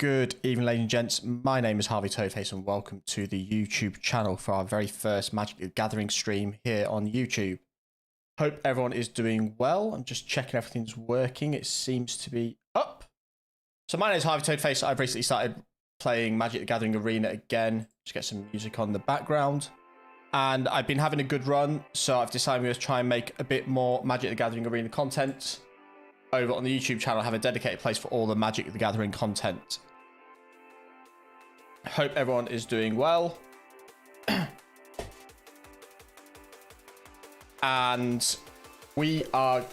Good evening, ladies and gents. My name is Harvey Toadface and welcome to the YouTube channel for our very first Magic the Gathering stream here on YouTube. Hope everyone is doing well. I'm just checking everything's working. It seems to be up. So my name is Harvey Toadface. I've recently started playing Magic the Gathering Arena again. Just get some music on the background. And I've been having a good run, so I've decided I'm going to try and make a bit more Magic the Gathering Arena content. Over on the YouTube channel, I have a dedicated place for all the Magic the Gathering content. Hope everyone is doing well. And we are...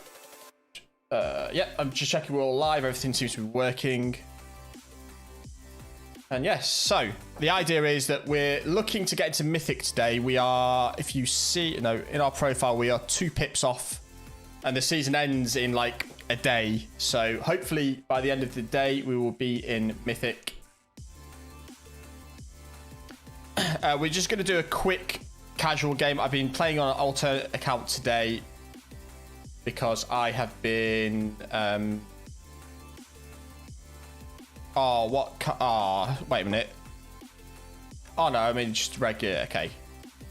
I'm just checking we're all live. Everything seems to be working. And yes, so the idea is that we're looking to get into Mythic today. We are, if you see, in our profile, we are 2 pips off. And the season ends in like a day. So hopefully by the end of the day, we will be in Mythic. We're just going to do a quick casual game. I've been playing on an alternate account today because I have been... wait a minute. Oh no, I mean just regular. Okay.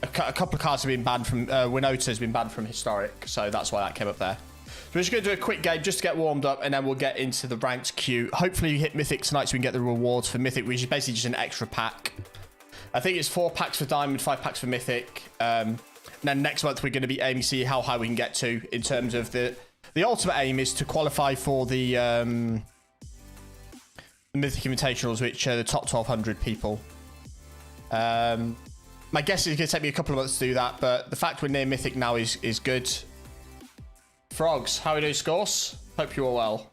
A couple of cards have been banned from... Winota has been banned from Historic, so that's why that came up there. So we're just going to do a quick game just to get warmed up, and then we'll get into the ranked queue. Hopefully we hit Mythic tonight so we can get the rewards for Mythic, which is basically just an extra pack. I think it's 4 packs for Diamond, 5 packs for Mythic. And then next month we're going to be aiming to see how high we can get to in terms of the ultimate aim is to qualify for the Mythic Invitationals, which are the top 1,200 people. My guess is it's going to take me a couple of months to do that, but the fact we're near Mythic now is good. Frogs, how are you doing, Scores? Hope you're all well.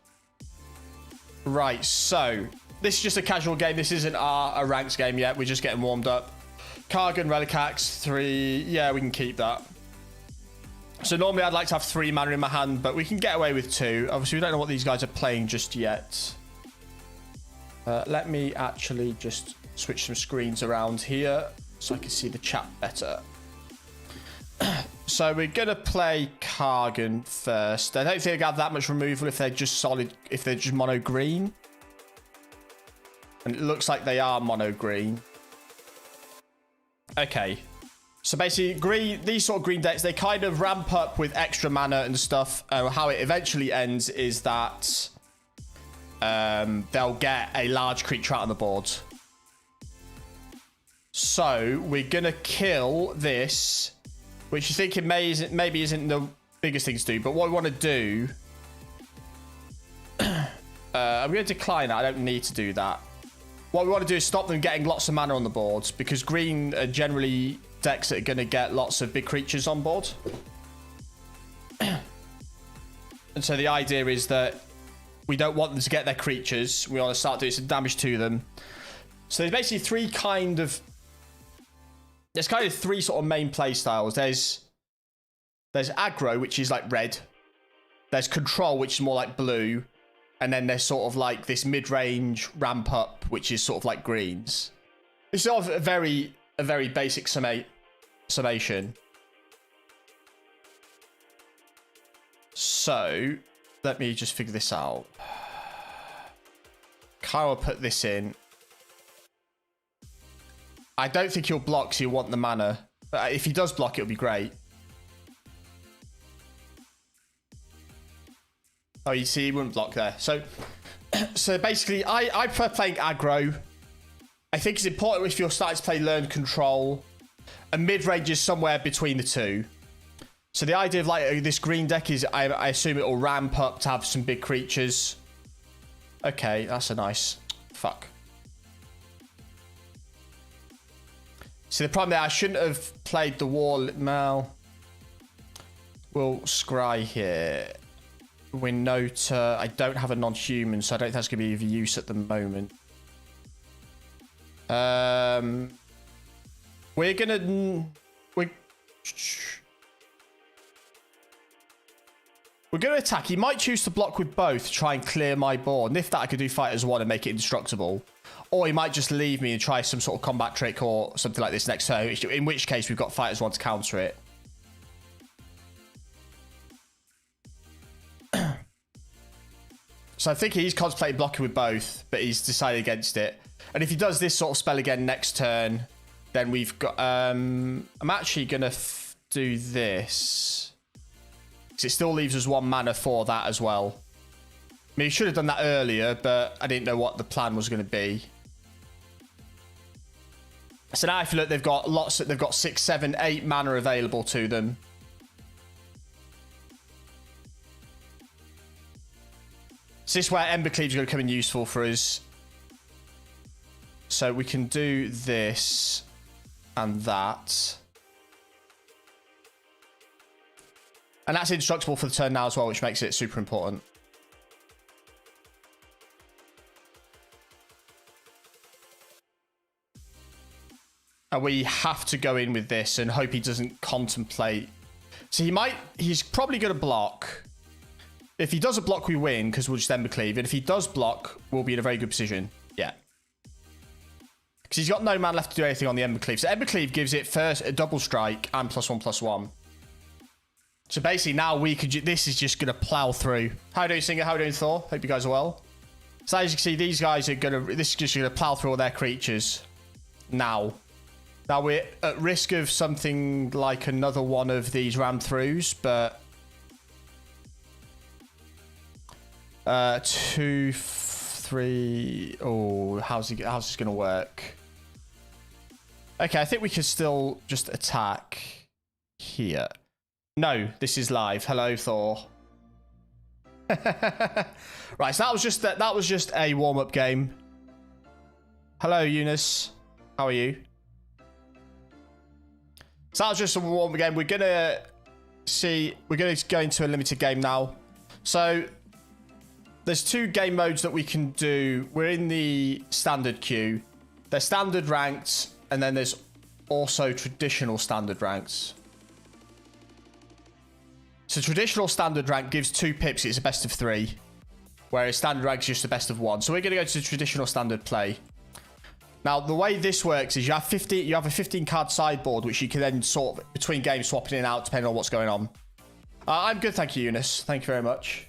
Right, so... this is just a casual game. This isn't a ranked game yet. We're just getting warmed up. Kargan, Relic Axe, 3. Yeah, we can keep that. So normally I'd like to have 3 mana in my hand, but we can get away with 2. Obviously, we don't know what these guys are playing just yet. Let me actually just switch some screens around here so I can see the chat better. So we're going to play Kargan first. I don't think I have that much removal if they're just solid, if they're just mono green. And it looks like they are mono green. Okay. So basically, green, these sort of green decks, they kind of ramp up with extra mana and stuff. How it eventually ends is that they'll get a large creature out on the board. So we're going to kill this, which you think it maybe isn't the biggest thing to do. But what we want to do... I'm going to decline that. I don't need to do that. What we want to do is stop them getting lots of mana on the board, because green are generally decks that are going to get lots of big creatures on board. And so the idea is that we don't want them to get their creatures. We want to start doing some damage to them. So there's basically 3 kind of... there's kind of 3 sort of main play styles. There's aggro, which is like red. There's control, which is more like blue. And then there's sort of like this mid-range ramp up, which is sort of like greens. It's sort of a very basic summation. So let me just figure this out. Kyle will put this in. I don't think he'll block, so he'll want the mana. But if he does block, it'll be great. Oh, you see, he wouldn't block there. So basically, I prefer playing aggro. I think it's important if you're starting to play learn control. And mid-range is somewhere between the 2. So the idea of like this green deck is, I assume it will ramp up to have some big creatures. Okay, that's a nice... fuck. See, the problem there, I shouldn't have played the wall. Well, we'll scry here. Winota. I don't have a non-human, so I don't think that's going to be of use at the moment. We're going to attack. He might choose to block with both to try and clear my board. And if that, I could do fighters 1 and make it indestructible. Or he might just leave me and try some sort of combat trick or something like this next turn, in which case we've got fighters 1 to counter it. So I think he's contemplating blocking with both, but he's decided against it. And if he does this sort of spell again next turn, then we've got... I'm actually going to do this. Because it still leaves us 1 mana for that as well. I mean, he should have done that earlier, but I didn't know what the plan was going to be. So now I feel like they've got lots. They've got 6, 7, 8 mana available to them. So this is where Embercleave is going to come in useful for us. So we can do this and that. And that's indestructible for the turn now as well, which makes it super important. And we have to go in with this and hope he doesn't contemplate. So he's probably going to block. If he doesn't block, we win because we'll just Embercleave. And if he does block, we'll be in a very good position. Yeah. Because he's got no mana left to do anything on the Embercleave. So Embercleave gives it first a double strike and +1/+1. So basically now we could... This is just going to plow through. How are you doing, Singer? How are you doing, Thor? Hope you guys are well. So as you can see, these guys are going to... This is just going to plow through all their creatures now. Now, we're at risk of something like another one of these ram throughs, but... 2, 3... Oh, how's this going to work? Okay, I think we could still just attack here. No, this is live. Hello, Thor. Right, so that was just a warm-up game. Hello, Eunice. How are you? So that was just a warm-up game. We're gonna go into a limited game now. So there's 2 game modes that we can do. We're in the standard queue. They're standard ranked, and then there's also traditional standard ranks. So traditional standard rank gives 2 pips. It's a best of 3, whereas standard rank is just a best of 1. So we're gonna go to the traditional standard play. Now, the way this works is you have a 15 card sideboard, which you can then sort of between games swap in and out depending on what's going on. I'm good, thank you, Eunice. Thank you very much.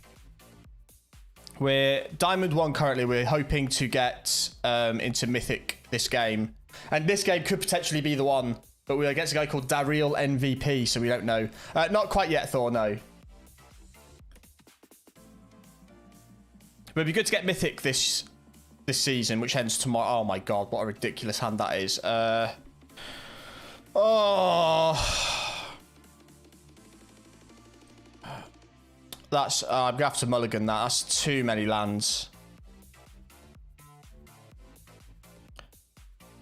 We're Diamond 1 currently. We're hoping to get into Mythic this game. And this game could potentially be the one, but we're against a guy called Daryl MVP, so we don't know. Not quite yet, Thor, no. But it'd be good to get Mythic this season, which ends tomorrow. Oh my god, what a ridiculous hand that is. That's I'm gonna have to mulligan that. That's too many lands.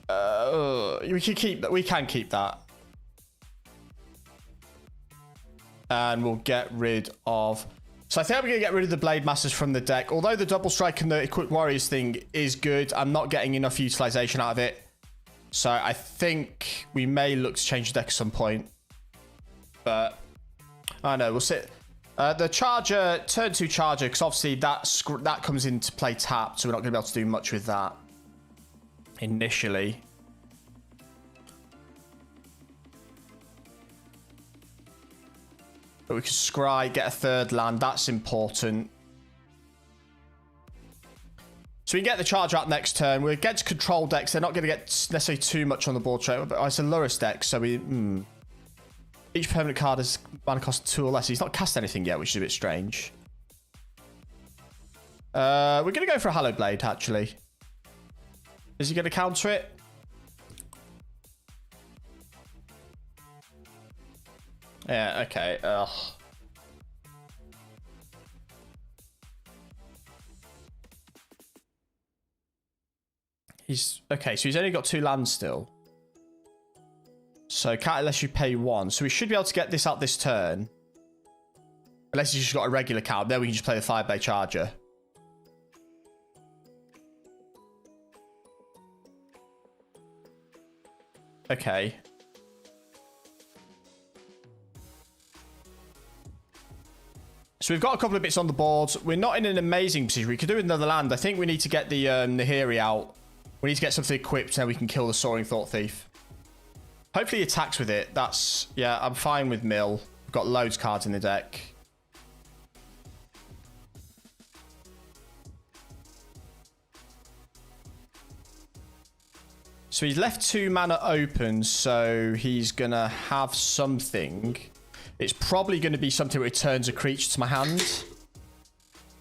We can keep that. We can keep that. And we'll get rid of... So I think I'm going to get rid of the Blade Masters from the deck. Although the Double Strike and the Equipped Warriors thing is good, I'm not getting enough utilization out of it. So I think we may look to change the deck at some point. But I don't know. We'll sit. The Charger, turn 2 Charger, because obviously that comes into play tapped, so we're not going to be able to do much with that initially. But we can scry, get a 3rd land. That's important. So we can get the Charger out next turn. We're against control decks. They're not going to get necessarily too much on the board trade. But it's a Lurrus deck, so we... Each permanent card has mana cost 2 or less. He's not cast anything yet, which is a bit strange. We're going to go for a Hallowed Blade, actually. Is he going to counter it? Yeah, okay. Ugh. He's... Okay, so he's only got 2 lands still. So can't unless you pay 1. So we should be able to get this out this turn. Unless he's just got a regular card. Then we can just play the Fireblade Charger. Okay. So we've got a couple of bits on the board. We're not in an amazing position. We could do another land. I think we need to get the Nahiri out. We need to get something equipped, and then we can kill the Soaring Thought Thief. Hopefully he attacks with it. That's... Yeah, I'm fine with Mill. We've got loads of cards in the deck. So he's left 2 mana open, so he's going to have something. It's probably going to be something that returns a creature to my hand.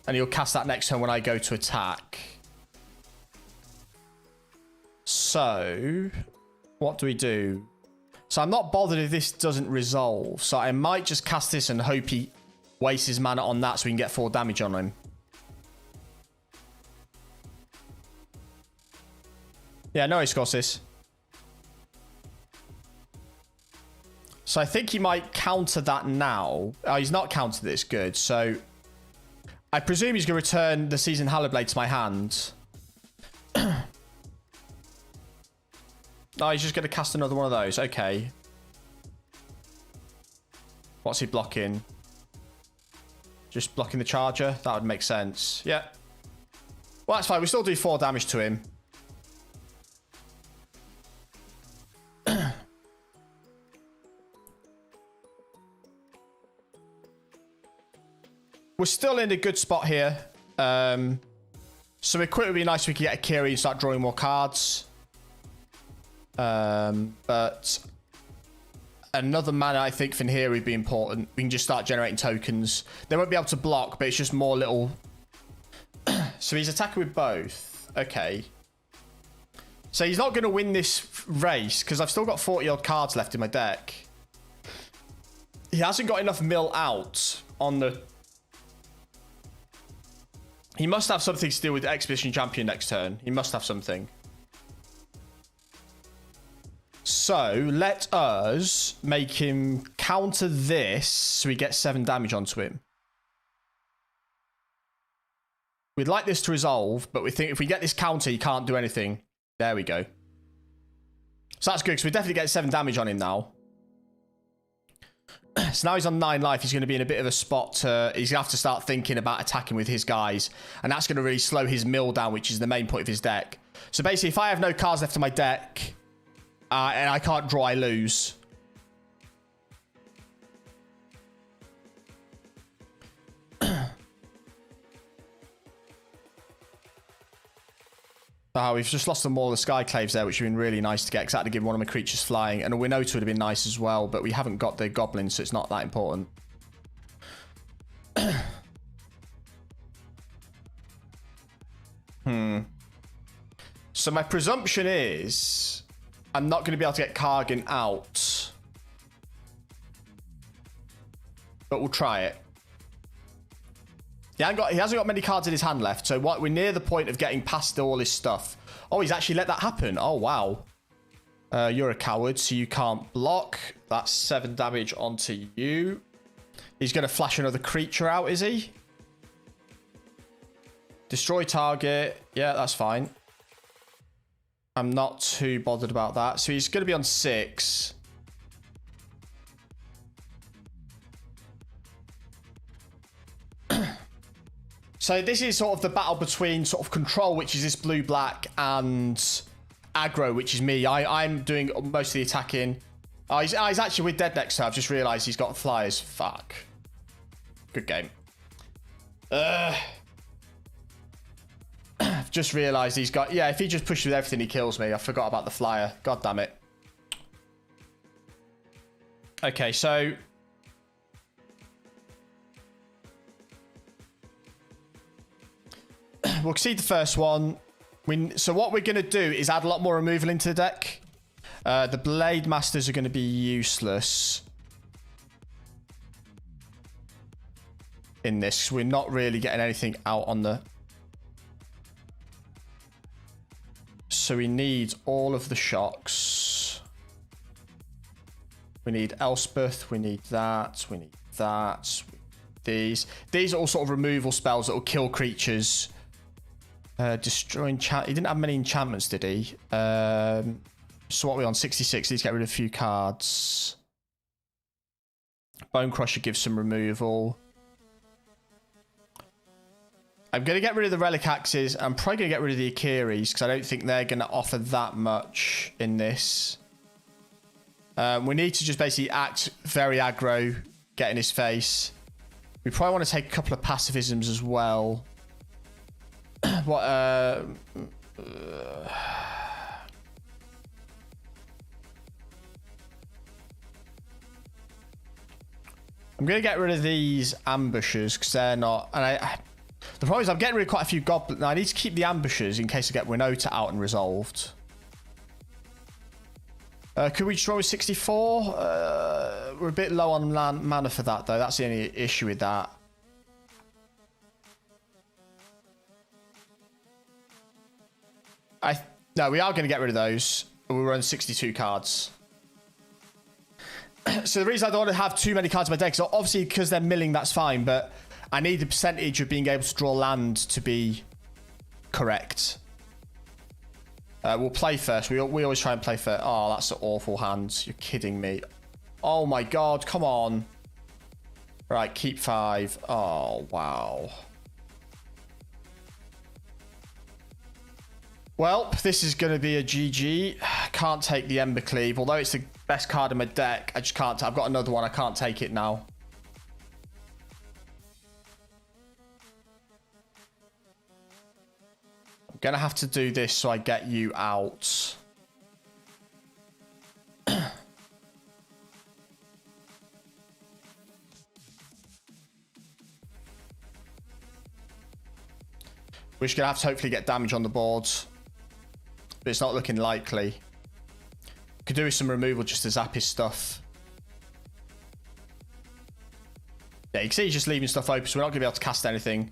And he'll cast that next turn when I go to attack. So, what do we do? So I'm not bothered if this doesn't resolve. So I might just cast this and hope he wastes his mana on that so we can get 4 damage on him. Yeah, no, he scores this. So I think he might counter that now. Oh, he's not countered this. Good. So I presume he's going to return the Seasoned Hallowblade to my hand. Oh, he's just going to cast another one of those. Okay. What's he blocking? Just blocking the charger? That would make sense. Yeah. Well, that's fine. We still do 4 damage to him. We're still in a good spot here. So equip would be nice if we could get a Kiri and start drawing more cards. But another mana, I think, from here would be important. We can just start generating tokens. They won't be able to block, but it's just more little... So he's attacking with both. Okay. So he's not going to win this race, because I've still got 40-odd cards left in my deck. He hasn't got enough mill out on the... He must have something to do with Expedition Champion next turn. He must have something. So, let us make him counter this so we get 7 damage onto him. We'd like this to resolve, but we think if we get this counter, he can't do anything. There we go. So that's good, because we definitely get 7 damage on him now. So now he's on 9 life. He's going to be in a bit of a spot. He's going to have to start thinking about attacking with his guys. And that's going to really slow his mill down, which is the main point of his deck. So basically, if I have no cards left in my deck, and I can't draw, I lose. Oh, we've just lost the Maul of the Skyclaves there, which would have been really nice to get, because that would give one of my creatures flying. And a Winota would have been nice as well, but we haven't got the Goblins, so it's not that important. So my presumption is I'm not going to be able to get Kargan out. But we'll try it. He hasn't got many cards in his hand left, so we're near the point of getting past all his stuff. Oh, he's actually let that happen. Oh, wow. You're a coward, so you can't block. That's 7 damage onto you. He's going to flash another creature out, is he? Destroy target. Yeah, that's fine. I'm not too bothered about that. So he's going to be on 6. So this is sort of the battle between sort of control, which is this blue-black, and aggro, which is me. I'm doing most of the attacking. Oh, he's actually with dead next turn. I've just realised he's got flyers. Fuck. Good game. I've just realised he's got... Yeah, if he just pushes with everything, he kills me. I forgot about the flyer. God damn it. Okay, so... We'll concede the first one. So what we're going to do is add a lot more removal into the deck. The Blade Masters are going to be useless in this. We're not really getting anything out on the... So we need all of the shocks. We need Elspeth. We need that. We need that. These are all sort of removal spells that will kill creatures. Destroy enchant. He didn't have many enchantments, did he? So what are we on? 66. Let's get rid of a few cards. Bone Crusher gives some removal. I'm going to get rid of the Relic Axes. I'm probably going to get rid of the Akiris, because I don't think they're going to offer that much in this. We need to just basically act very aggro, get in his face. We probably want to take a couple of pacifisms as well. What? I'm going to get rid of these ambushes because they're not... And the problem is I'm getting rid of quite a few goblins. I need to keep the ambushes in case I get Winota out and resolved. Could we draw with 64? We're a bit low on mana for that, though. That's the only issue with that. No, we are going to get rid of those. We'll run 62 cards. So the reason I don't want to have too many cards in my deck is obviously because they're milling, that's fine, but I need the percentage of being able to draw land to be correct. We'll play first. We always try and play first. Oh, that's an awful hand. You're kidding me. Oh my god, come on. Right, keep 5. Oh, wow. Well, this is going to be a GG. Can't take the Embercleave. Although it's the best card in my deck, I just can't. I've got another one. I can't take it now. I'm going to have to do this so I get you out. We're just going to have to hopefully get damage on the board. But it's not looking likely. Could do with some removal just to zap his stuff. Yeah, you can see he's just leaving stuff open, so we're not going to be able to cast anything.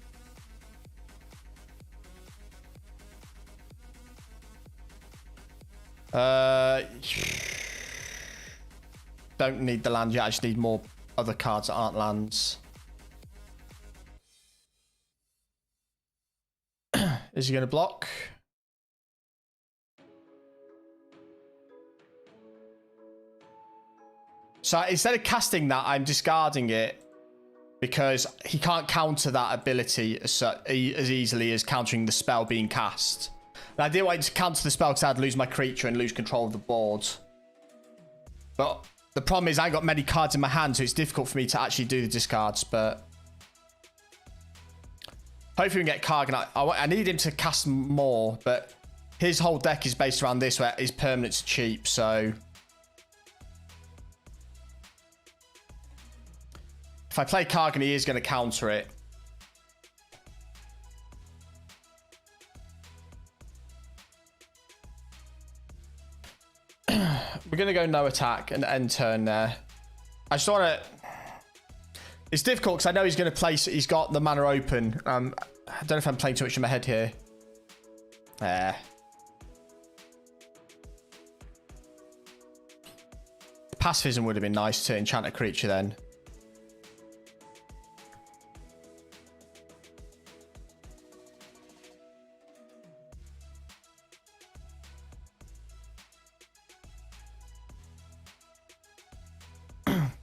Don't need the land yet. I just need more other cards that aren't lands. Is he going to block? So instead of casting that, I'm discarding it because he can't counter that ability as easily as countering the spell being cast. And I didn't want to counter the spell because I'd lose my creature and lose control of the board. But the problem is I ain't got many cards in my hand, so it's difficult for me to actually do the discards. But hopefully we can get Kargan out. I need him to cast more, but his whole deck is based around this where his permanent's cheap, so... If I play Kargan, he is going to counter it. We're going to go no attack and end turn there. I just want to... It's difficult because I know he's going to place... He's got the mana open. I don't know if I'm playing too much in my head here. Pacifism would have been nice to enchant a creature then.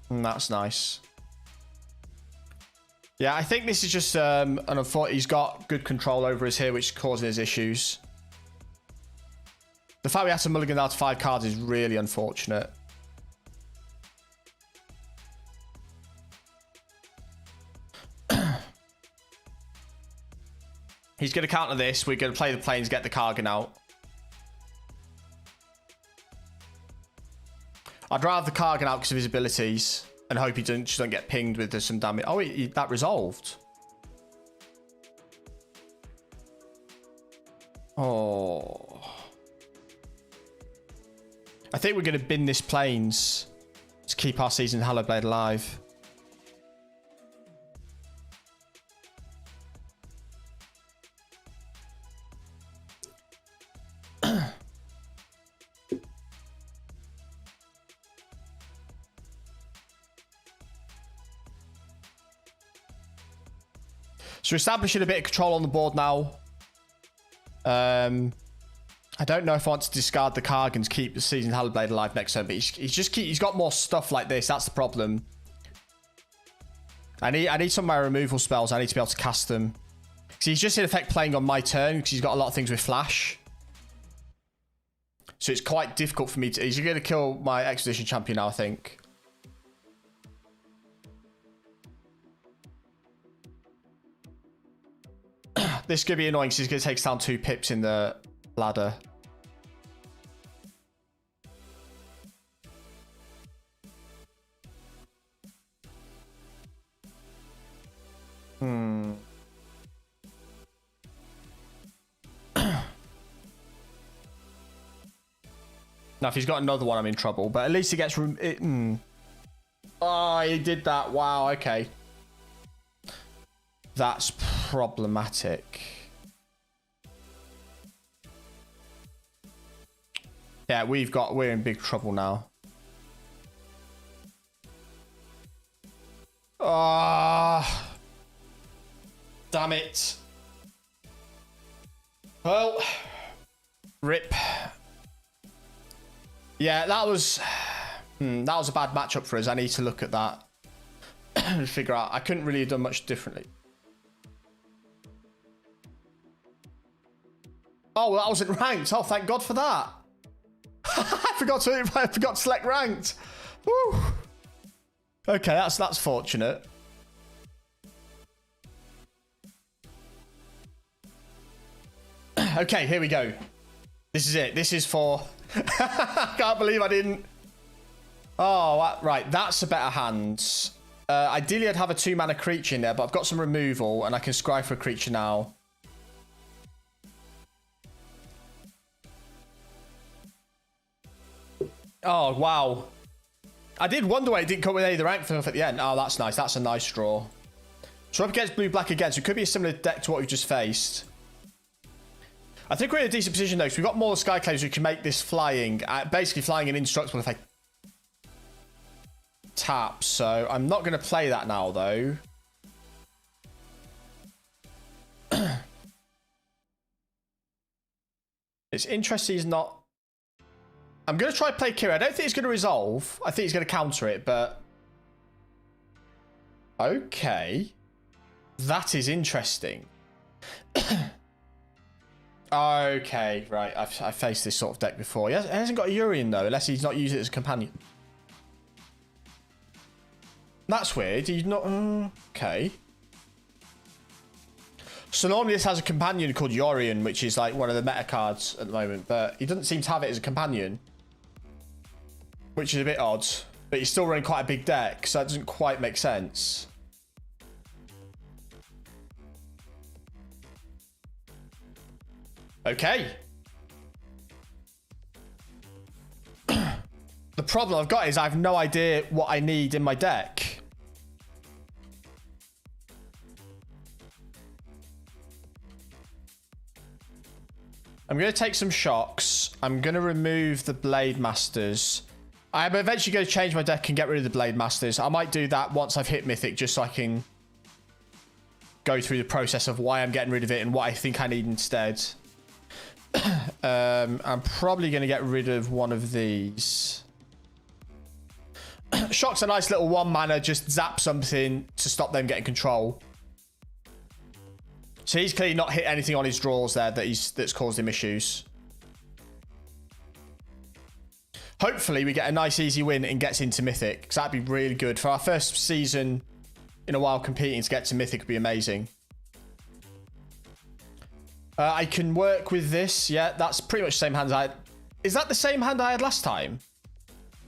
That's nice. Yeah, I think this is just an unfortunate. He's got good control over us here, which is causing his issues. The fact we have to mulligan out to 5 cards is really unfortunate. He's going to counter this. We're going to play the planes, get the Kargan out. I'd rather the Kargan out because of his abilities and hope he just don't get pinged with some damage. Oh, that resolved. Oh. I think we're going to bin this planes to keep our Seasoned Hallowblade alive. So we're establishing a bit of control on the board now. I don't know if I want to discard the Kargan to keep the Seasoned Hallowblade alive next turn, but he's got more stuff like this. That's the problem. I need some of my removal spells. I need to be able to cast them. Because he's just in effect playing on my turn because he's got a lot of things with flash. So it's quite difficult for me to... He's going to kill my Expedition Champion now, I think. This could be annoying because he's going to take us down 2 pips in the ladder. Now, if he's got another one, I'm in trouble. But at least he gets... Oh, he did that. Wow, okay. That's problematic. Yeah, we're in big trouble now. Ah, damn it. Well, rip. Yeah, that was a bad matchup for us. I need to look at that and figure out. I couldn't really have done much differently. Oh, well, that wasn't ranked. Oh, thank God for that. I forgot to select ranked. Woo. Okay, that's fortunate. Okay, here we go. This is it. This is for... I can't believe I didn't... Oh, right. That's a better hand. Ideally, I'd have a 2-mana creature in there, but I've got some removal, and I can scry for a creature now. Oh, wow. I did wonder why it didn't come with any of the rank stuff at the end. Oh, that's nice. That's a nice draw. So up against blue-black again, so it could be a similar deck to what we've just faced. I think we're in a decent position, though, because we've got more Sky Claims. We can make this flying. Basically, flying and indestructible if I tap. So I'm not going to play that now, though. It's interesting he's not... I'm going to try to play Kira. I don't think it's going to resolve. I think he's going to counter it, but... Okay. That is interesting. Okay, right. I've faced this sort of deck before. He hasn't got a Urian, though, unless he's not used it as a companion. That's weird. He's not... okay. So normally this has a companion called Urian, which is like one of the meta cards at the moment, but he doesn't seem to have it as a companion, which is a bit odd. But he's still running quite a big deck, so that doesn't quite make sense. Okay. The problem I've got is I have no idea what I need in my deck. I'm going to take some shocks. I'm going to remove the Blade Masters. I'm eventually going to change my deck and get rid of the Blade Masters. I might do that once I've hit Mythic, just so I can go through the process of why I'm getting rid of it and what I think I need instead. I'm probably going to get rid of one of these. Shock's a nice little 1-mana, just zap something to stop them getting control. So he's clearly not hit anything on his draws there that's caused him issues. Hopefully we get a nice easy win and gets into Mythic, because that'd be really good. For our first season in a while competing, to get to Mythic would be amazing. I can work with this. Yeah, that's pretty much the same hand I had. Is that the same hand I had last time?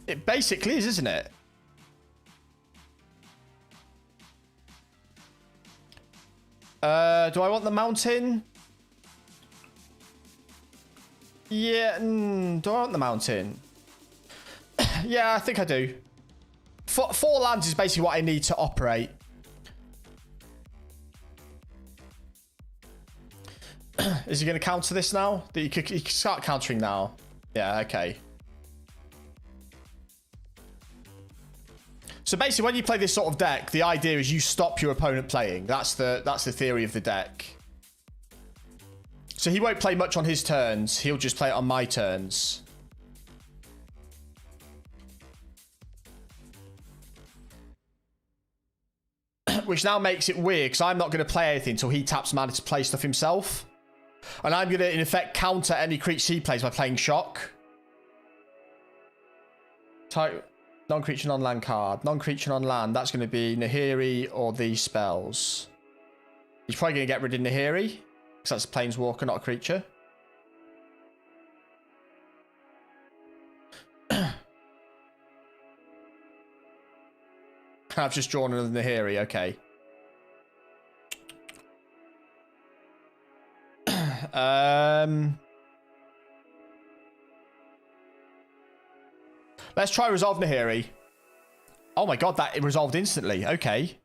It basically is, isn't it? Do I want the mountain? Yeah, do I want the mountain? Yeah, I think I do. 4 lands is basically what I need to operate. Is he going to counter this now? He can start countering now. Yeah, okay. So basically, when you play this sort of deck, the idea is you stop your opponent playing. That's the theory of the deck. So he won't play much on his turns. He'll just play it on my turns. Which now makes it weird, because I'm not going to play anything until he taps mana to play stuff himself. And I'm going to, in effect, counter any creature he plays by playing Shock. Type non-creature, non-land card. Non-creature, non-land. That's going to be Nahiri or these spells. He's probably going to get rid of Nahiri, because that's a planeswalker, not a creature. I've just drawn another Nahiri, okay. Let's try Resolve Nahiri. Oh my god, that it resolved instantly. Okay.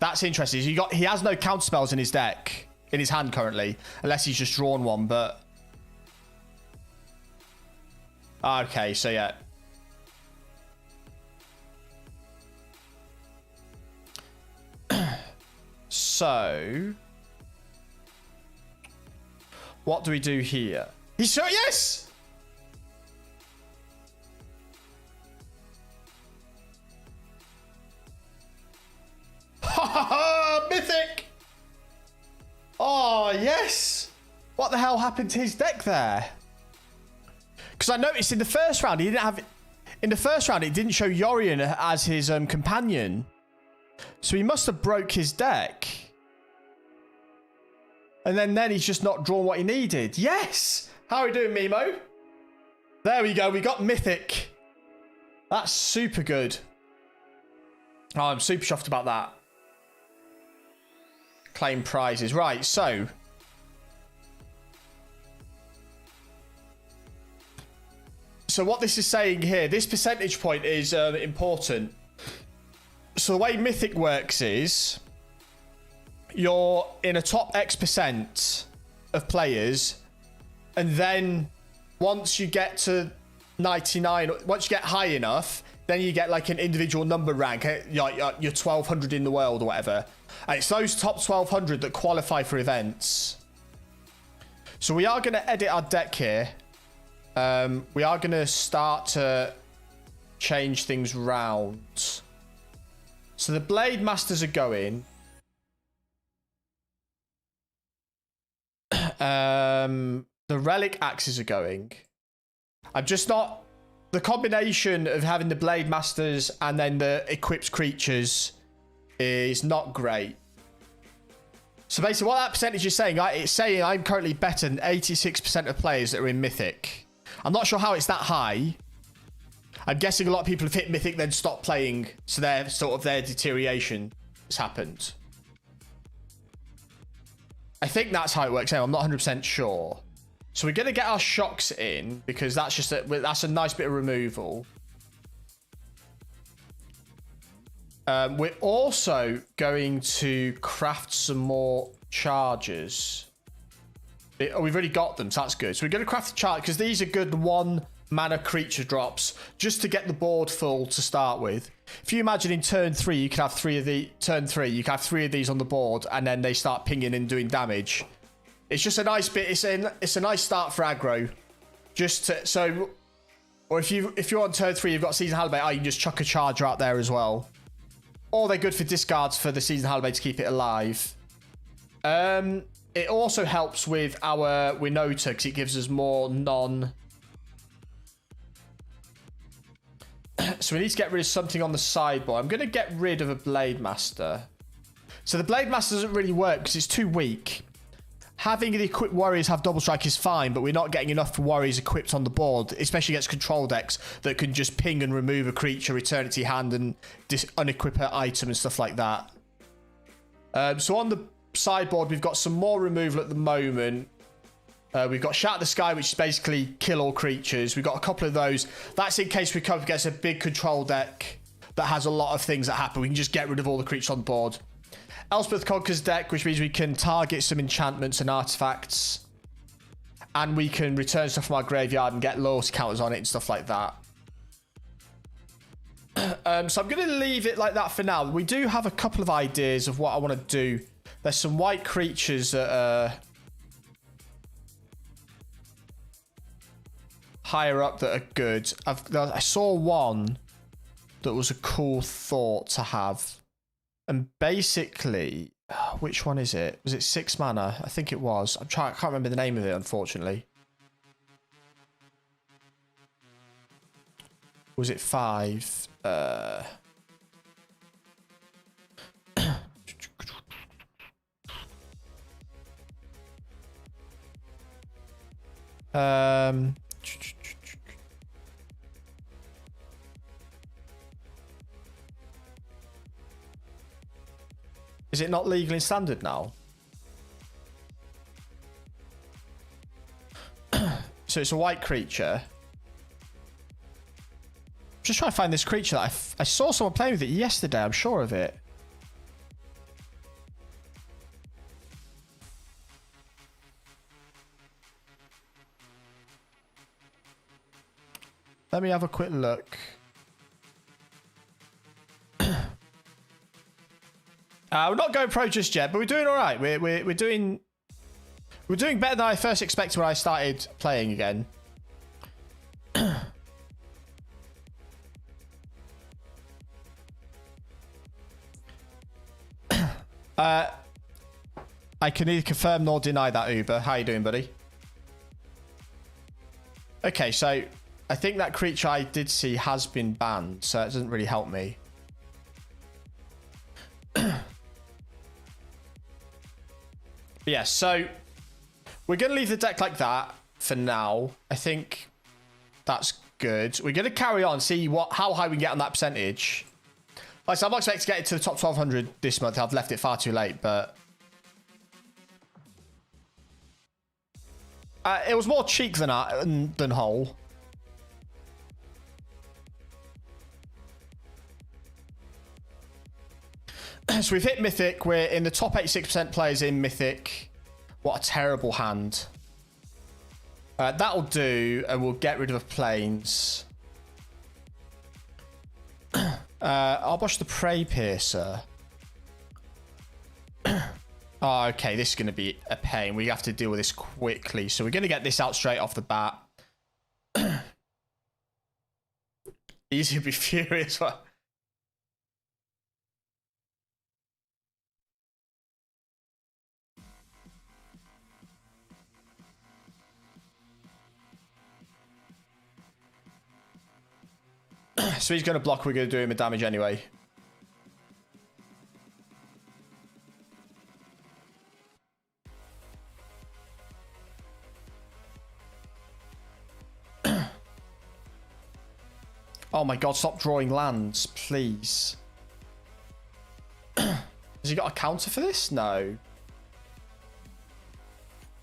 That's interesting. He has no counter spells in his deck, in his hand currently, unless he's just drawn one, but... Okay, so yeah. So... What do we do here? He's sure, yes! Mythic! Oh, yes! What the hell happened to his deck there? Because I noticed in the first round, he didn't have... In the first round, it didn't show Yorion as his companion. So he must have broke his deck. And then he's just not drawn what he needed. Yes! How are we doing, Mimo? There we go. We got Mythic. That's super good. Oh, I'm super chuffed about that. Claim prizes. Right, so... So what this is saying here, this percentage point is important. So the way Mythic works is... You're in a top X% of players, and then once you get to 99, once you get high enough, then you get like an individual number rank. You're 1200 in the world or whatever. And it's those top 1200 that qualify for events. So we are going to edit our deck here. We are going to start to change things round. So the Blade Masters are going. The Relic Axes are going. I'm just not... The combination of having the Blade Masters and then the equipped creatures is not great. So basically what that percentage is saying, it's saying I'm currently better than 86% of players that are in Mythic. I'm not sure how it's that high. I'm guessing a lot of people have hit Mythic then stopped playing, so their deterioration has happened. I think that's how it works out. I'm not 100% sure. So we're going to get our shocks in because that's just that's a nice bit of removal. We're also going to craft some more chargers. We've already got them, so that's good. So we're going to craft the charge because these are good 1 mana creature drops just to get the board full to start with. If you imagine in turn 3, you can have 3 of the turn 3, you can have 3 of these on the board, and then they start pinging and doing damage. It's just a nice bit. It's a nice start for aggro. Just to, so, or if you're on turn 3, you've got Season Halibut, you can just chuck a charger out there as well. Or they're good for discards for the Season Halibut to keep it alive. It also helps with our Winota because it gives us more non. So we need to get rid of something on the sideboard. I'm going to get rid of a Blade Master. So the Blade Master doesn't really work because it's too weak. Having the equipped warriors have double strike is fine, but we're not getting enough warriors equipped on the board, especially against control decks that can just ping and remove a creature, return it to your hand, and unequip an item and stuff like that. So on the sideboard, we've got some more removal at the moment. We've got Shatter the Sky, which is basically kill all creatures. We've got a couple of those. That's in case we come up against a big control deck that has a lot of things that happen. We can just get rid of all the creatures on the board. Elspeth Conqueror's deck, which means we can target some enchantments and artifacts. And we can return stuff from our graveyard and get loyalty counters on it and stuff like that. So I'm going to leave it like that for now. We do have a couple of ideas of what I want to do. There's some white creatures that are higher up that are good. I saw one that was a cool thought to have. And basically, which one is it? Was it 6 mana? I think it was. I can't remember the name of it, unfortunately. Was it 5? Is it not legal in standard now? So it's a white creature. just trying to find this creature that I saw someone playing with it yesterday. I'm sure of it. Let me have a quick look. We're not going pro just yet, but we're doing all right. We're doing better than I first expected when I started playing again. I can neither confirm nor deny that, Uber. How you doing, buddy? Okay, so I think that creature I did see has been banned, so it doesn't really help me. Yeah, so we're going to leave the deck like that for now. I think that's good. We're going to carry on, see how high we can get on that percentage. Like I said, I'm not expecting to get it to the top 1200 this month. I've left it far too late, but it was more cheek than whole. So we've hit Mythic. We're in the top 86% players in Mythic. What a terrible hand. That'll do, and we'll get rid of planes. I'll watch the Prey Piercer. Oh, okay, this is going to be a pain. We have to deal with this quickly. So we're going to get this out straight off the bat. Easy to be furious. So he's going to block. We're going to do him a damage anyway. Oh my god, stop drawing lands, please. Has he got a counter for this? No.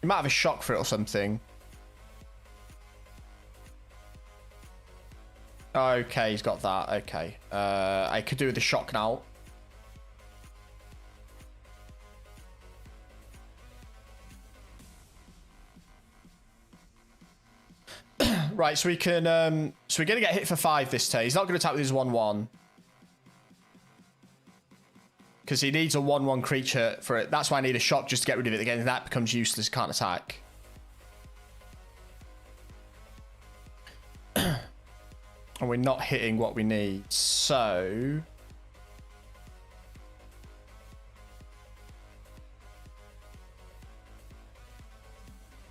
He might have a shock for it or something. Okay, he's got that. Okay. I could do with the shock now. Right, so we can so we're gonna get hit for 5 this turn. He's not gonna attack with his 1/1. Because he needs a 1/1 creature for it. That's why I need a shock just to get rid of it. Again, that becomes useless, can't attack. And we're not hitting what we need. So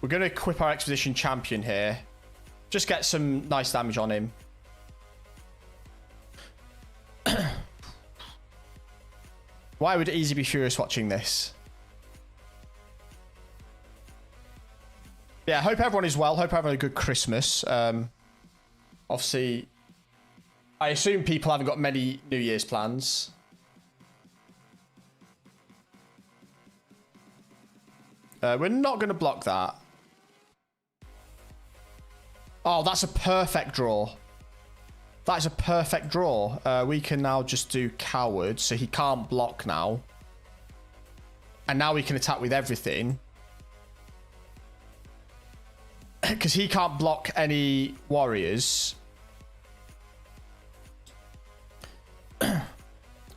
we're gonna equip our Expedition Champion here. Just get some nice damage on him. Why would Easy be furious watching this? Yeah, hope everyone is well. Hope everyone had a good Christmas. Obviously, I assume people haven't got many New Year's plans. We're not going to block that. Oh, that's a perfect draw. That is a perfect draw. We can now just do Coward, so he can't block now. And now we can attack with everything. Because he can't block any warriors.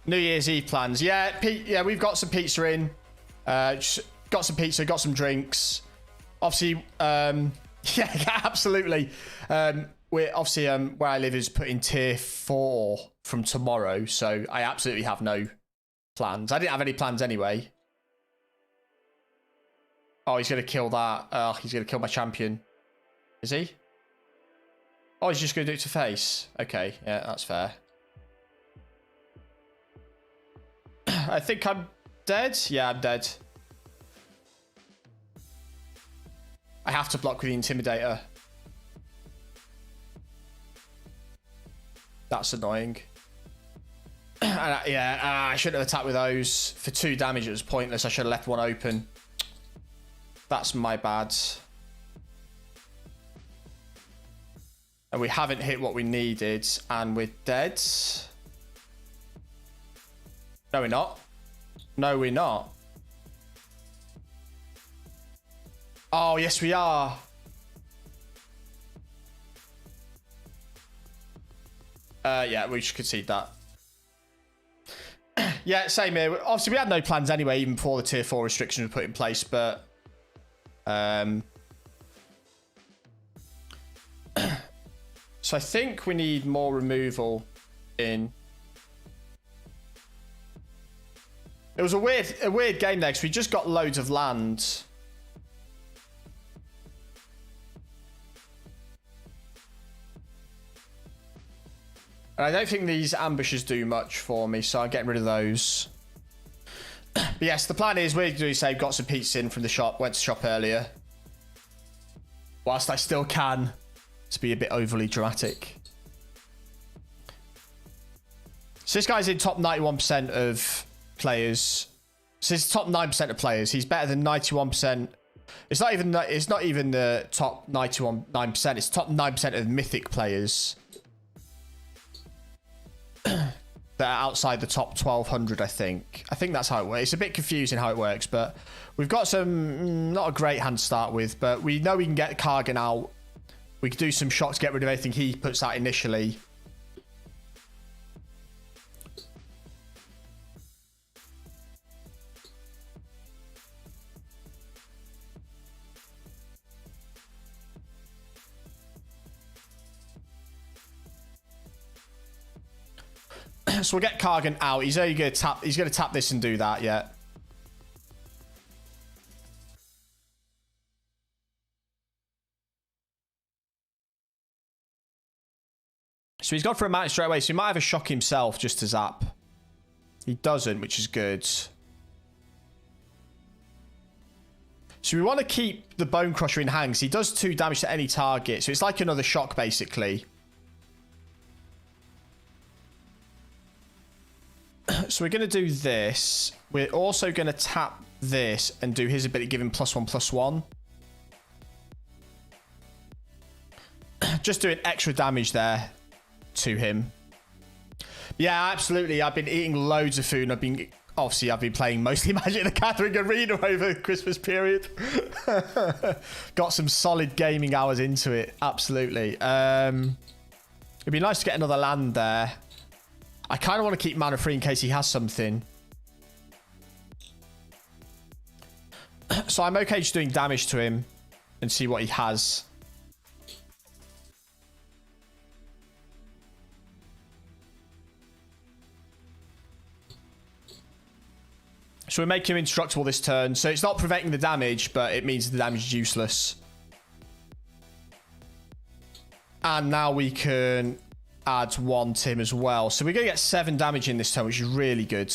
New Year's Eve plans. Yeah, we've got some pizza in. Got some pizza, got some drinks. Obviously, yeah, absolutely. We're obviously where I live is put in tier 4 from tomorrow, so I absolutely have no plans. I didn't have any plans anyway. Oh, he's gonna kill that. He's gonna kill my champion. Is he? Oh, he's just gonna do it to face. Okay, yeah, that's fair. I think I'm dead. Yeah, I'm dead. I have to block with the Intimidator. That's annoying. I shouldn't have attacked with those. For 2 damage, it was pointless. I should have left one open. That's my bad. And we haven't hit what we needed. And we're dead. No, we're not. No, we're not. Oh, yes, we are. Yeah, we should concede that. Yeah, same here. Obviously, we had no plans anyway, even before the tier 4 restrictions were put in place, but... So I think we need more removal in... It was a weird game there, because we just got loads of land. And I don't think these ambushes do much for me, so I'm getting rid of those. But yes, the plan is we're doing say got some pizza in from the shop, went to shop earlier. Whilst I still can, to be a bit overly dramatic. So this guy's in top 91% of players. So he's top 9% of players. He's better than 91%. It's not even the top 9%. It's top 9% of Mythic players. That are outside the top 1200, I think. I think that's how it works. It's a bit confusing how it works, but we've got some not a great hand to start with, but we know we can get Kargan out. We can do some shots to get rid of anything he puts out initially. So we'll get Kargan out. He's only going to tap. He's going to tap this and do that. Yeah. So he's gone for a mountain straight away. So he might have a shock himself just to zap. He doesn't, which is good. So we want to keep the Bone Crusher in hand. He does 2 damage to any target. So it's like another shock, basically. So we're going to do this. We're also going to tap this and do his ability, give him +1/+1. Just doing extra damage there to him. Yeah, absolutely. I've been eating loads of food. I've been playing mostly Magic the Gathering Arena over the Christmas period. Got some solid gaming hours into it. Absolutely. It'd be nice to get another land there. I kind of want to keep mana free in case he has something. So I'm okay just doing damage to him and see what he has. So we make him indestructible this turn. So it's not preventing the damage, but it means the damage is useless. And now we can add 1 to him as well. So we're going to get 7 damage in this turn, which is really good.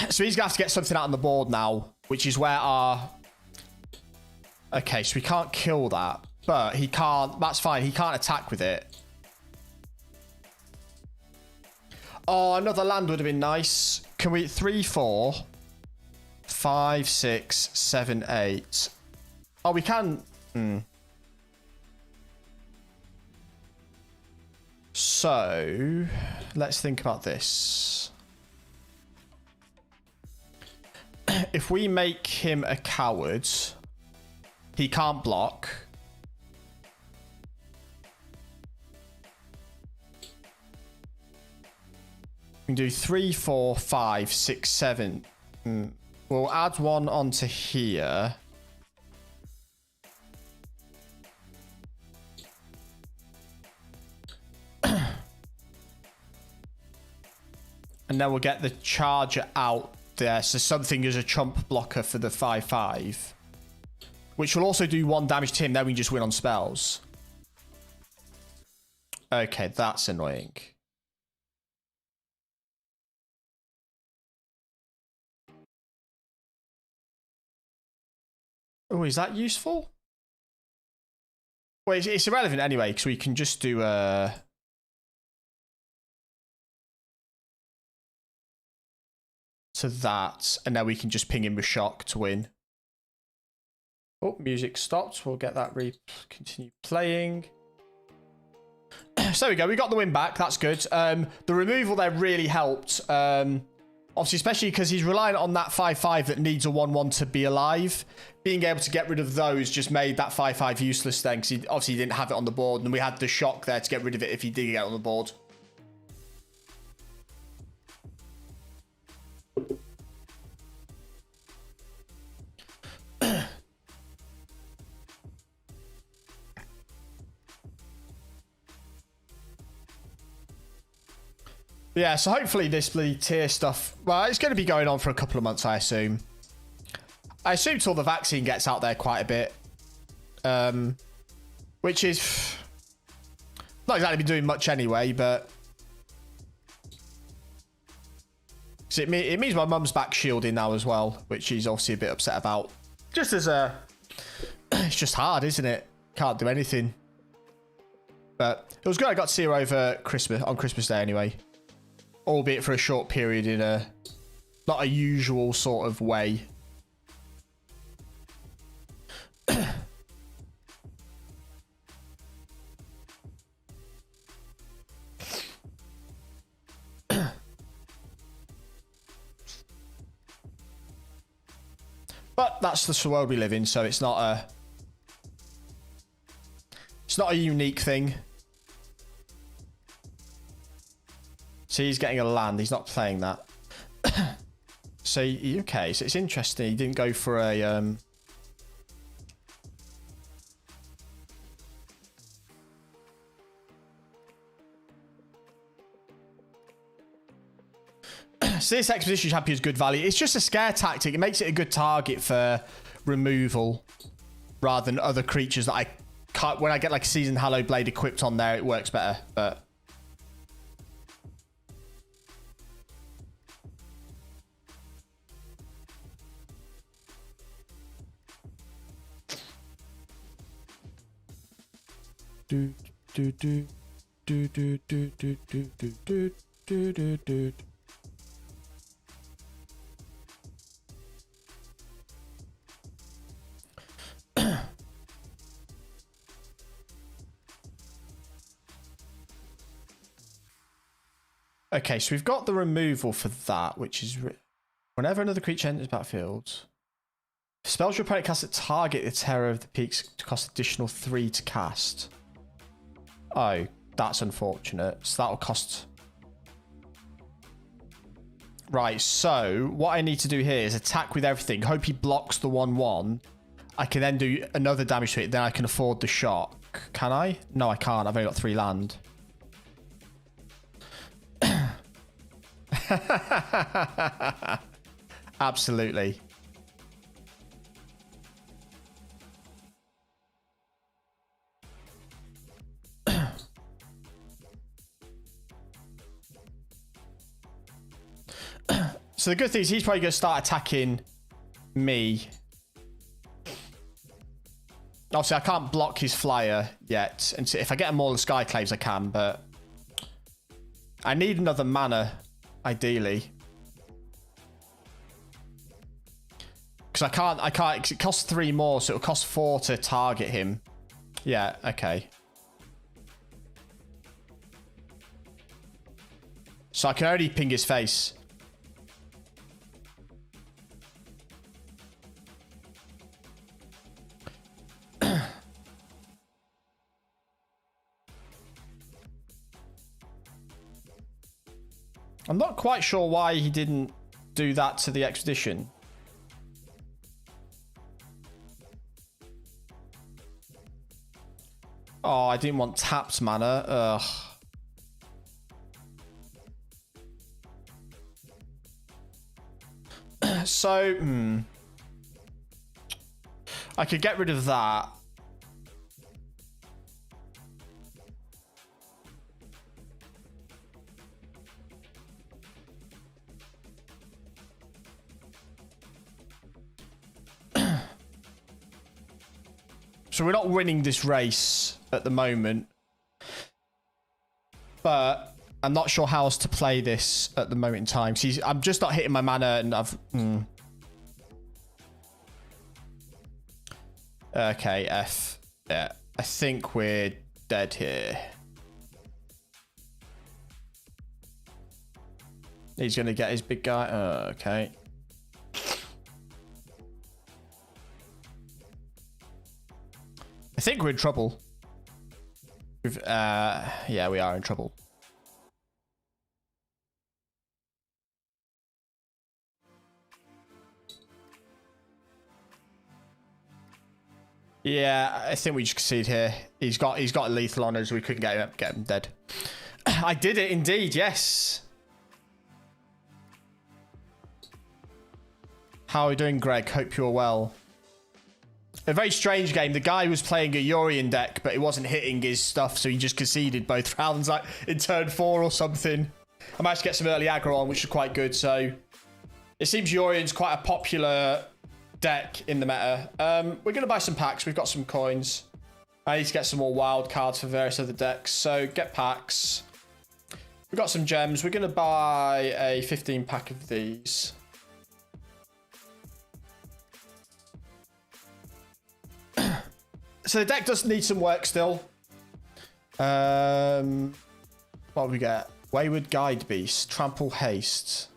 So he's going to have to get something out on the board now, which is where our... Okay, so we can't kill that, but he can't... That's fine. He can't attack with it. Oh, another land would have been nice. Can we... 3, 4, 5, 6, 7, 8... Oh, we can... So, let's think about this. If we make him a coward, he can't block. We can do 3, 4, 5, 6, 7. We'll add 1 onto here. And then we'll get the charger out there. So something as a chump blocker for the 5/5. Which will also do 1 damage to him. Then we just win on spells. Okay, that's annoying. Oh, is that useful? Well, it's irrelevant anyway, because we can just do to that, and then we can just ping him with shock to win. Oh, music stopped. We'll get that continue playing. So there we go. We got the win back. That's good. The removal there really helped. Obviously, especially because he's reliant on that 5/5 that needs a 1/1 to be alive. Being able to get rid of those just made that 5/5 useless then, because he obviously didn't have it on the board, and we had the shock there to get rid of it if he did get on the board. Yeah, so hopefully this bloody tier stuff, well, it's going to be going on for a couple of months, I assume. I assume till the vaccine gets out there quite a bit. Which is not exactly been doing much anyway, but it means my mum's back shielding now as well, which she's obviously a bit upset about. Just as a... It's just hard, isn't it? Can't do anything. But it was good I got to see her over Christmas, on Christmas Day anyway. Albeit for a short period in a not a usual sort of way. But that's the world we live in, so it's not a unique thing. See, he's getting a land. He's not playing that. So, okay. So it's interesting. He didn't go for a... So this Expedition Champion is good value. It's just a scare tactic. It makes it a good target for removal rather than other creatures that I can't... When I get like a Seasoned Hallowed Blade equipped on there, it works better. But... Do do do do do do do do do do do do. Okay, so we've got the removal for that, which is whenever another creature enters the battlefield, spells your opponent casts at target the Terror of the Peaks to cost additional 3 to cast. Oh, that's unfortunate. So that'll cost... Right, so what I need to do here is attack with everything. Hope he blocks the 1/1. I can then do another damage to it. Then I can afford the shock. Can I? No, I can't. I've only got 3 land. Absolutely. So the good thing is he's probably going to start attacking me. Obviously, I can't block his flyer yet. And so if I get him all the Skyclaves, I can, but I need another mana, ideally. Because I can't, because it costs 3 more, so it'll cost 4 to target him. Yeah, okay. So I can only ping his face. I'm not quite sure why he didn't do that to the Expedition. Oh, I didn't want tapped mana. Ugh. So, I could get rid of that. So we're not winning this race at the moment. But I'm not sure how else to play this at the moment in time. See, I'm just not hitting my mana and I've... Okay, F. Yeah, I think we're dead here. He's going to get his big guy. Okay. I think we're in trouble. Yeah, we are in trouble. Yeah, I think we just concede here. He's got lethal on us. We couldn't get him dead. I did it indeed. Yes. How are we doing, Greg? Hope you're well. A very strange game. The guy was playing a Yorion deck, but it wasn't hitting his stuff, so he just conceded both rounds, like in turn 4 or something. I managed to get some early aggro on, which is quite good. So it seems Yorion's quite a popular deck in the meta. We're going to buy some packs. We've got some coins. I need to get some more wild cards for various other decks. So get packs. We've got some gems. We're going to buy a 15 pack of these. So the deck does need some work still. What do we get? Wayward Guide Beast. Trample Haste.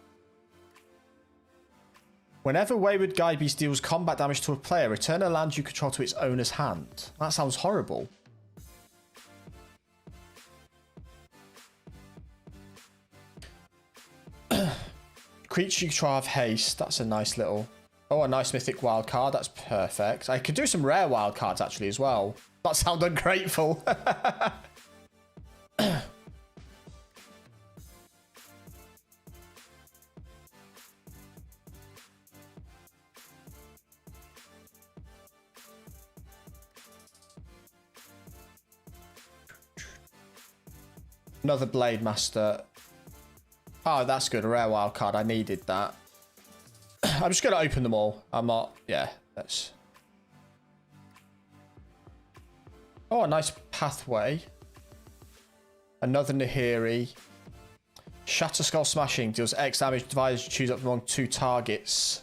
Whenever Wayward Guide Beast deals combat damage to a player, return a land you control to its owner's hand. That sounds horrible. Creature you control have haste. That's a nice little... Oh, a nice mythic wild card. That's perfect. I could do some rare wild cards actually as well. That sounds ungrateful. Another Blade Master. Oh, that's good. A rare wild card. I needed that. I'm just going to open them all. I'm not... Yeah, that's... Oh, a nice Pathway. Another Nahiri. Shatter Skull Smashing deals X damage divided as you choose up among 2 targets.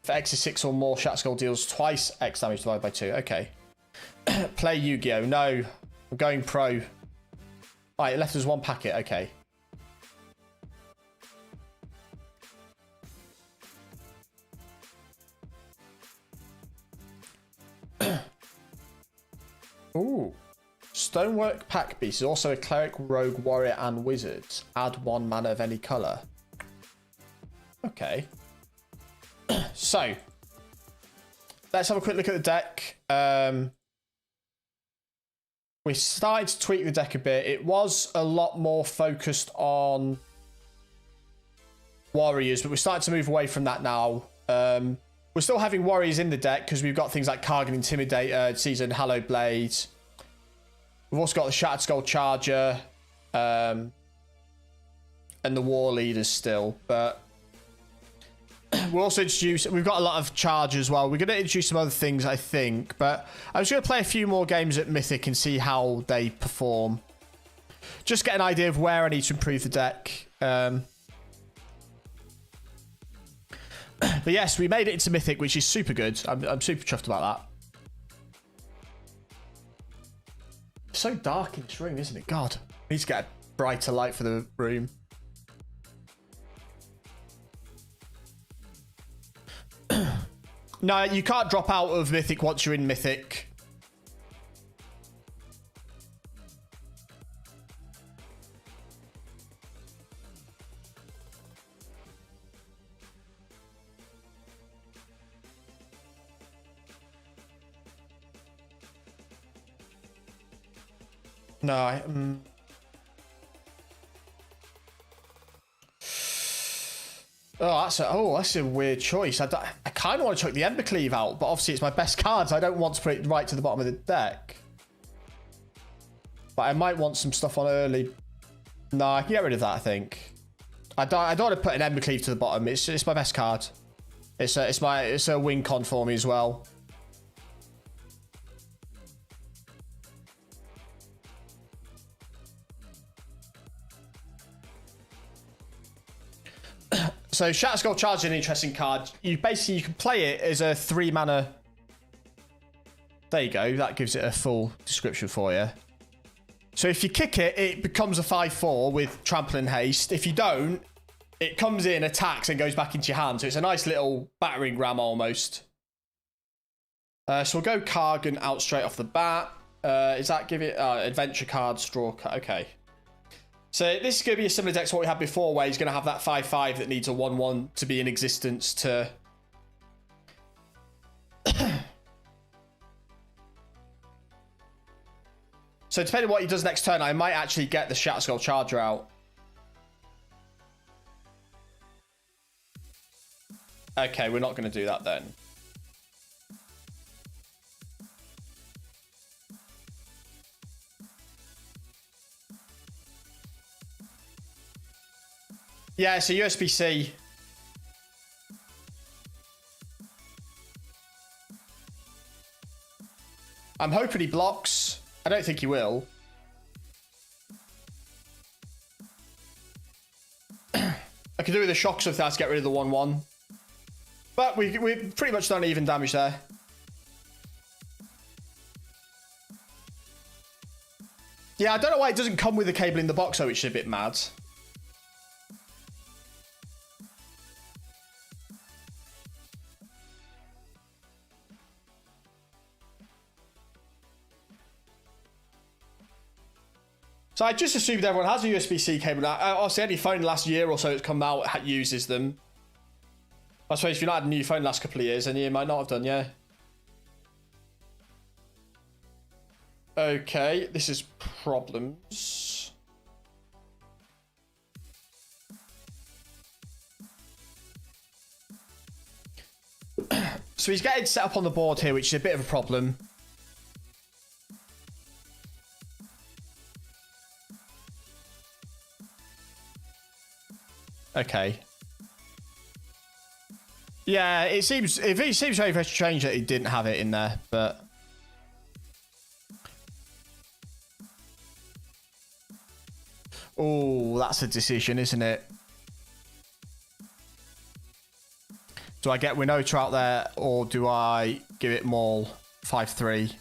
For X is 6 or more, Shatter Skull deals twice X damage divided by 2. Okay. Play Yu-Gi-Oh! No. I'm going pro. Right, it left us 1 packet. Okay. Ooh. Stonework Pack Beast is also a Cleric, Rogue, Warrior, and Wizard. Add 1 mana of any colour. Okay. So, let's have a quick look at the deck. We started to tweak the deck a bit. It was a lot more focused on Warriors, but we're starting to move away from that now. We're still having Warriors in the deck because we've got things like Kargan Intimidator, Seasoned Hallowed Blade. We've also got the Shattered Skull Charger and the War Leaders still. But we'll also introduce... We've got a lot of Charge as well. We're going to introduce some other things, I think. But I'm just going to play a few more games at Mythic and see how they perform. Just get an idea of where I need to improve the deck. But yes, we made it into Mythic, which is super good. I'm super chuffed about that. It's so dark in this room, isn't it? God, I need to get a brighter light for the room. No, you can't drop out of Mythic once you're in Mythic. No, that's a weird choice. I kind of want to chuck the Embercleave out, but obviously it's my best cards. I don't want to put it right to the bottom of the deck. But I might want some stuff on early. No, I can get rid of that, I think. I don't want to put an Embercleave to the bottom. It's my best card. It's a win con for me as well. So Shatter Skull Charge is an interesting card. You can play it as a 3 mana There you go. That gives it a full description for you. So if you kick it, it becomes a 5/4 with trample and haste. If you don't, it comes in, attacks, and goes back into your hand. So it's a nice little battering ram almost. So we'll go Kargan out straight off the bat. Is that give it adventure card, straw card? Okay. So this is going to be a similar deck to what we had before, where he's going to have that 5/5 that needs a 1/1 to be in existence to... So depending on what he does next turn, I might actually get the Shatterskull Charger out. Okay, we're not going to do that then. Yeah, it's a USB-C. I'm hoping he blocks. I don't think he will. I could do with a shock stuff to get rid of the 1/1. But we've pretty much done even damage there. Yeah, I don't know why it doesn't come with a cable in the box, though, which is a bit mad. So I just assumed everyone has a USB-C cable now. Obviously, any phone last year or so that's come out uses them. I suppose if you've not had a new phone last couple of years, then you might not have done, yeah. Okay, this is problems. So he's getting set up on the board here, which is a bit of a problem. Okay. Yeah, it seems very, very strange that he didn't have it in there, but oh, that's a decision, isn't it? Do I get Winota out there, or do I give it Maul 5/3?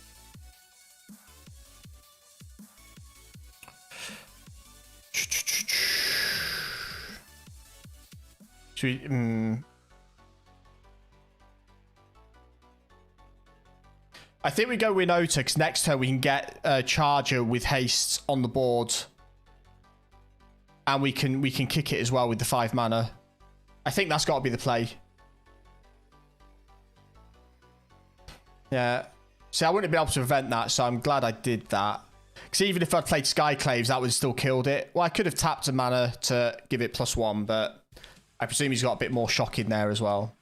Should we, I think we go Winota, because next turn we can get a Charger with haste on the board. And we can kick it as well with the 5 mana. I think that's got to be the play. Yeah. See, I wouldn't have been able to prevent that, so I'm glad I did that. Because even if I'd played Skyclaves, that would have still killed it. Well, I could have tapped a mana to give it +1, but I presume he's got a bit more shock in there as well.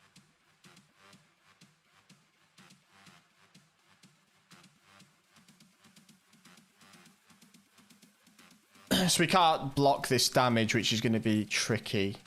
So we can't block this damage, which is going to be tricky.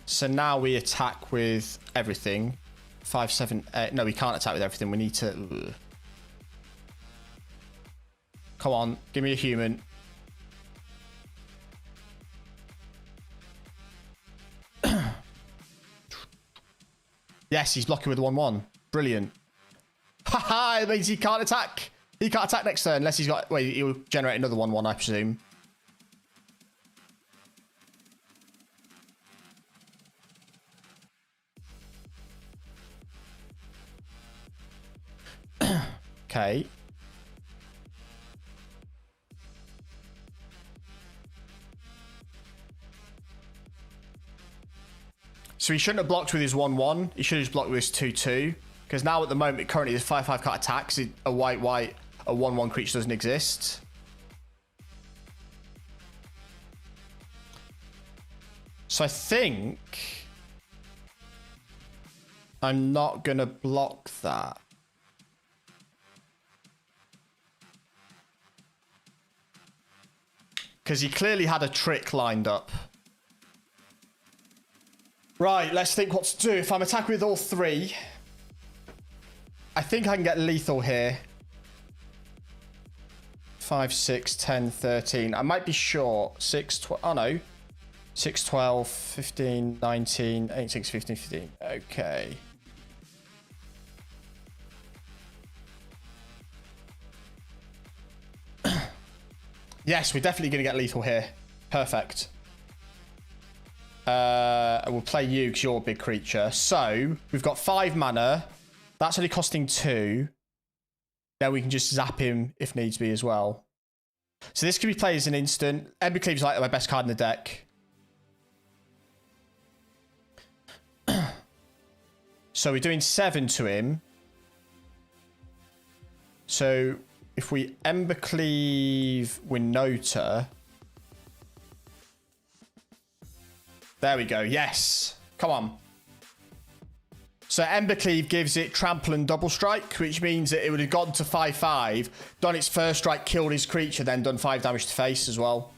So now we attack with everything. 5, 7, 8. No, we can't attack with everything. We need to... Ugh. Come on, give me a human. Yes, he's blocking with 1/1. Brilliant. Haha, it means he can't attack. He can't attack next turn unless he's got... Wait, he'll generate another 1/1, I presume. Okay. So he shouldn't have blocked with his 1/1. He should have just blocked with his 2/2. Because now at the moment, currently, his 5/5 can't attack. So a white, a 1/1 creature doesn't exist. So I think I'm not going to block that. Because he clearly had a trick lined up. Right, let's think what to do. If I'm attacking with all 3, I think I can get lethal here. 5, 6, 10, 13. I might be short. 6, 12. Oh, no. 6, 12, 15, 19, 18, 15, 15. Okay. Yes, we're definitely going to get lethal here. Perfect. We'll play you because you're a big creature. So, we've got 5 mana. That's only costing 2. Then we can just zap him if needs be as well. So this can be played as an instant. Embercleave's like my best card in the deck. So we're doing 7 to him. So if we Embercleave Winota. There we go. Yes. Come on. So Embercleave gives it trample and double strike, which means that it would have gone to 5/5, done its first strike, killed his creature, then done 5 damage to face as well.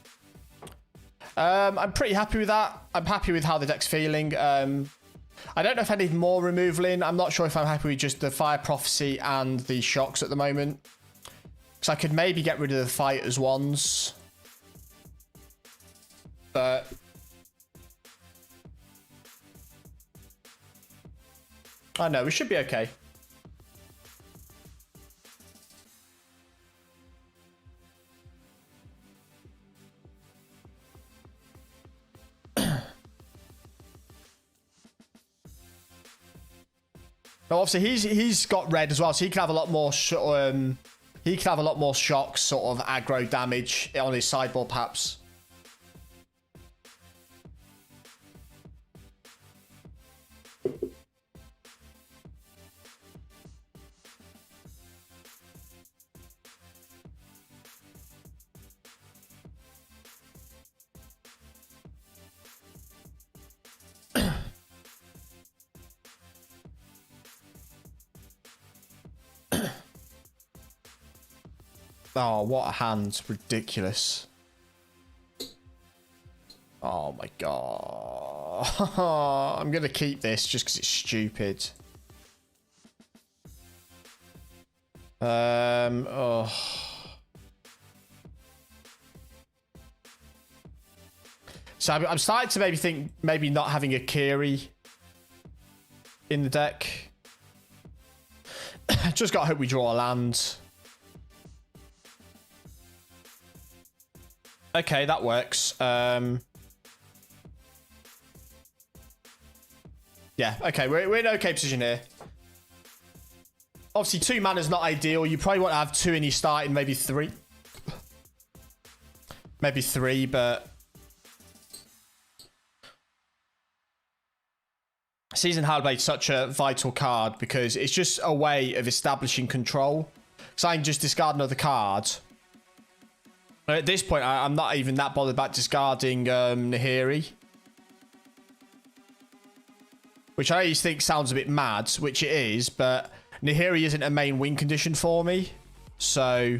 I'm pretty happy with that. I'm happy with how the deck's feeling. I don't know if I need more removal in. I'm not sure if I'm happy with just the Fire Prophecy and the shocks at the moment. Because I could maybe get rid of the Fighters ones. But I know, we should be okay. Now, obviously, he's got red as well, so he can have a lot more. He can have a lot more shocks, sort of aggro damage on his sideboard, perhaps. Oh, what a hand. Ridiculous. Oh my god. I'm going to keep this just because it's stupid. Oh. So I'm starting to maybe think maybe not having a Kiri in the deck. Just got to hope we draw a land. Okay, that works. Yeah, okay, we're in okay position here. Obviously, 2 mana's not ideal. You probably want to have 2 in your starting, maybe 3. Maybe 3, but Seasoned Hellblade's such a vital card because it's just a way of establishing control. So I can just discard another card. At this point, I'm not even that bothered about discarding Nahiri. Which I always think sounds a bit mad, which it is, but Nahiri isn't a main win condition for me. So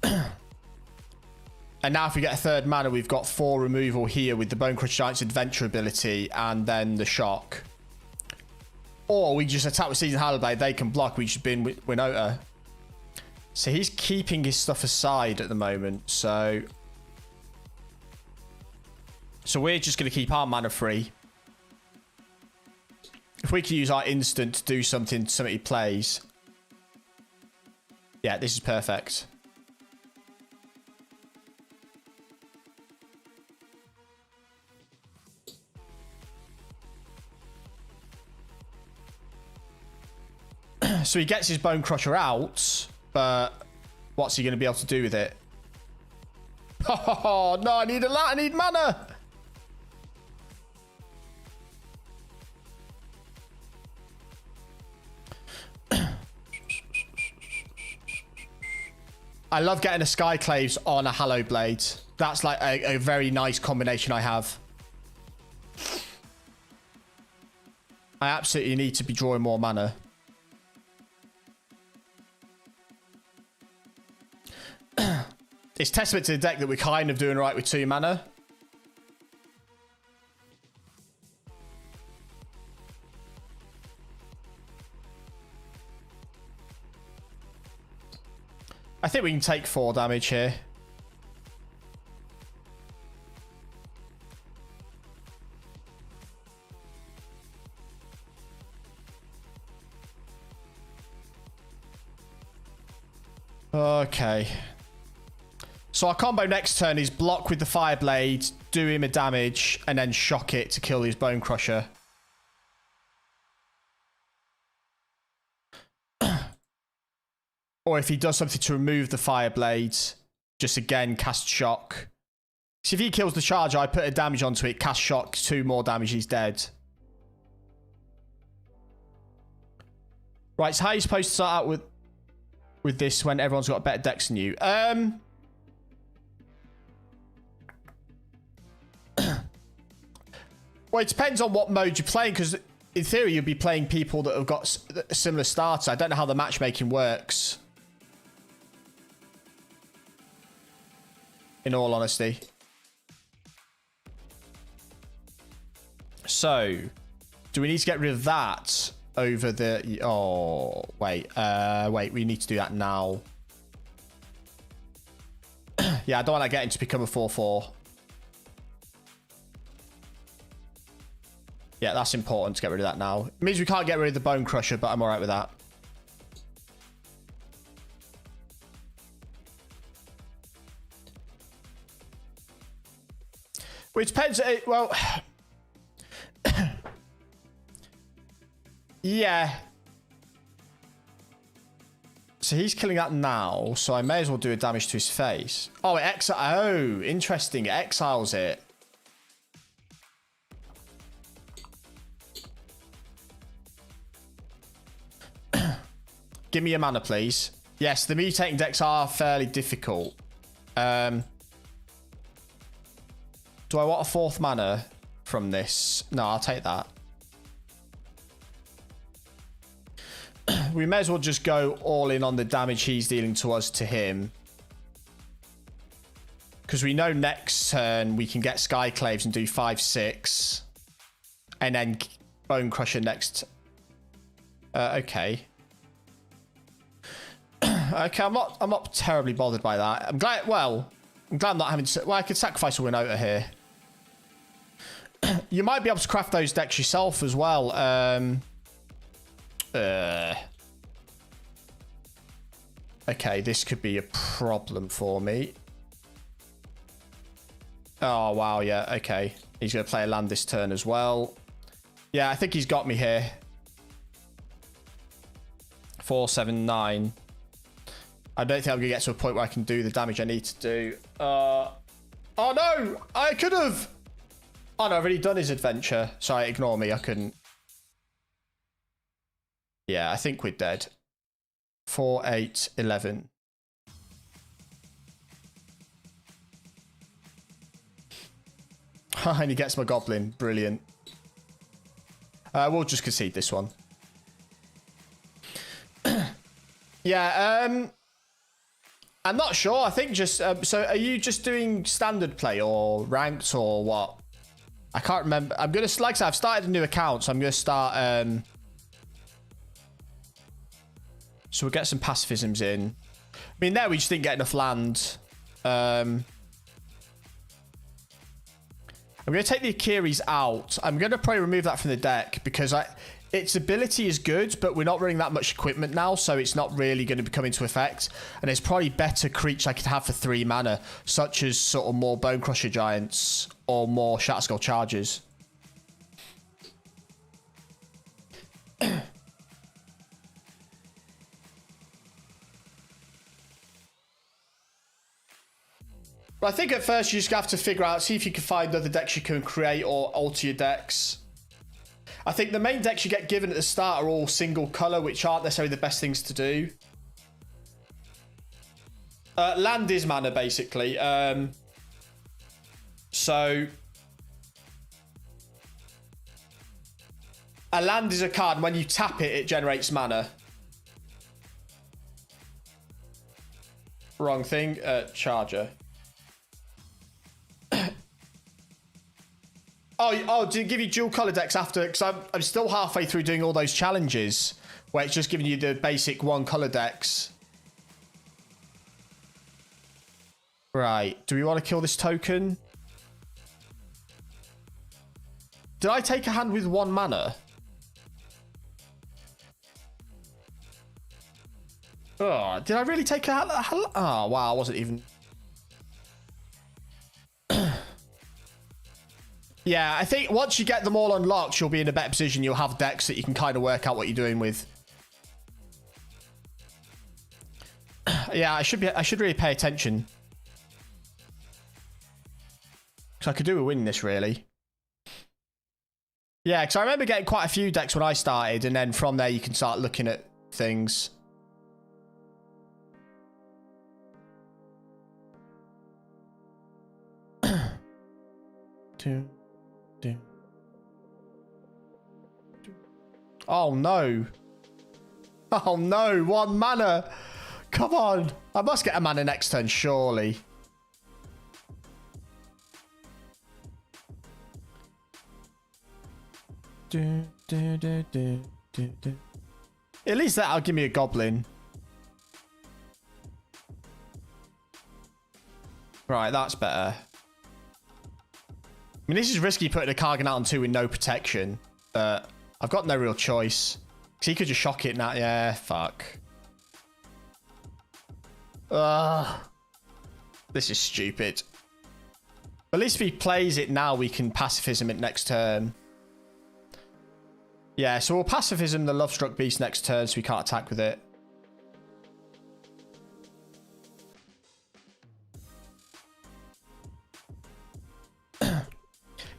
and now if we get a 3rd mana, we've got 4 removal here with the Bonecrusher Giant's Adventure ability and then the shock. Or we just attack with Seasoned Hellblade, they can block, we just bin Winota. So he's keeping his stuff aside at the moment, so we're just going to keep our mana free. If we can use our instant to do something he plays. Yeah, this is perfect. So he gets his Bonecrusher out, but what's he going to be able to do with it? Oh, no, I need a lot. I need mana. I love getting a Skyclaves on a Hallowed Blade. That's like a very nice combination I have. I absolutely need to be drawing more mana. It's testament to the deck that we're kind of doing right with 2 mana. think we can take 4 damage here. Okay. So our combo next turn is block with the Fireblade, do him a damage, and then shock it to kill his Bone Crusher. Or if he does something to remove the Fireblade, just again cast shock. So if he kills the charger, I put a damage onto it, cast shock, 2 more damage, he's dead. Right, so how are you supposed to start out with this when everyone's got better decks than you? Well, it depends on what mode you're playing, because in theory, you'll be playing people that have got a similar starter. I don't know how the matchmaking works. In all honesty. So, do we need to get rid of that over the... Oh, wait. Wait, we need to do that now. Yeah, I don't want to get him to become a 4-4. Yeah, that's important to get rid of that now. It means we can't get rid of the Bone Crusher, but I'm alright with that. Which depends... Well... Yeah. So he's killing that now, so I may as well do a damage to his face. Oh, oh, interesting. It exiles it. Give me a mana, please. Yes, the mutating decks are fairly difficult. Do I want a 4th mana from this? No, I'll take that. We may as well just go all in on the damage he's dealing to us to him. Because we know next turn we can get Skyclaves and do 5-6. And then Bone Crusher next. Okay. Okay, I'm not terribly bothered by that. I'm glad I'm not having to... Well, I could sacrifice a Winota here. You might be able to craft those decks yourself as well. Okay, this could be a problem for me. Oh, wow, yeah, okay. He's going to play a land this turn as well. Yeah, I think he's got me here. 4, 7, 9. I don't think I'm going to get to a point where I can do the damage I need to do. Oh, no! I could have! Oh, no, I've already done his adventure. Sorry, ignore me. I couldn't. Yeah, I think we're dead. 4, 8, 11. And he gets my goblin. Brilliant. We'll just concede this one. Yeah, I'm not sure. I think just... so are you just doing standard play or ranked or what? I can't remember. I'm going to... Like I said, I've started a new account, so I'm going to start... So we'll get some pacifisms in. I mean, there we just didn't get enough land. I'm going to take the Akiri's out. I'm going to probably remove that from the deck because its ability is good, but we're not running that much equipment now, so it's not really going to come into effect. And there's probably better creatures I could have for 3 mana, such as sort of more Bone Crusher Giants or more Shatterskull Chargers. But I think at first you just have to figure out, see if you can find other decks you can create or alter your decks. I think the main decks you get given at the start are all single colour, which aren't necessarily the best things to do. Land is mana, basically. So a land is a card, and when you tap it, it generates mana. Wrong thing. Charger. Oh, did it give you dual colour decks after? Because I'm still halfway through doing all those challenges where it's just giving you the basic 1 colour decks. Right. Do we want to kill this token? Did I take a hand with 1 mana? Oh, did I really take a hand? Oh, wow. I wasn't even... Yeah, I think once you get them all unlocked, you'll be in a better position. You'll have decks that you can kind of work out what you're doing with. Yeah, I should really pay attention. Because I could do with winning this, really. Yeah, because I remember getting quite a few decks when I started, and then from there you can start looking at things. Oh no. Oh no, 1 mana. Come on. I must get a mana next turn, surely. At least that'll give me a goblin. Right, that's better. I mean, this is risky putting a Kargan out on 2 with no protection, but I've got no real choice. Because he could just shock it now. Yeah, fuck. This is stupid. But at least if he plays it now, we can pacifism it next turn. Yeah, so we'll pacifism the Lovestruck Beast next turn so we can't attack with it.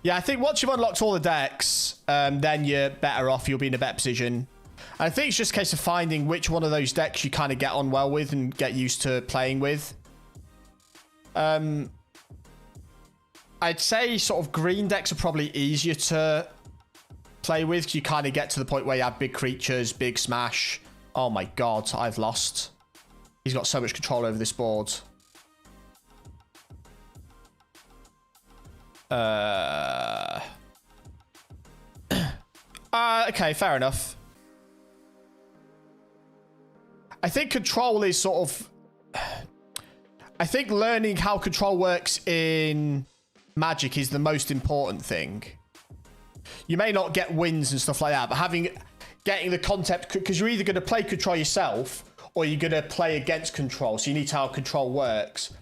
Yeah, I think once you've unlocked all the decks, then you're better off. You'll be in a better position. And I think it's just a case of finding which one of those decks you kind of get on well with and get used to playing with. I'd say sort of green decks are probably easier to play with because you kind of get to the point where you have big creatures, big smash. Oh my god, I've lost. He's got so much control over this board. Okay, fair enough. I think control is sort of... I think learning how control works in Magic is the most important thing. You may not get wins and stuff like that, but getting the concept... Because you're either going to play control yourself or you're going to play against control. So you need to know how control works.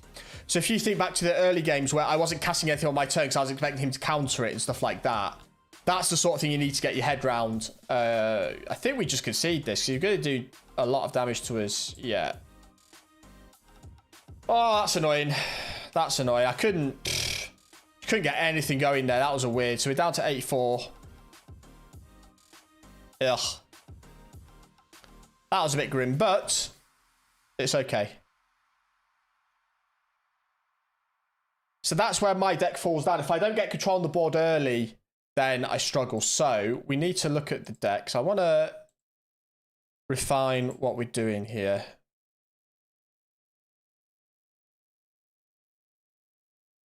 So if you think back to the early games where I wasn't casting anything on my turn because I was expecting him to counter it and stuff like that, that's the sort of thing you need to get your head round. I think we just concede this. You're going to do a lot of damage to us. Yeah. Oh, that's annoying. That's annoying. I couldn't get anything going there. That was a weird. So we're down to 84. Ugh. That was a bit grim, but it's okay. So that's where my deck falls down. If I don't get control on the board early, then I struggle. So we need to look at the decks. I want to refine what we're doing here.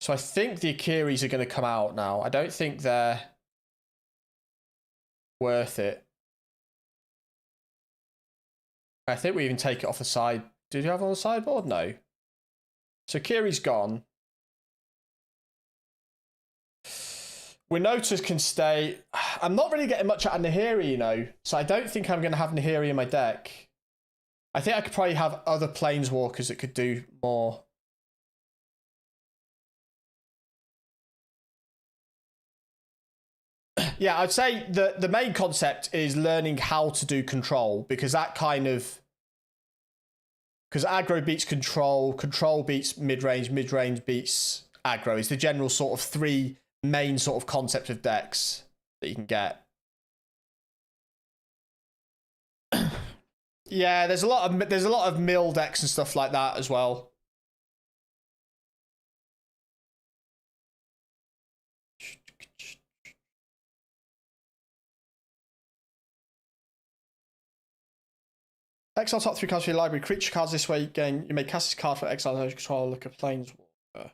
So I think the Akiris are going to come out now. I don't think they're worth it. I think we even take it off the side. Did you have it on the sideboard? No. So Kiri's gone. Winotas can stay. I'm not really getting much out of Nahiri, you know. So I don't think I'm going to have Nahiri in my deck. I think I could probably have other Planeswalkers that could do more. Yeah, I'd say the main concept is learning how to do control, because that kind of... Because aggro beats control, control beats mid-range, mid-range beats aggro. It's the general sort of 3 main sort of concept of decks that you can get. Yeah, there's a lot of mill decks and stuff like that as well. Exile top 3 cards for your library. Creature cards this way. Again, you may cast this card for exile as you control. Look at Planeswalker.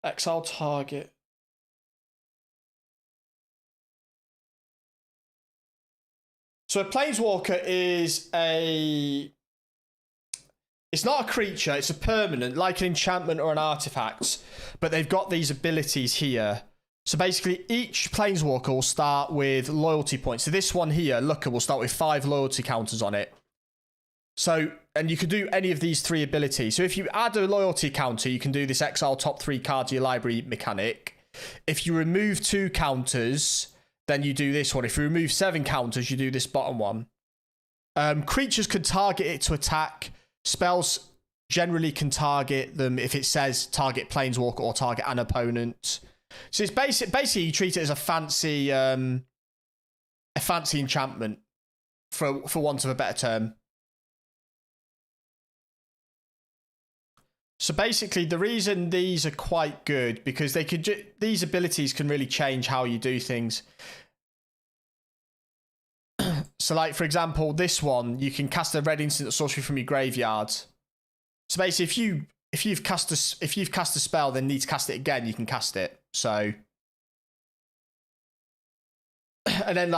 Exile target. So a Planeswalker is It's not a creature, it's a permanent, like an enchantment or an artifact, but they've got these abilities here. So basically, each Planeswalker will start with loyalty points. So this one here, Looker, will start with 5 loyalty counters on it. So, and you can do any of these 3 abilities. So if you add a loyalty counter, you can do this exile top 3 cards of your library mechanic. If you remove 2 counters, then you do this one. If you remove 7 counters, you do this bottom one. Creatures can target it to attack. Spells generally can target them if it says target Planeswalker or target an opponent. So it's basically you treat it as a fancy enchantment, for want of a better term. So basically, the reason these are quite good because they could these abilities can really change how you do things. So, like, for example, this one, you can cast a red instant sorcery from your graveyard. So basically, if you've cast a spell, then need to cast it again, you can cast it. So, and then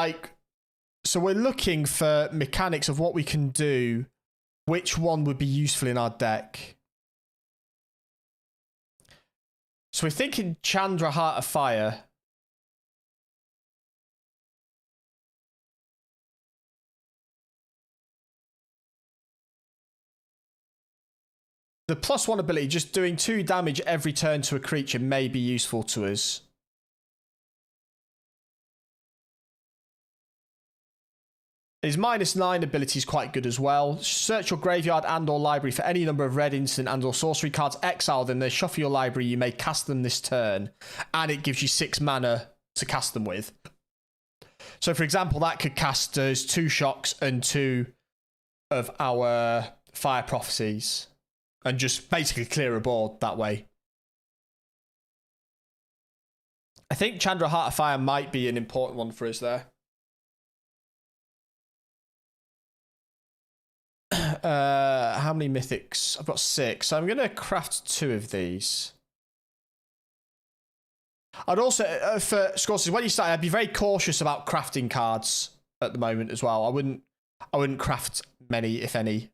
so we're looking for mechanics of what we can do. Which one would be useful in our deck? So we're thinking Chandra, Heart of Fire. The +1 ability, just doing 2 damage every turn to a creature, may be useful to us. His -9 ability is quite good as well. Search your graveyard and or library for any number of red instant and or sorcery cards. Exile them, then shuffle your library. You may cast them this turn. And it gives you 6 mana to cast them with. So for example, that could cast us 2 Shocks and 2 of our Fire Prophecies. And just basically clear a board that way. I think Chandra, Heart of Fire might be an important one for us there. How many mythics? I've got 6. So I'm going to craft 2 of these. I'd also, for Scorsese, when you start, I'd be very cautious about crafting cards at the moment as well. I wouldn't craft many, if any.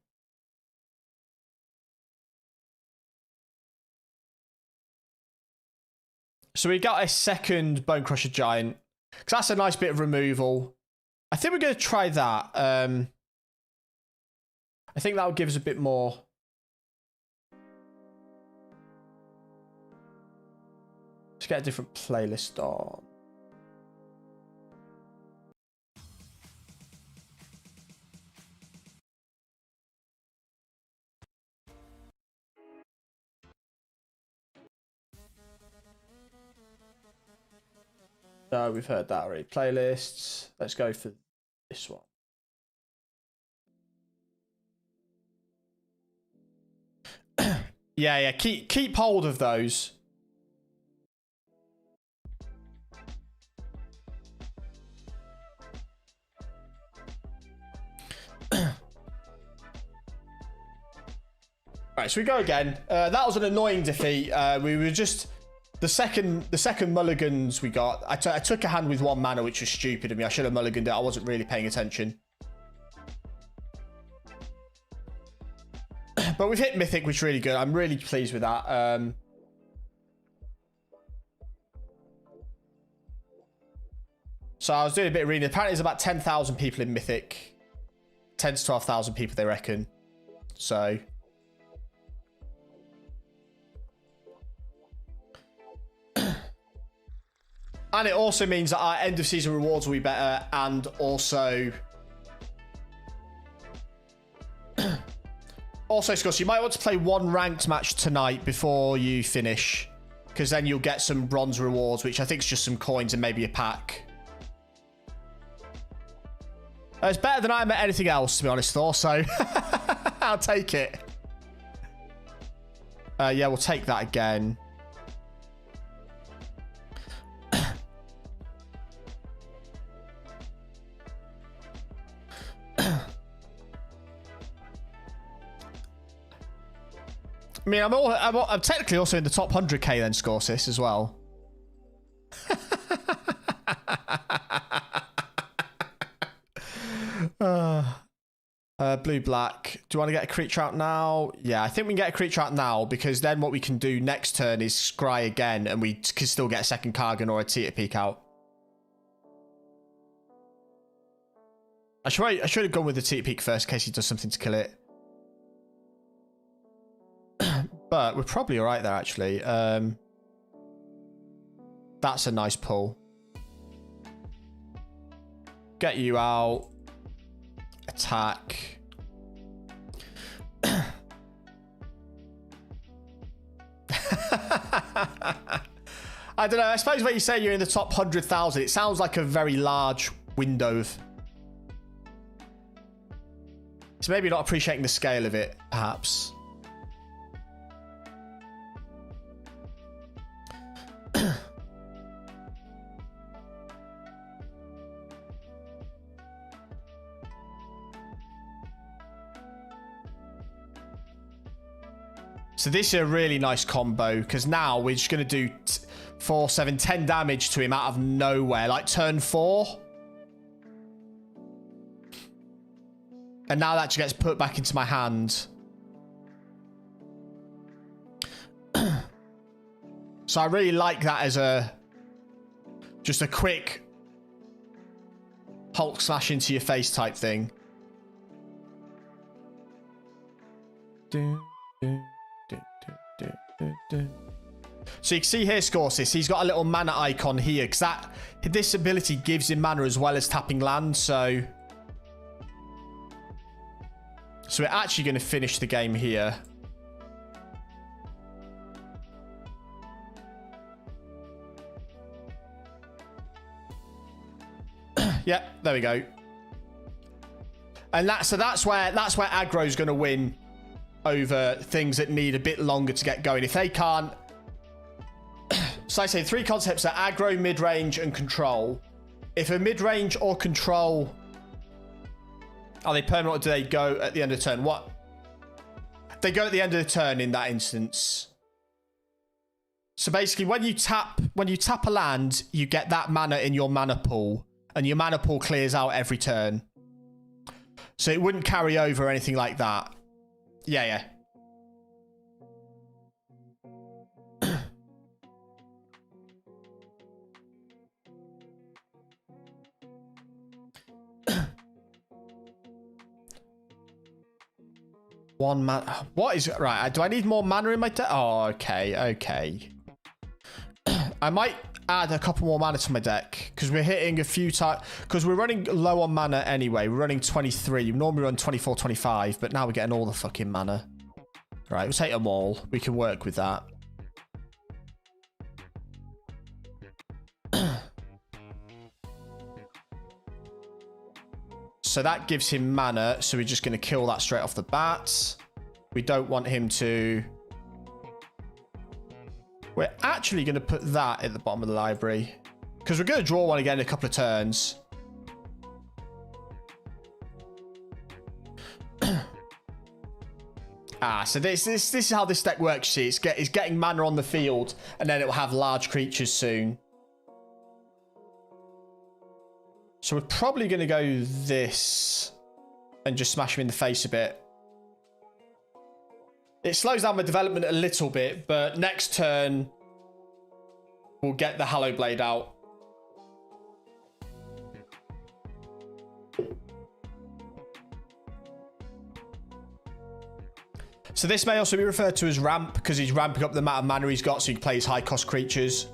So we got a second Bone Crusher Giant. Because that's a nice bit of removal. I think we're going to try that. I think that would give us a bit more. Let's get a different playlist on. No, we've heard that already. Playlists. Let's go for this one. Yeah. Keep hold of those. Right, so we go again. That was an annoying defeat. We were just the second mulligans we got. I took a hand with 1 mana, which was stupid of me. I should have mulliganed it. I wasn't really paying attention. But we've hit Mythic, which is really good. I'm really pleased with that. So I was doing a bit of reading. Apparently there's about 10,000 people in Mythic. 10 to 12,000 people, they reckon. So... And it also means that our end of season rewards will be better, and also... Also, Scott, you might want to play 1 ranked match tonight before you finish, because then you'll get some bronze rewards, which I think is just some coins and maybe a pack. It's better than I'm at anything else, to be honest, Thor, so I'll take it. Yeah, we'll take that again. I mean, I'm technically also in the top 100k then, Scorsese, as well. Blue-black. Do you want to get a creature out now? Yeah, I think we can get a creature out now because then what we can do next turn is scry again and we can still get a second Kargan or a Teeter Peak out. I should have gone with the Teeter Peak first in case he does something to kill it. But we're probably all right there, actually. That's a nice pull. Get you out. Attack. I don't know. I suppose when you say you're in the top 100,000, it sounds like a very large window of... So maybe not appreciating the scale of it, perhaps. So this is a really nice combo because now we're just going to do 4, 7, 10 damage to him out of nowhere. Like turn 4. And now that just gets put back into my hand. So I really like that as just a quick Hulk smash into your face type thing. So you can see here, Scorsis, he's got a little mana icon here because this ability gives him mana as well as tapping land. So we're actually going to finish the game here. Yeah, there we go. And that's where aggro's going to win over things that need a bit longer to get going. If they can't... So I say 3 concepts are aggro, mid-range, and control. If a mid-range or control... Are they permanent or do they go at the end of the turn? What? They go at the end of the turn in that instance. So basically, when you tap a land, you get that mana in your mana pool. And your mana pool clears out every turn. So it wouldn't carry over or anything like that. Yeah. One mana. What is... Right, do I need more mana in my deck? Oh, okay. I might add a couple more mana to my deck because we're hitting a few times. Because we're running low on mana anyway. We're running 23. We normally run 24, 25, but now we're getting all the fucking mana. Right, we'll take them all. We can work with that. So that gives him mana, so we're just going to kill that straight off the bat. We don't want him to... We're actually going to put that at the bottom of the library. Because we're going to draw one again in a couple of turns. So this is how this deck works, you see. It's getting mana on the field, and then it will have large creatures soon. So we're probably going to go this and just smash him in the face a bit. It slows down my development a little bit, but next turn we'll get the Hallow Blade out. So this may also be referred to as ramp because he's ramping up the amount of mana he's got so he can play his high cost creatures.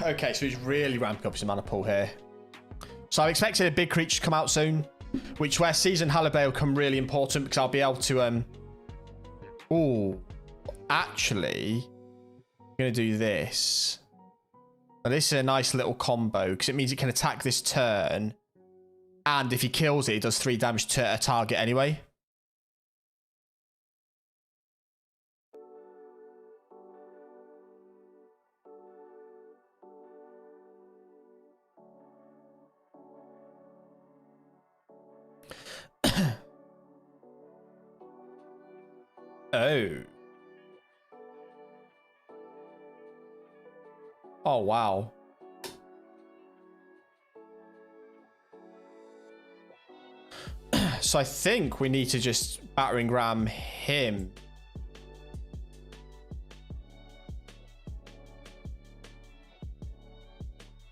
Okay, so he's really ramping up his mana pool here. So I'm expecting a big creature to come out soon, which where Season Halibay will come really important because I'll be able to... Oh, actually, I'm going to do this. Now, this is a nice little combo because it means it can attack this turn. And if he kills it, it does 3 damage to a target anyway. Oh. Oh, wow. So I think we need to just battering ram him.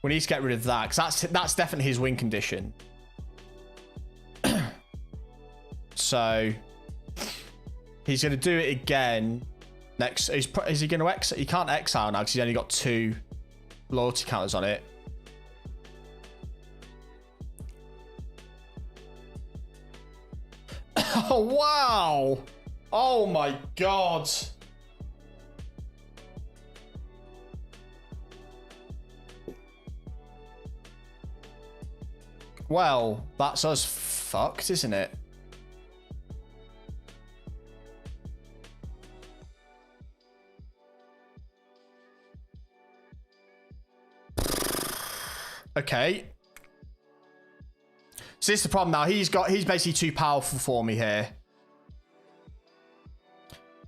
We need to get rid of that, because that's definitely his win condition. So he's going to do it again next. Is he going to exile? He can't exile now because he's only got 2 loyalty counters on it. Oh, wow. Oh, my God. Well, that's us fucked, isn't it? Okay. So this is the problem now. He's basically too powerful for me here.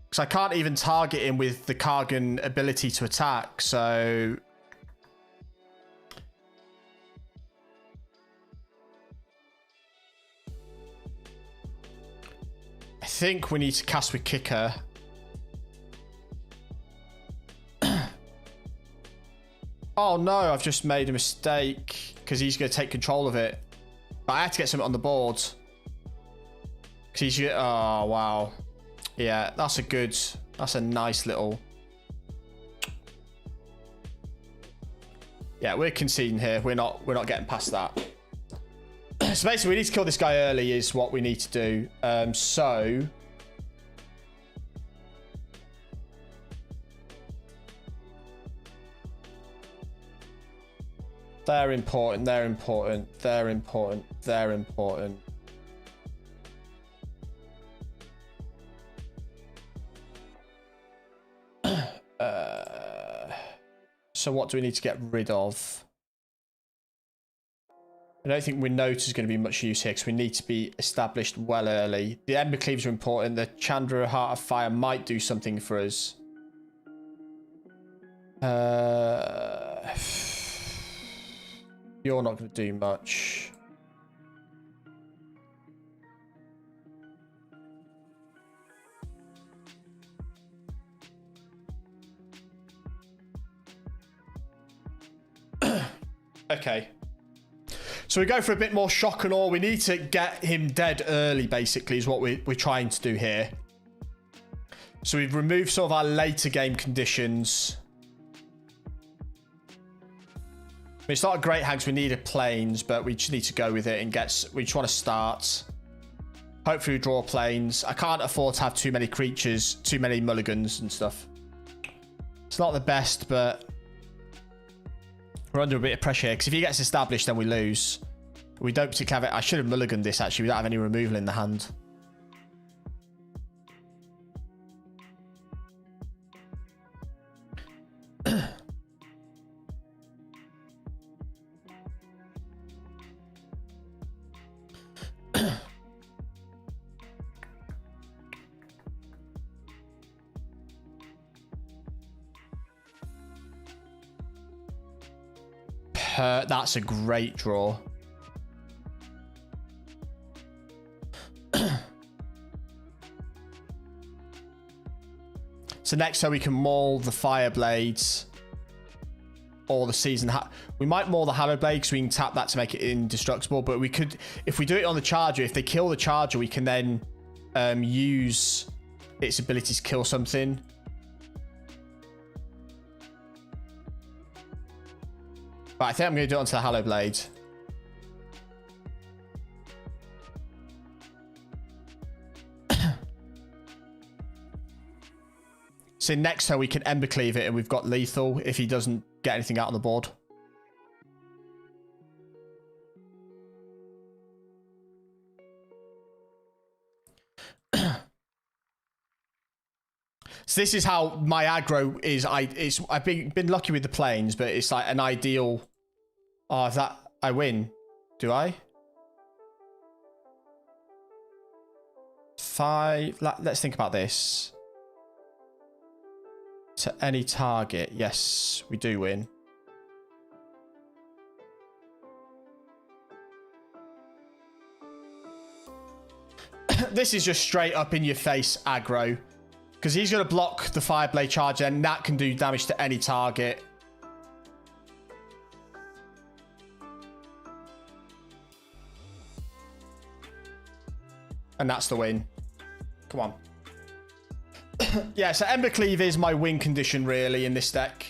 Because I can't even target him with the Kargan ability to attack, so... I think we need to cast with Kicker. Oh no, I've just made a mistake because he's going to take control of it. But I had to get something on the board. Because he's... Oh, wow. Yeah, that's a nice little... Yeah, we're conceding here. We're not getting past that. So basically, we need to kill this guy early is what we need to do. So... They're important, they're important, they're important, they're important. So what do we need to get rid of? I don't think Winota is going to be much use here because we need to be established well early. The Ember Cleaves are important. The Chandra Heart of Fire might do something for us. You're not going to do much. Okay. So we go for a bit more shock and awe. We need to get him dead early, basically, is what we're trying to do here. So we've removed some of our later game conditions. It's not a great hand because we need a planes, but we just need to go with it and we just want to start. Hopefully we draw planes. I can't afford to have too many creatures, too many mulligans and stuff. It's not the best, but we're under a bit of pressure here because if he gets established, then we lose. We don't particularly have it. I should have mulliganed this, actually. We don't have any removal in the hand. That's a great draw. So next time we can maul the Fire Blades or the Season. We might maul the Hallowed Blade because we can tap that to make it indestructible. But we could, if we do it on the Charger, if they kill the Charger, we can then use its ability to kill something. But I think I'm going to do it onto the Hallowed Blade. So next turn we can Ember Cleave it and we've got lethal if he doesn't get anything out on the board. So this is how my aggro is. I've been lucky with the planes, but it's like an ideal. Oh, if that I win, do I? 5. Let's think about this. to any target. Yes, we do win. This is just straight up in your face aggro. Because he's going to block the Fireblade charge and that can do damage to any target. And that's the win. Come on. Yeah, so Embercleave is my win condition, really, in this deck.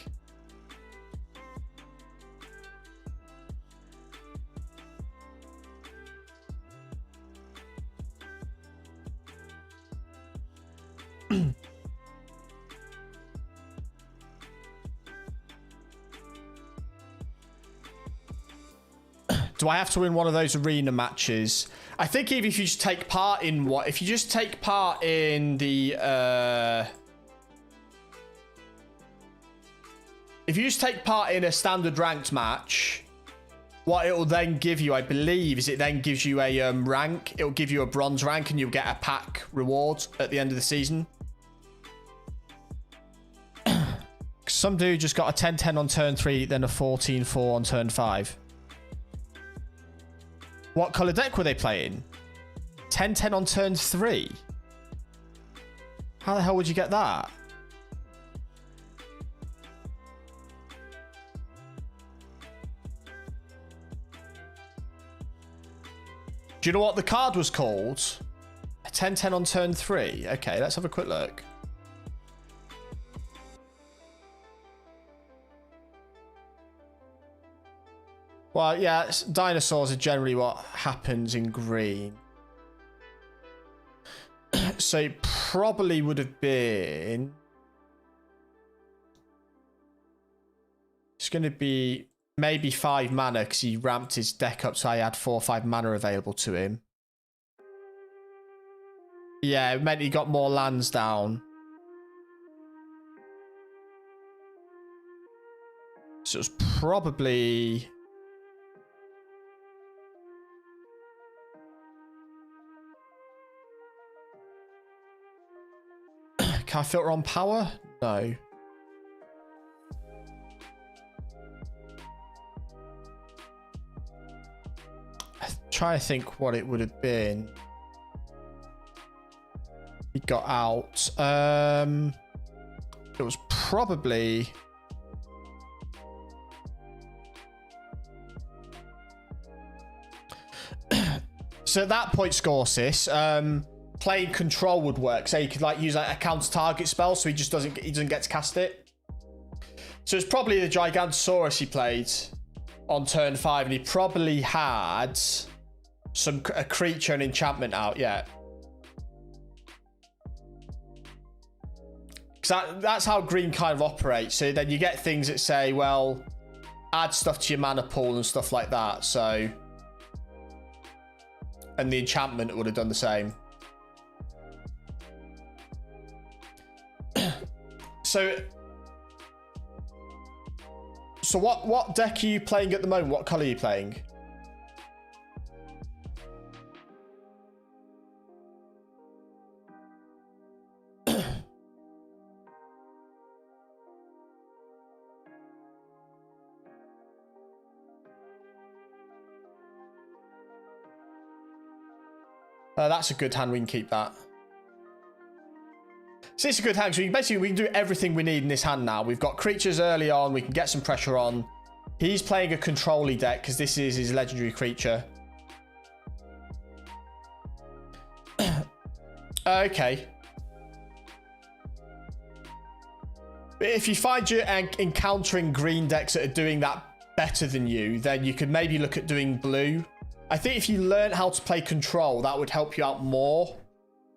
Do I have to win one of those arena matches? I think even if you just take part in what... If you just take part in the... If you just take part in a standard ranked match, what it will then give you, I believe, is it then gives you a rank. It will give you a bronze rank and you'll get a pack reward at the end of the season. Some dude just got a 10-10 on turn 3, then a 14-4 on turn 5. What colour deck were they playing? 10-10 on turn 3? How the hell would you get that? Do you know what the card was called? A 10-10 on turn 3? Okay, let's have a quick look. Well, yeah, dinosaurs are generally what happens in green. So it probably would have been... It's going to be maybe 5 mana because he ramped his deck up so I had 4 or 5 mana available to him. Yeah, it meant he got more lands down. So it was probably... Can I filter on power? No. I'm trying to think what it would have been. He got out. It was probably... So at that point, Scorsis, playing control would work. So you could like use like a counter target spell, so he doesn't get to cast it. So it's probably the Gigantosaurus he played on turn 5, and he probably had a creature and enchantment out. Yeah, because that's how green kind of operates. So then you get things that say, well, add stuff to your mana pool and stuff like that. So, and the enchantment would have done the same. So what deck are you playing at the moment? What color are you playing? That's a good hand. We can keep that. So it's a good hand. So we can do everything we need in this hand now. We've got creatures early on. We can get some pressure on. He's playing a control-y deck because this is his legendary creature. Okay. But if you find you're encountering green decks that are doing that better than you, then you could maybe look at doing blue. I think if you learn how to play control, that would help you out more.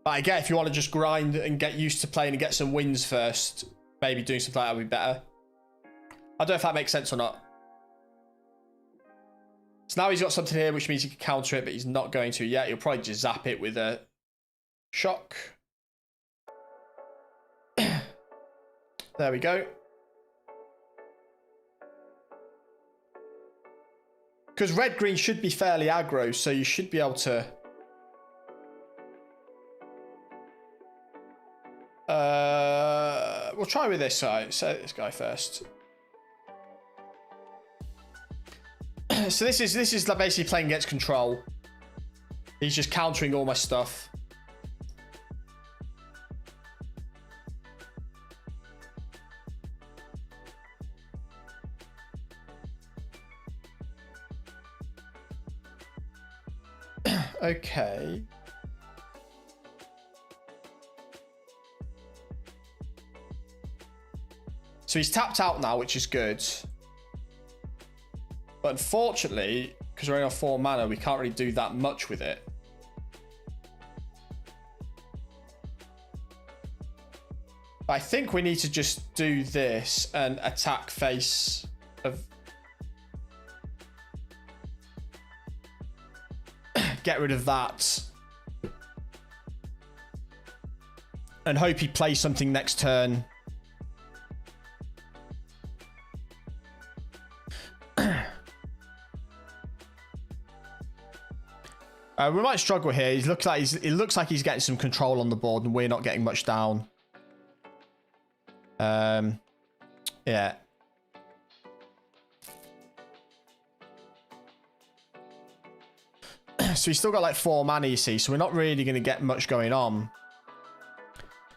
But again, if you want to just grind and get used to playing and get some wins first, maybe doing something like that would be better. I don't know if that makes sense or not. So now he's got something here, which means he can counter it, but he's not going to yet. He'll probably just zap it with a shock. There we go. Because red-green should be fairly aggro, so you should be able to... we'll try with this guy. Set this guy first. So this is like basically playing against control. He's just countering all my stuff. Okay. So he's tapped out now, which is good. But unfortunately, because we're only on 4 mana, we can't really do that much with it. But I think we need to just do this and attack face of... Get rid of that. And hope he plays something next turn. We might struggle here. It looks like he's getting some control on the board and we're not getting much down. Yeah. So he's still got like 4 mana, you see, so we're not really going to get much going on.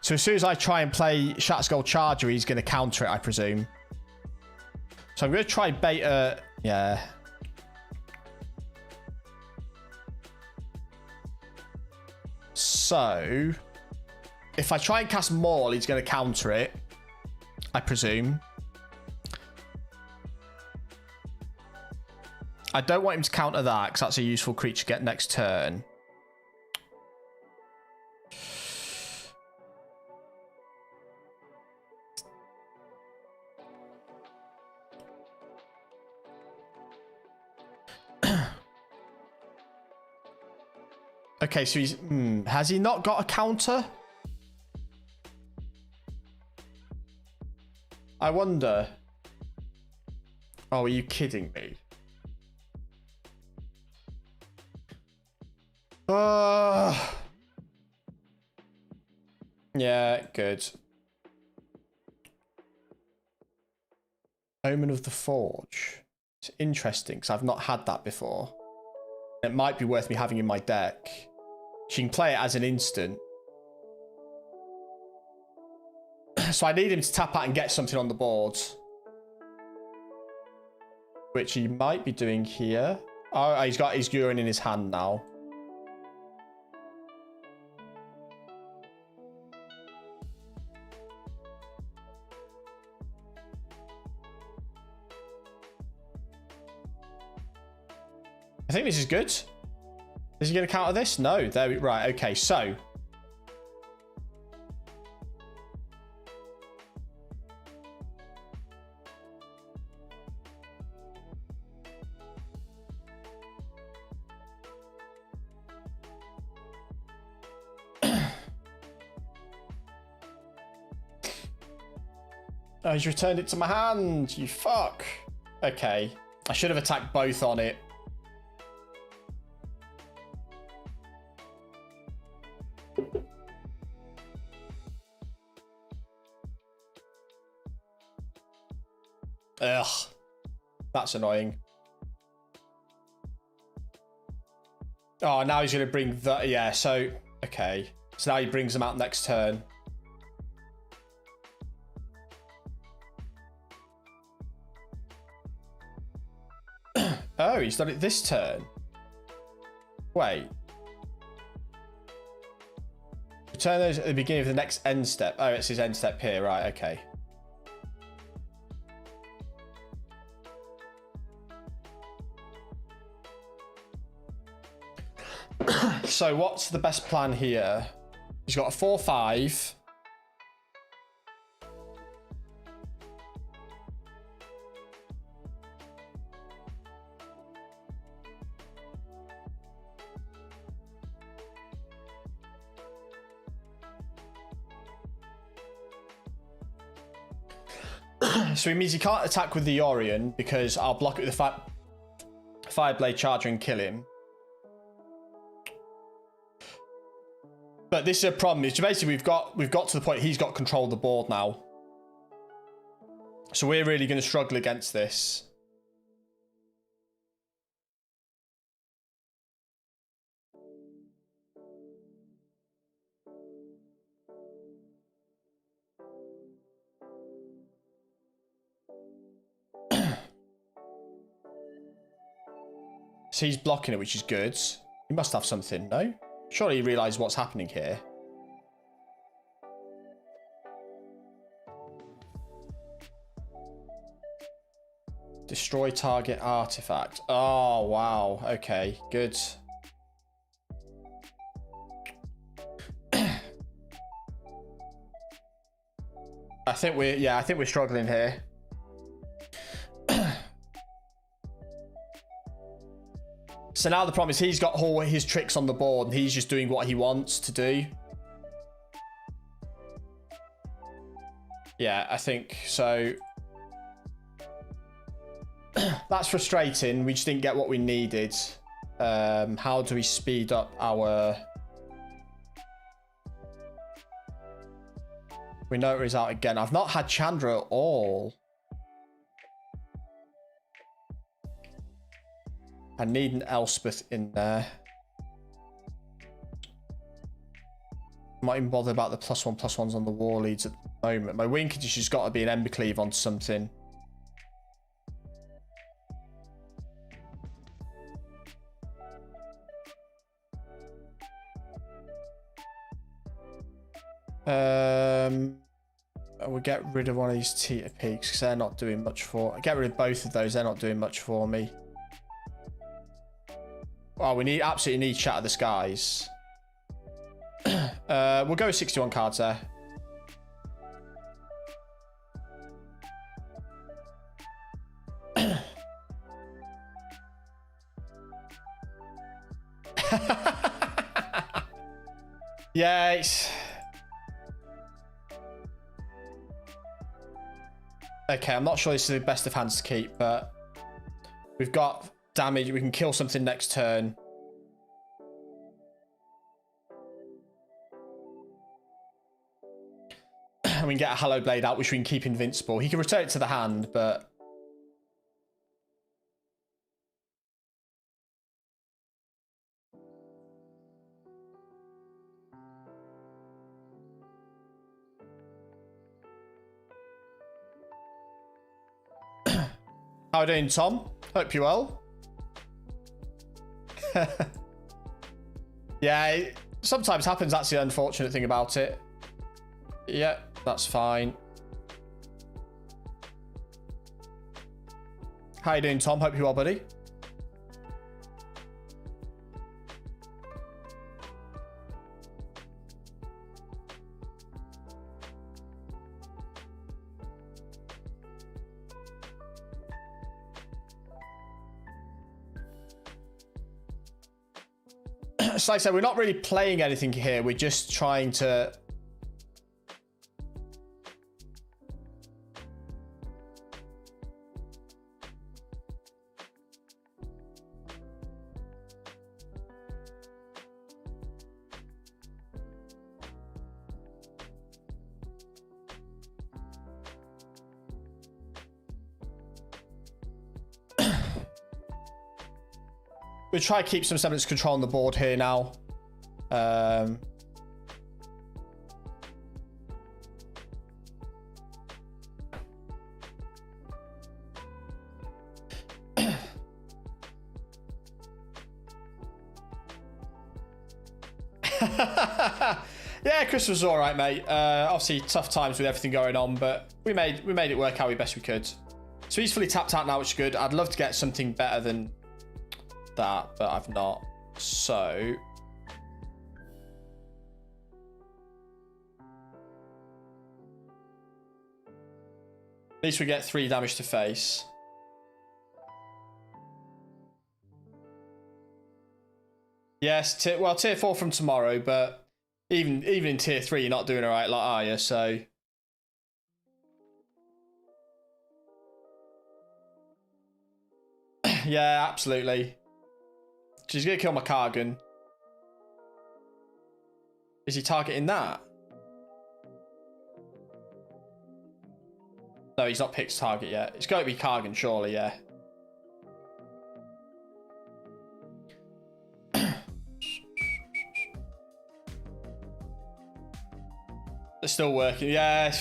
So as soon as I try and play Shatskull Charger, he's going to counter it, I presume. So I'm going to try beta... Yeah. So, if I try and cast Maul, he's going to counter it, I presume. I don't want him to counter that, because that's a useful creature to get next turn. Okay, so he's... has he not got a counter? I wonder. Oh, are you kidding me? Yeah, good. Omen of the Forge. It's interesting, because I've not had that before. It might be worth me having in my deck. She can play it as an instant. So I need him to tap out and get something on the board. Which he might be doing here. Oh, he's got his urine in his hand now. I think this is good. Is he going to counter this? No. There we... Right, okay, so... Oh, he's returned it to my hand. You fuck. Okay. I should have attacked both on it. Ugh. That's annoying. Oh, now he's going to bring the... Yeah, so... Okay. So now he brings them out next turn. Oh, he's done it this turn. Wait. Return those at the beginning of the next end step. Oh, it's his end step here. Right, okay. So what's the best plan here? He's got a 4/5. So it means he can't attack with the Orion because I'll block it with the Fireblade Charger and kill him. But this is a problem. It's basically we've got to the point he's got control of the board now. So we're really going to struggle against this. So he's blocking it, which is good. He must have something, no? Surely he realised what's happening here. Destroy target artifact. Oh, wow. Okay, good. I think we're struggling here. So now the problem is he's got all his tricks on the board and he's just doing what he wants to do. Yeah, I think so. That's frustrating. We just didn't get what we needed. How do we speed up our... We know he's out again. I've not had Chandra at all. I need an Elspeth in there. I'm not even bothered about the +1/+1s on the war leads at the moment. My win condition's got to be an Ember Cleave on something. We'll get rid of one of these Teeter Peaks because they're not doing much for... Get rid of both of those. They're not doing much for me. Oh, we absolutely need Shatter the Skies. We'll go with 61 cards there. Yeah, it's... Okay, I'm not sure this is the best of hands to keep, but we've got damage. We can kill something next turn. And we can get a Hallowed Blade out, which we can keep invincible. He can return it to the hand, but... How are you doing, Tom? Hope you're well. Yeah, it sometimes happens. That's the unfortunate thing about it. Yeah, that's fine. How you doing, Tom? Hope you're well, buddy. So like I said, we're not really playing anything here. We're just trying to... We'll try to keep some semblance of control on the board here now. Yeah, Christmas was all right, mate. Obviously, tough times with everything going on, but we made it work how we best we could. So he's fully tapped out now, which is good. I'd love to get something better than that, but I've not. So at least we get 3 damage to face. Yes, well, tier 4 from tomorrow, but even in tier 3 you're not doing alright, like, are you? So yeah, absolutely. She's gonna kill my Kargan. Is he targeting that? No, he's not picked target yet. It's got to be Kargan, surely, yeah. They're still working, yeah.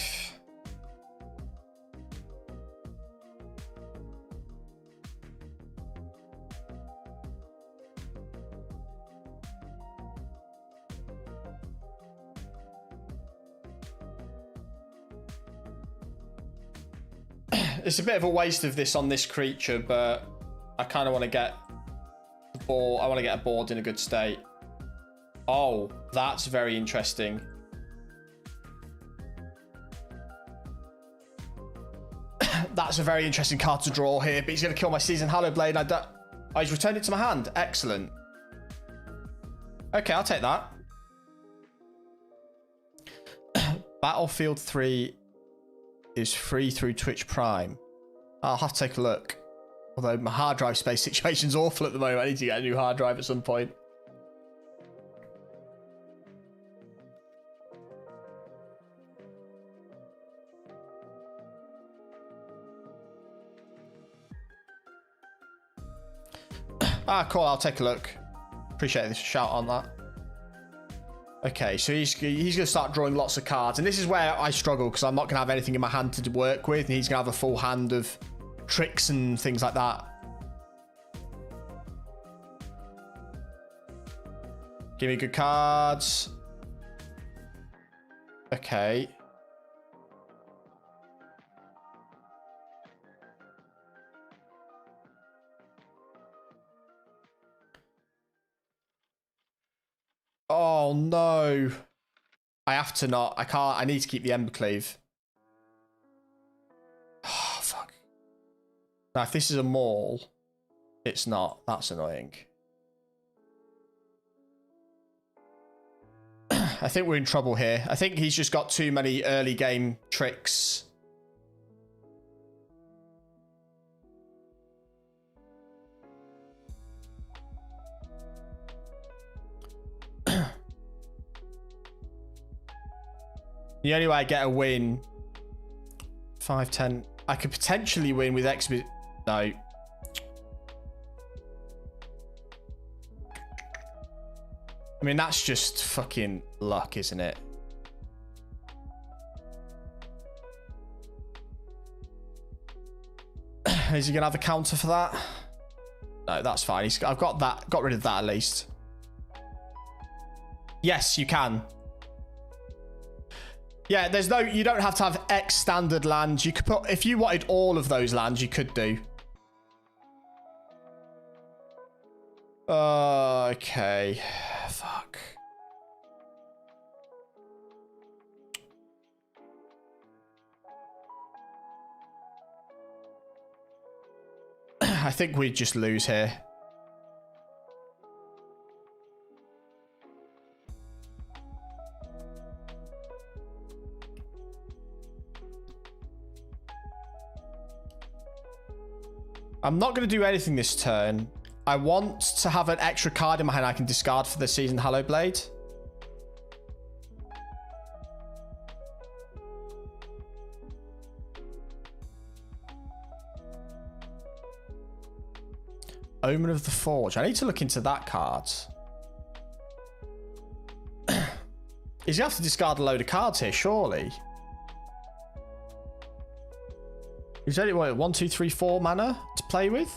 It's a bit of a waste of this on this creature, but I kind of want to get the ball. I want to get a board in a good state. Oh, that's very interesting. That's a very interesting card to draw here, but he's going to kill my Season Hallowed Blade. Oh, he's returned it to my hand. Excellent. Okay, I'll take that. Battlefield 3 is free through Twitch Prime. I'll have to take a look. Although my hard drive space situation's awful at the moment. I need to get a new hard drive at some point. Ah, cool. I'll take a look. Appreciate this shout on that. Okay, so he's going to start drawing lots of cards. And this is where I struggle, because I'm not going to have anything in my hand to work with. And he's going to have a full hand of tricks and things like that. Give me good cards. Okay. Oh, no. I have to not. I can't. I need to keep the Embercleave. Oh, fuck. Now, if this is a maul, it's not. That's annoying. I think we're in trouble here. I think he's just got too many early game tricks. The only way I get a win, 5-10. I could potentially win with Exhibit. No. I mean, that's just fucking luck, isn't it? Is he gonna have a counter for that? No, that's fine. I've got that. Got rid of that at least. Yes, you can. Yeah, there's no, you don't have to have X standard lands. You could put, if you wanted all of those lands, you could do. Okay. Fuck. I think we just lose here. I'm not going to do anything this turn. I want to have an extra card in my hand I can discard for the Season Hallowed Blade. Omen of the Forge. I need to look into that card. He's going to have to discard a load of cards here, surely. He's only, what, 1, 2, 3, 4 mana to play with?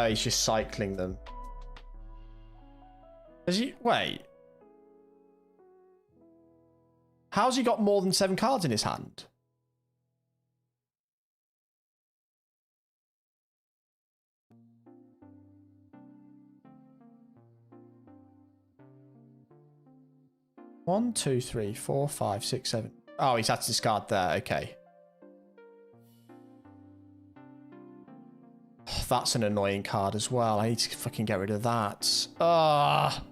He's just cycling them. Has he? Wait. How's he got more than 7 cards in his hand? One, 2, 3, 4, 5, 6, 7. Oh, he's had to discard there. Okay. Oh, that's an annoying card as well. I need to fucking get rid of that. Ah.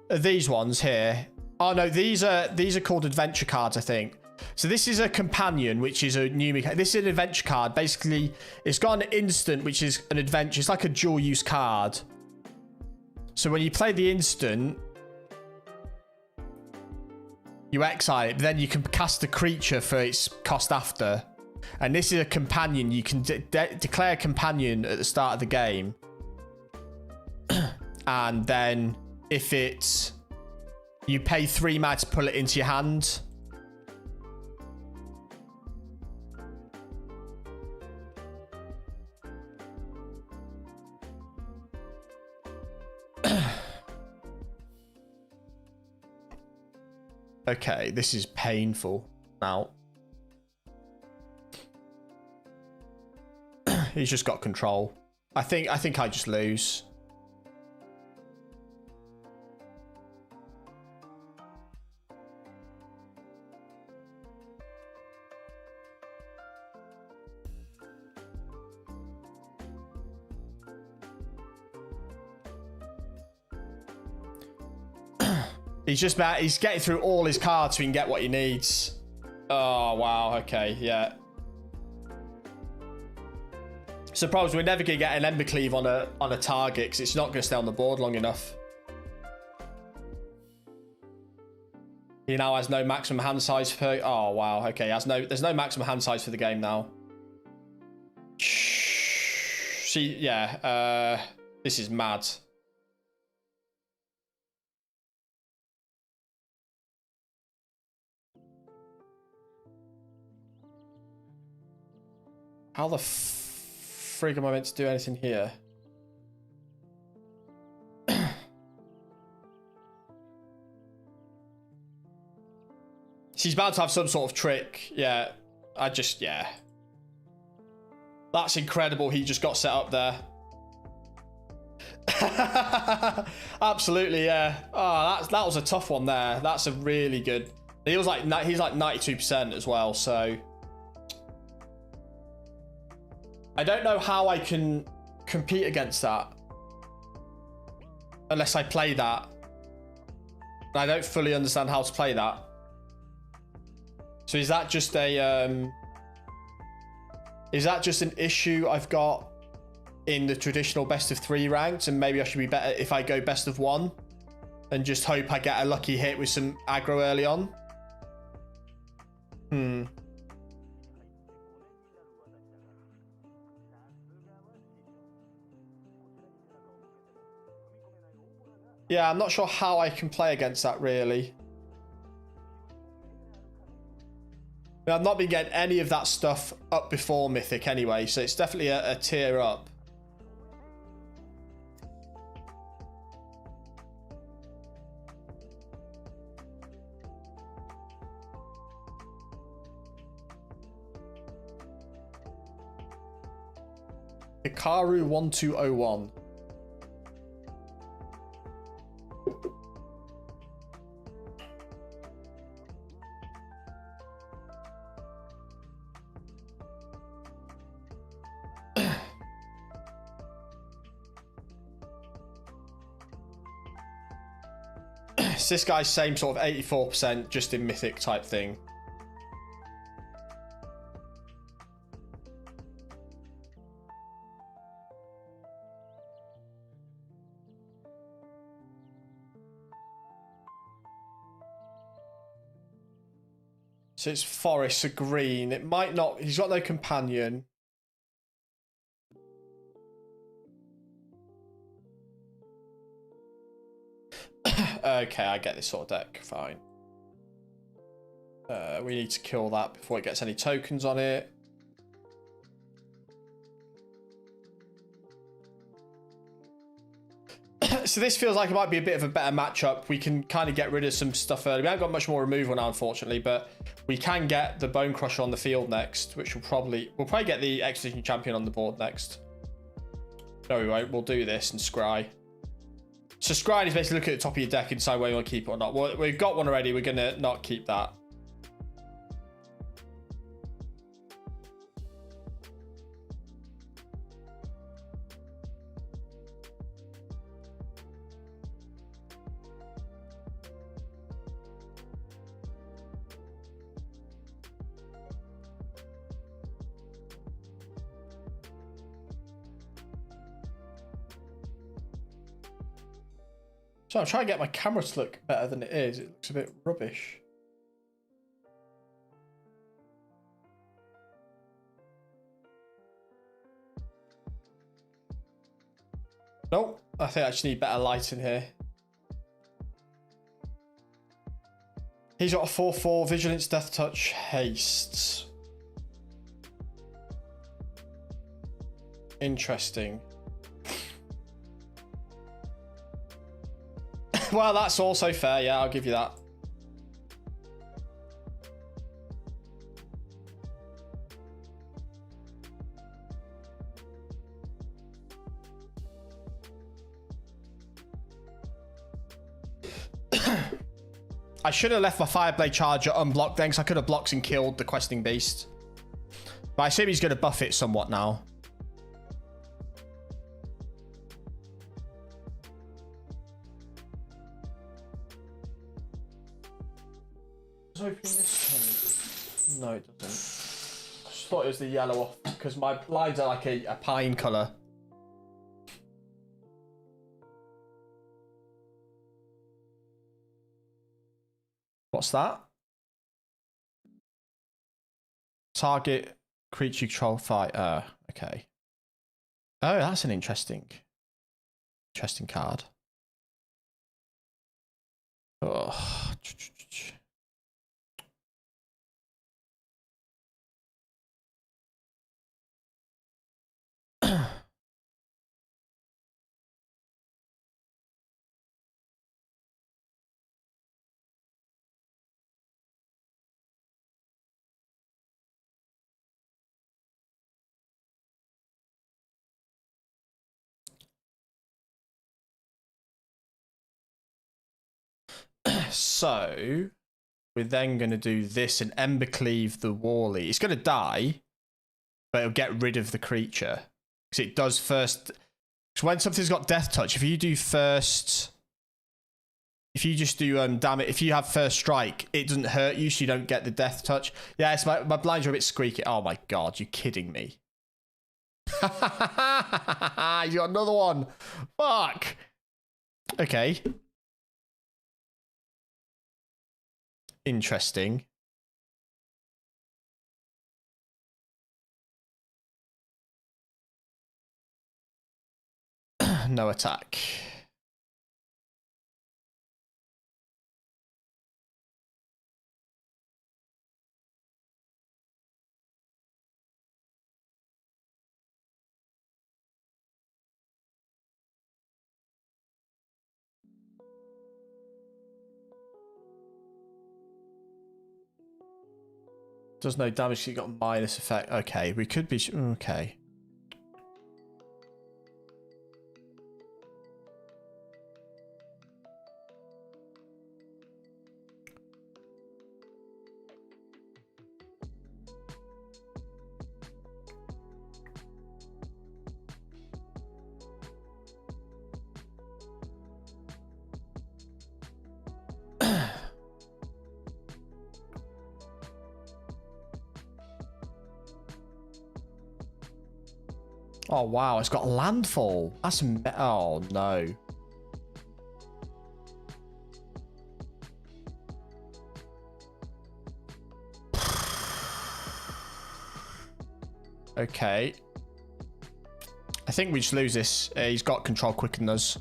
These ones here. Oh no, these are called adventure cards, I think. So this is a companion, which is a new mechanic. This is an adventure card. Basically, it's got an instant, which is an adventure. It's like a dual use card. So when you play the instant, You exile it, but then you can cast a creature for its cost after. And this is a companion. You can declare a companion at the start of the game. And then if it's... You pay 3 mana to pull it into your hand. Okay, this is painful now. He's just got control. I think I just lose. He's getting through all his cards so he can get what he needs. Oh, wow. Okay, yeah. Suppose we're never going to get an Embercleave on a target because it's not going to stay on the board long enough. He now has no maximum hand size for... Oh, wow. Okay, there's no maximum hand size for the game now. See, yeah. This is mad. How the frig am I meant to do anything here? She's bound to have some sort of trick. Yeah. Yeah. That's incredible. He just got set up there. Absolutely, yeah. Oh, that was a tough one there. That's a really good... He's like 92% as well, so... I don't know how I can compete against that. Unless I play that. And I don't fully understand how to play that. So is that just a... Is that just an issue I've got in the traditional best of 3 ranks? And maybe I should be better if I go best of 1? And just hope I get a lucky hit with some aggro early on? Yeah, I'm not sure how I can play against that, really. I mean, I've not been getting any of that stuff up before Mythic anyway, so it's definitely a tier up. Hikaru 1201. This guy's same sort of 84% just in Mythic type thing. So it's forest, a green. It might not... He's got no companion. Okay, I get this sort of deck. Fine. We need to kill that before it gets any tokens on it. So this feels like it might be a bit of a better matchup. We can kind of get rid of some stuff early. We haven't got much more removal now, unfortunately, but we can get the Bone Crusher on the field next, which we'll probably get the Expedition Champion on the board next. No, we won't. We'll do this and scry. So scrying is basically looking at the top of your deck and decide whether you want to keep it or not. Well, we've got one already. We're going to not keep that. So I'm trying to get my camera to look better than it is. It looks a bit rubbish. Nope. I think I just need better light in here. He's got a 4/4 Vigilance, Death Touch, Haste. Interesting. Well, that's also fair. Yeah, I'll give you that. I should have left my Fireblade Charger unblocked then, because I could have blocked and killed the Questing Beast. But I assume he's going to buff it somewhat now. Does open this one? No, it doesn't. I just thought it was the yellow off, because my blinds are like a pine colour. What's that? Target creature control fight. Okay. Oh, that's an interesting card. Oh. So we're then going to do this and Embercleave the Wally. It's going to die, but it'll get rid of the creature. Because it does first... So when something's got Death Touch, if you do first... If you just do damage... If you have first strike, it doesn't hurt you, so you don't get the Death Touch. Yes, my blinds are a bit squeaky. Oh my god, you're kidding me. You got another one. Fuck. Okay. Interesting. No attack. Does no damage, you got minus effect. Okay, we could be... Okay. Oh, wow. It's got landfall. That's... Oh, no. Okay. I think we just lose this. He's got control quicker than us.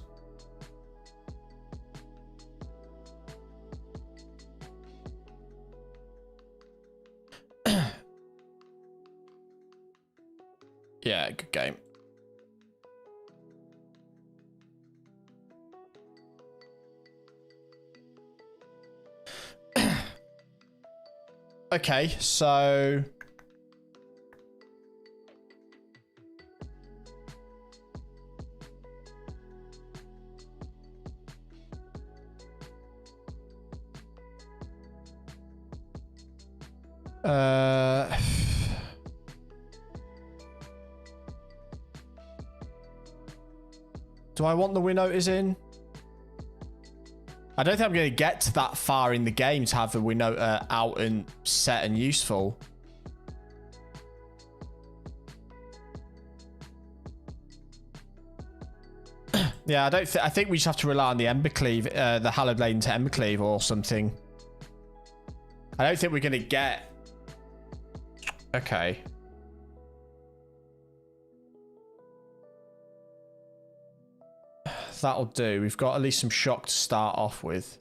Yeah, good game. Okay, so... Do I want the Winnows in? I don't think I'm going to get to that far in the game to have the Winnow out and set and useful. Yeah, I think we just have to rely on the Embercleave, the Hallowed Blade into Embercleave or something. I don't think we're going to get... Okay. that'll do. We've got at least some shock to start off with.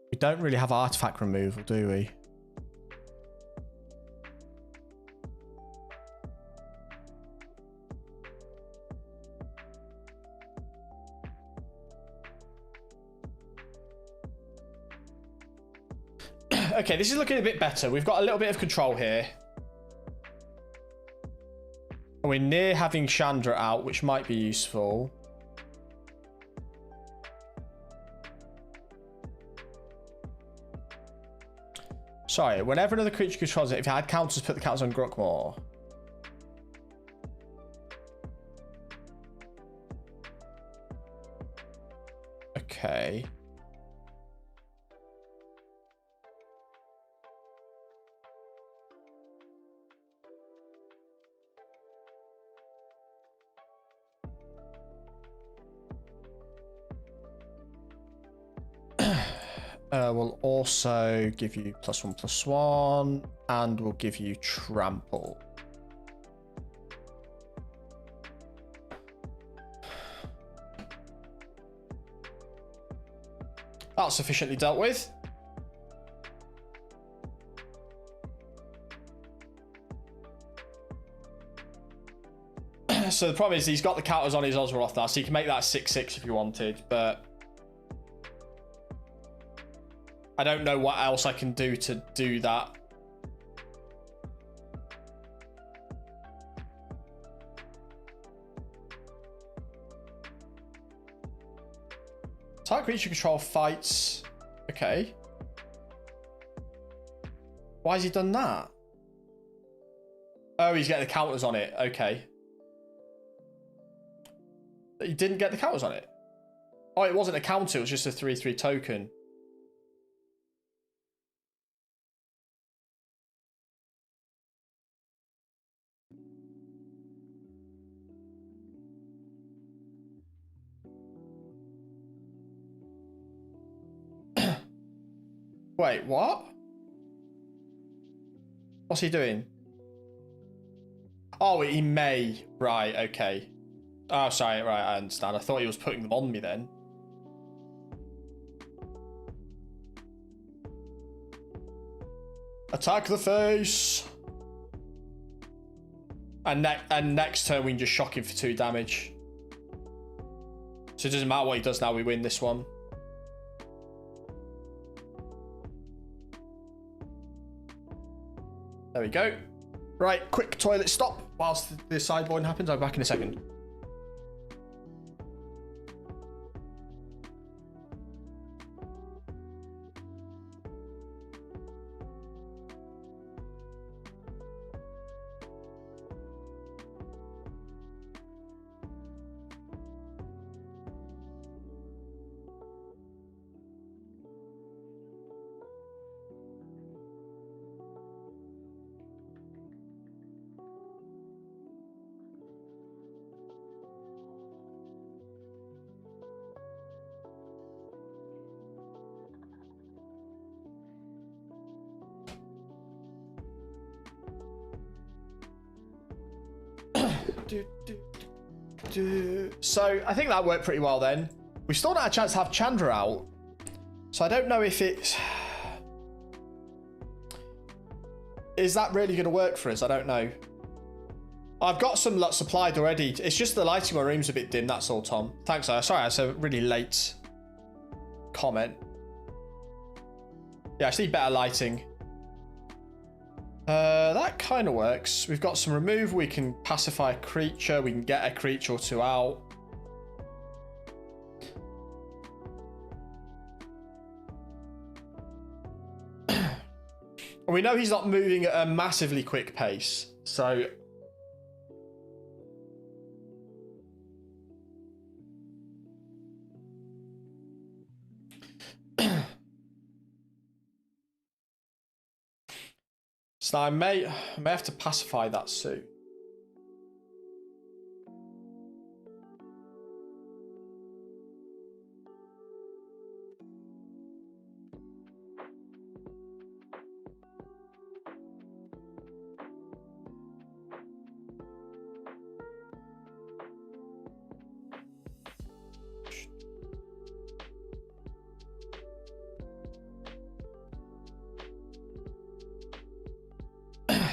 We don't really have artifact removal, do we? Okay, this is looking a bit better. We've got a little bit of control here. We're near having Chandra out, which might be useful. Sorry, whenever another creature controls it, if you had counters, put the counters on Grookmore. Okay. We'll also give you +1/+1, and we'll give you trample. That's sufficiently dealt with. So the problem is he's got the counters on his Ozroth now, so you can make that 6/6 if you wanted, but I don't know what else I can do to do that. Target creature control fights. Okay. Why has he done that? Oh, he's getting the counters on it. Okay. He didn't get the counters on it. Oh, it wasn't a counter. It was just a 3/3 token. Wait, what? What's he doing? Oh, he may. Right, okay. Oh, sorry, right, I understand. I thought he was putting them on me then. Attack the face! And next turn we can just shock him for 2 damage. So it doesn't matter what he does now, we win this one. There we go. Right, quick toilet stop whilst the sideboarding happens. I'll be back in a second. So I think that worked pretty well then. We still not had a chance to have Chandra out. So I don't know if it's... Is that really going to work for us? I don't know. I've got some lot supplied already. It's just the lighting in my room's a bit dim, that's all, Tom. Thanks, sorry, that's a really late comment. Yeah, I just need better lighting. That kind of works. We've got some remove. We can pacify a creature. We can get a creature or 2 out. We know he's not moving at a massively quick pace, so So I may have to pacify that soon.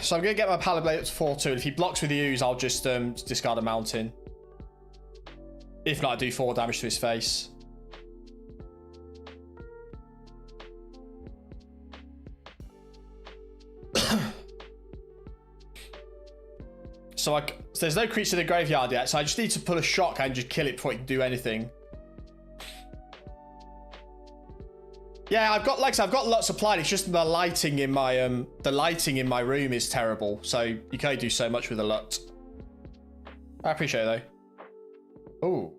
So I'm going to get my Pallid Blade up to 4-2. And if he blocks with the ooze, I'll just discard a mountain. If not, I do 4 damage to his face. So there's no creature in the graveyard yet, so I just need to pull a shock and just kill it before it can do anything. Yeah, I've got, like I said, I've got lots of supply. It's just the lighting in my room is terrible. So you can only do so much with a LUT. I appreciate it though. Ooh.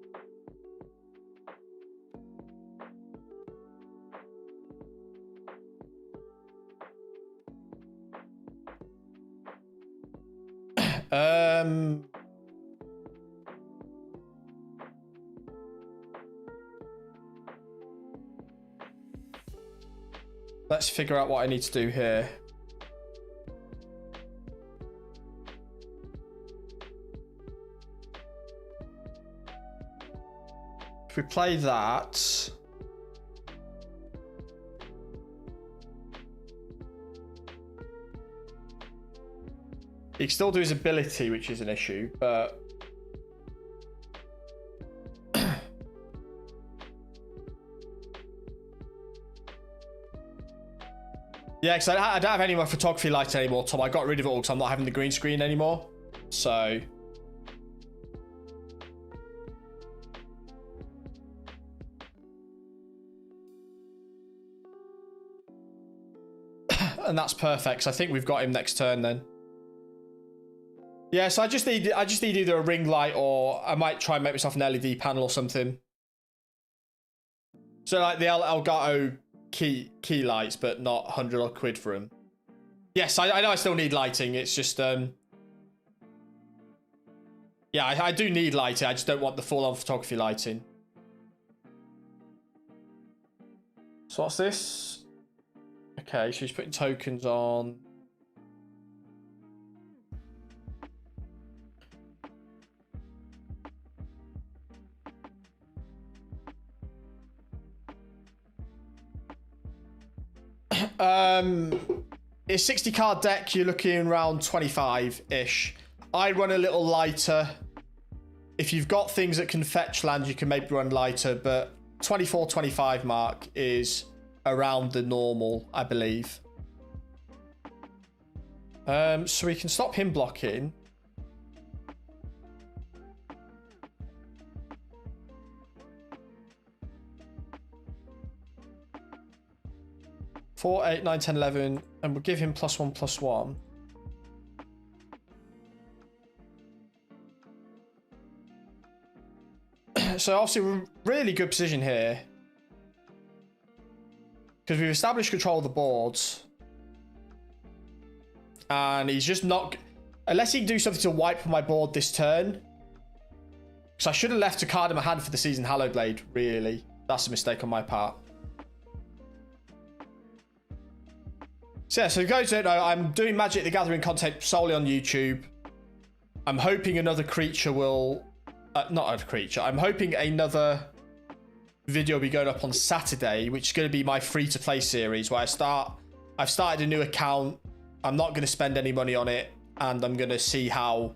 Let's figure out what I need to do here. If we play that... he can still do his ability, which is an issue, but... yeah, because I don't have any more photography lights anymore, Tom. I got rid of it all because I'm not having the green screen anymore. So... and that's perfect, so I think we've got him next turn then. Yeah, so I just need either a ring light or I might try and make myself an LED panel or something. So like the Elgato key lights, but not 100 odd quid for them. Yes, I know I still need lighting. It's just yeah, I do need lighting. I just don't want the full-on photography lighting. So what's this? Okay, so he's putting tokens on. It's 60 card deck, you're looking around 25-ish. I run a little lighter. If you've got things that can fetch land, you can maybe run lighter, but 24, 25 mark is around the normal, I believe. So we can stop him blocking. Four, 8, 9, 10, 11, and we'll give him +1/+1. So obviously we're in really good position here. Because we've established control of the boards. And he's just not... unless he can do something to wipe my board this turn. Because I should have left a card in my hand for the Seasoned Hallowed Blade, really. That's a mistake on my part. So yeah, so you guys don't know, I'm doing Magic the Gathering content solely on YouTube. I'm hoping another creature will... not a creature. I'm hoping another video will be going up on Saturday, which is going to be my free-to-play series, where I've started a new account. I'm not going to spend any money on it, and I'm going to see how...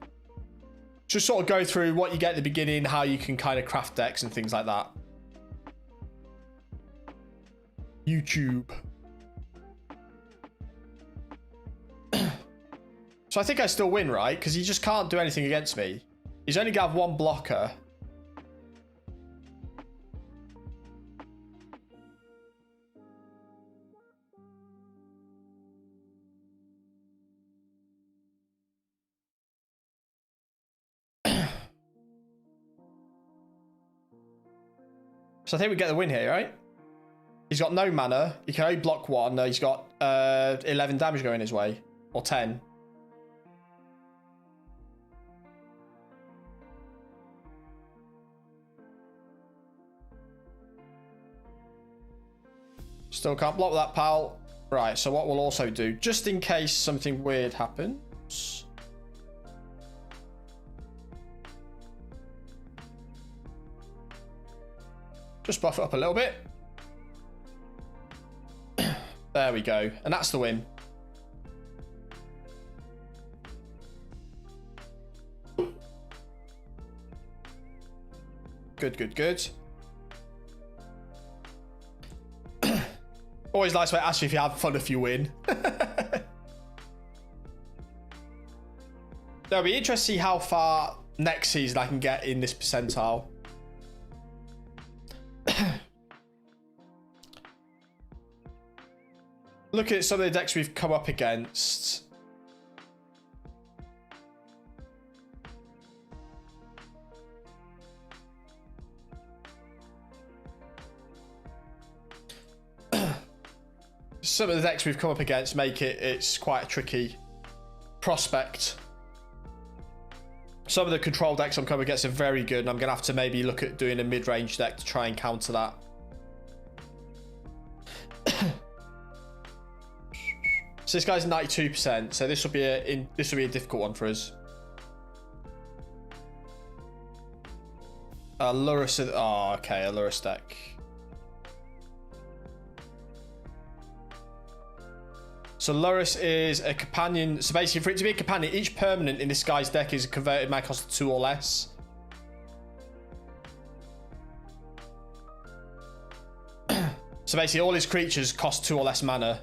just sort of go through what you get at the beginning, how you can kind of craft decks and things like that. YouTube. So I think I still win, right? Because he just can't do anything against me. He's only got one blocker. So I think we get the win here, right? He's got no mana. He can only block one. He's got 11 damage going his way. Or 10. Still can't block that, pal. Right, so what we'll also do, just in case something weird happens. Just buff it up a little bit. There we go. And that's the win. Good, good, good. Always nice way to ask you if you have fun if you win. It'll be interesting to see how far next season I can get in this percentile. Look at some of the decks we've come up against. Some of the decks we've come up against make it's quite a tricky prospect. Some of the control decks I'm coming against are very good, and I'm going to have to maybe look at doing a mid-range deck to try and counter that. So this guy's 92%, so this will be a difficult one for us. Lurus, oh, okay, a Lurus deck. So Lurus is a companion. So basically, for it to be a companion, each permanent in this guy's deck is a converted mana cost of 2 or less. So basically, all his creatures cost 2 or less mana.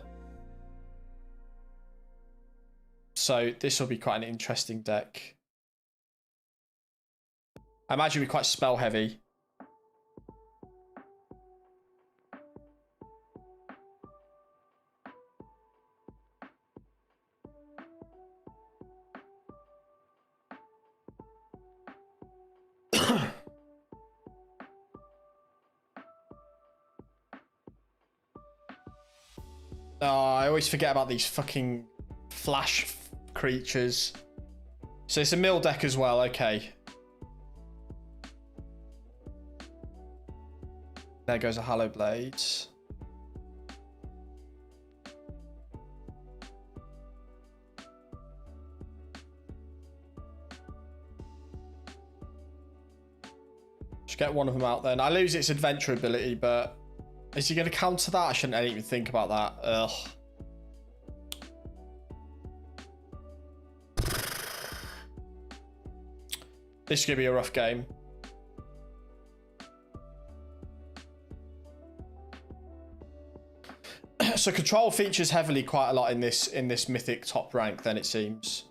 So this will be quite an interesting deck. I imagine it'll be quite spell heavy. Oh, I always forget about these fucking flash creatures. So it's a mill deck as well, okay. There goes a Hollow Blade. Just get one of them out then. I lose its adventure ability, but is he going to counter that? I shouldn't even think about that. Ugh. This is going to be a rough game. So control features heavily quite a lot in this mythic top rank, then it seems.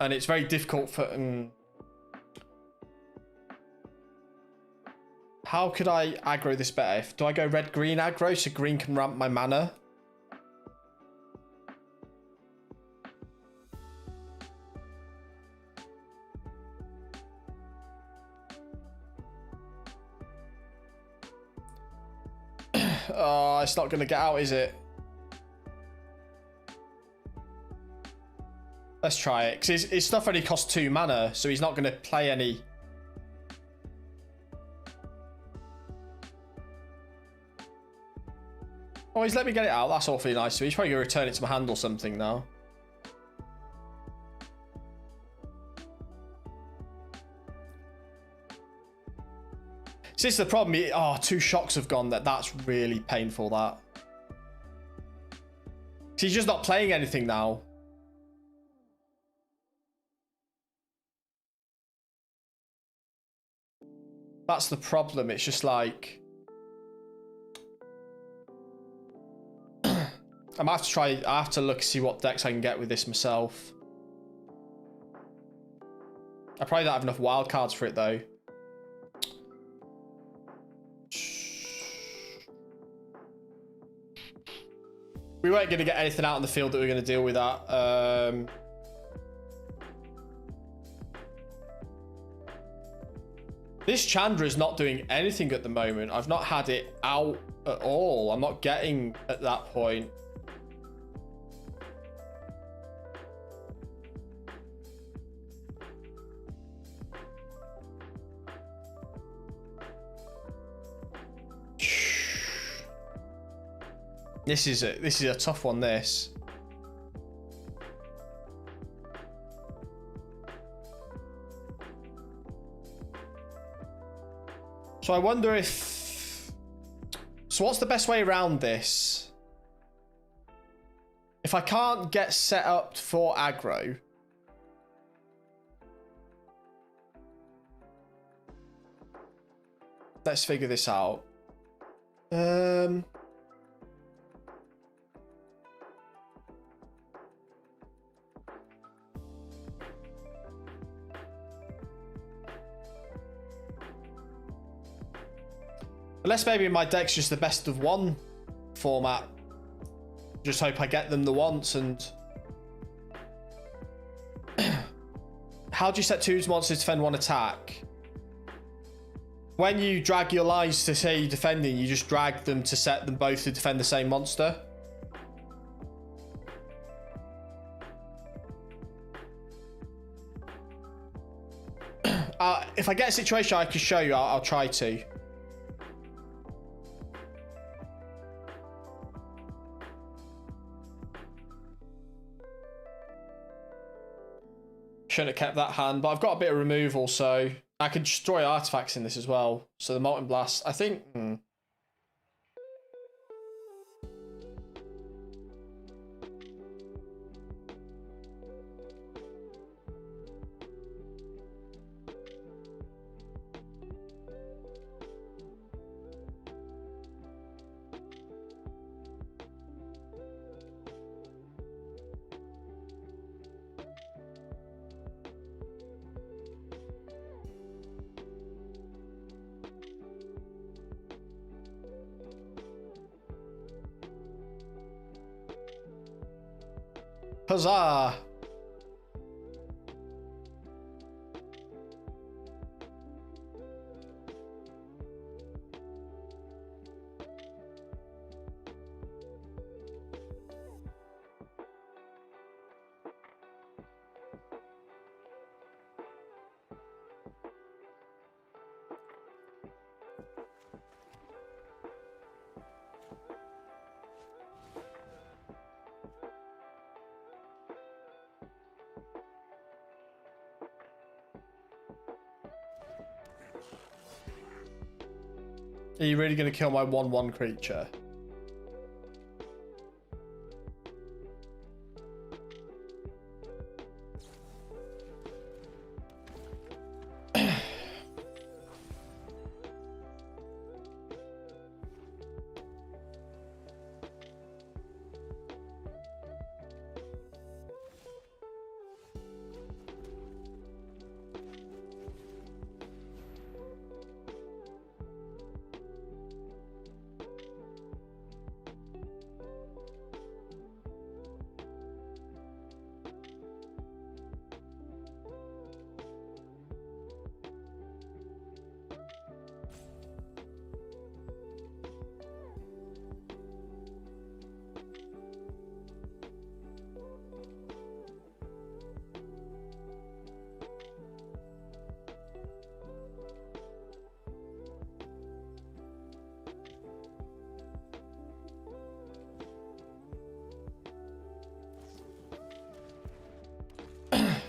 And it's very difficult for... How could I aggro this better? Do I go red-green aggro so green can ramp my mana? Oh, it's not going to get out, is it? Let's try it. Because his stuff only costs 2 mana, so he's not going to play any... Oh, he's let me get it out. That's awfully nice. So he's probably going to return it to my hand or something now. So this is the problem. Oh, 2 shocks have gone. That's really painful, that. So he's just not playing anything now. That's the problem. It's just like... I might have to try... I have to look see what decks I can get with this myself. I probably don't have enough wild cards for it, though. We weren't going to get anything out on the field that we were going to deal with that. This Chandra is not doing anything at the moment. I've not had it out at all. I'm not getting at that point. This is a tough one, this. So I wonder if... So what's the best way around this? If I can't get set up for aggro... Let's figure this out. Unless maybe my deck's just the best of one format. Just hope I get them the once and... How do you set 2 monsters to defend 1 attack? When you drag your lines to say you're defending, you just drag them to set them both to defend the same monster. If I get a situation I can show you, I'll try to. Shouldn't have kept that hand, but I've got a bit of removal, so I can destroy artifacts in this as well. So the Molten Blast, I think... Huzzah! Are you really going to kill my 1/1 creature?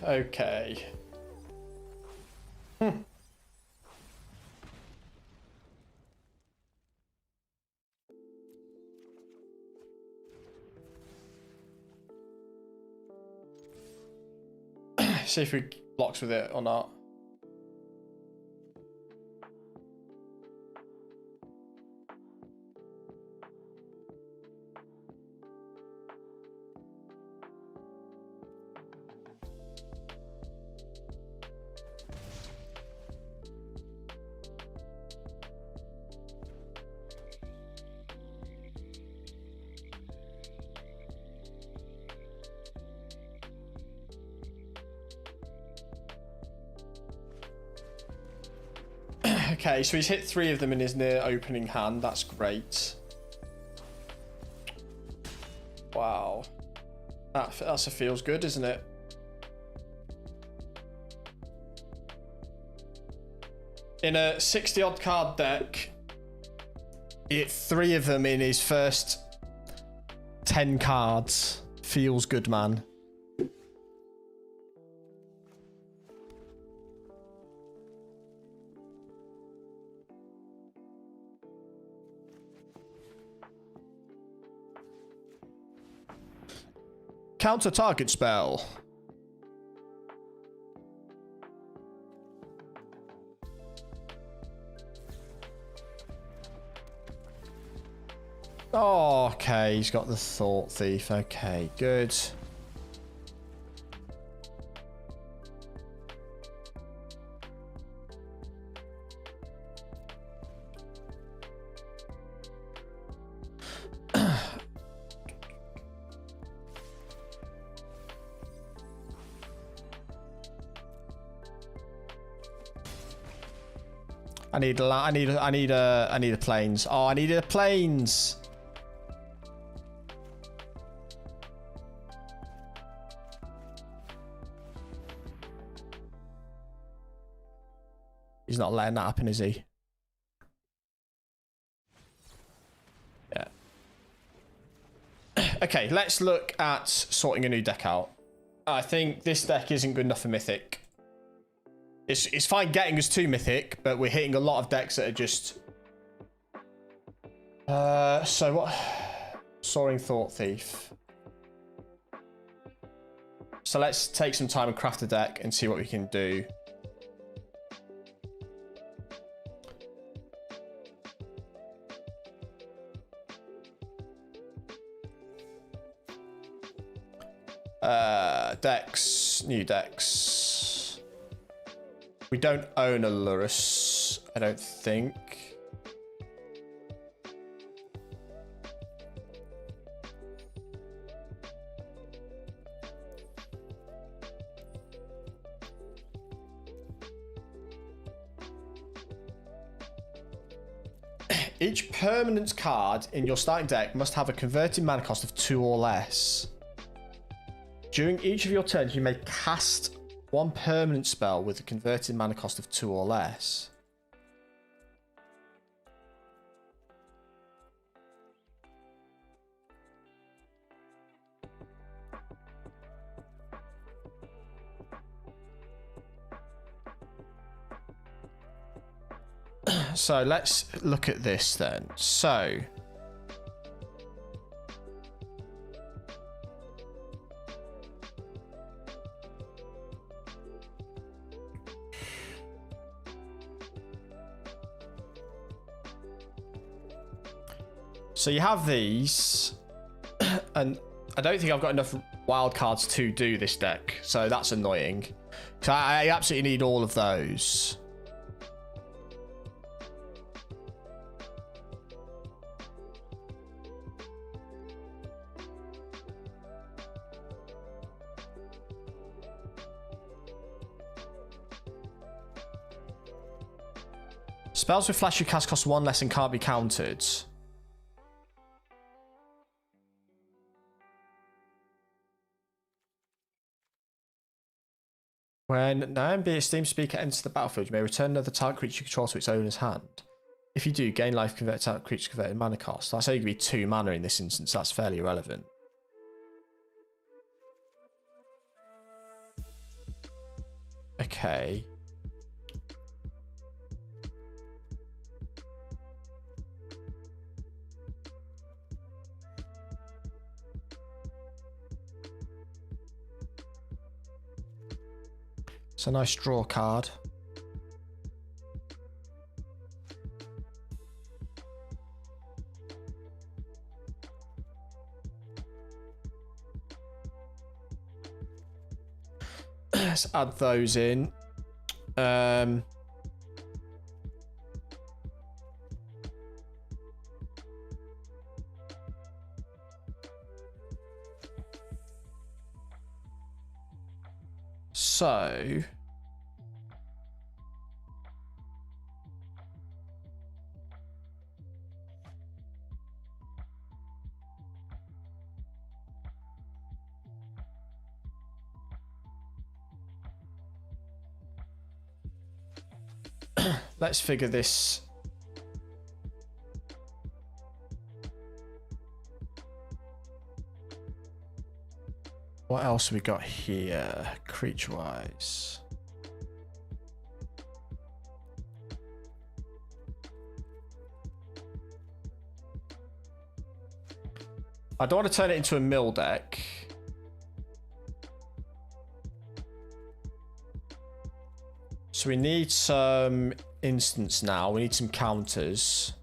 Okay. See if he blocks with it or not. Okay, so he's hit 3 of them in his near opening hand. That's great. Wow. That's a feels good, isn't it? In a 60-odd card deck, he hit 3 of them in his first 10 cards. Feels good, man. Counter target spell. Oh, okay, he's got the Thought Thief. Okay, good. I need a planes. Oh, I needed a planes. He's not letting that happen, is he? Yeah. Okay, let's look at sorting a new deck out. I think this deck isn't good enough for Mythic. It's fine getting us to Mythic, but we're hitting a lot of decks that are just... so what? Soaring Thought Thief. So let's take some time and craft a deck and see what we can do. Decks, new decks. We don't own a Lurus, I don't think. Each permanent card in your starting deck must have a converted mana cost of 2 or less. During each of your turns, you may cast one permanent spell with a converted mana cost of 2 or less. So let's look at this then. So... So you have these, and I don't think I've got enough wild cards to do this deck, so that's annoying. So I absolutely need all of those. Spells with flash you cast cost 1 less and can't be countered. When an ambient steam speaker enters the battlefield, you may return another target creature you control to its owner's hand. If you do, gain life converted target creature converted mana cost. That's only going to be 2 mana in this instance. That's fairly irrelevant. Okay. It's a nice draw card. Let's add those in. So let's figure this. What else have we got here, creature-wise? I don't want to turn it into a mill deck. So we need some instants now. We need some counters.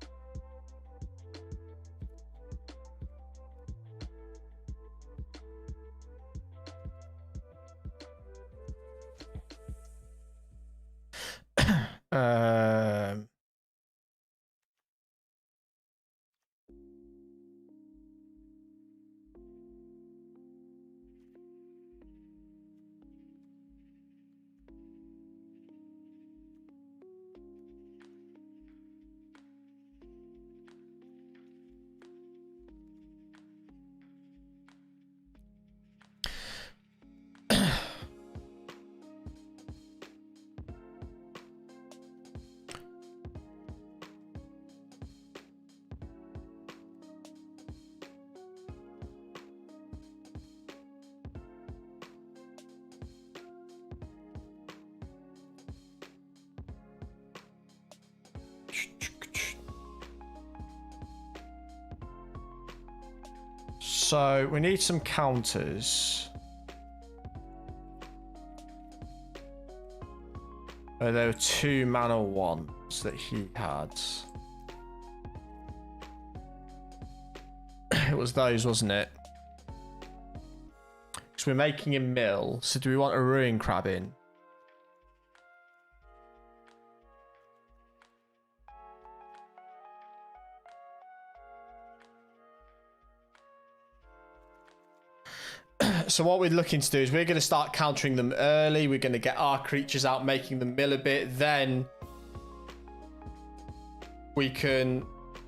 So we need some counters. There were 2 mana ones that he had. It was those, wasn't it? Because we're making a mill. So do we want a ruin crab in? So what we're looking to do is we're going to start countering them early. We're going to get our creatures out, making them mill a bit. Then we can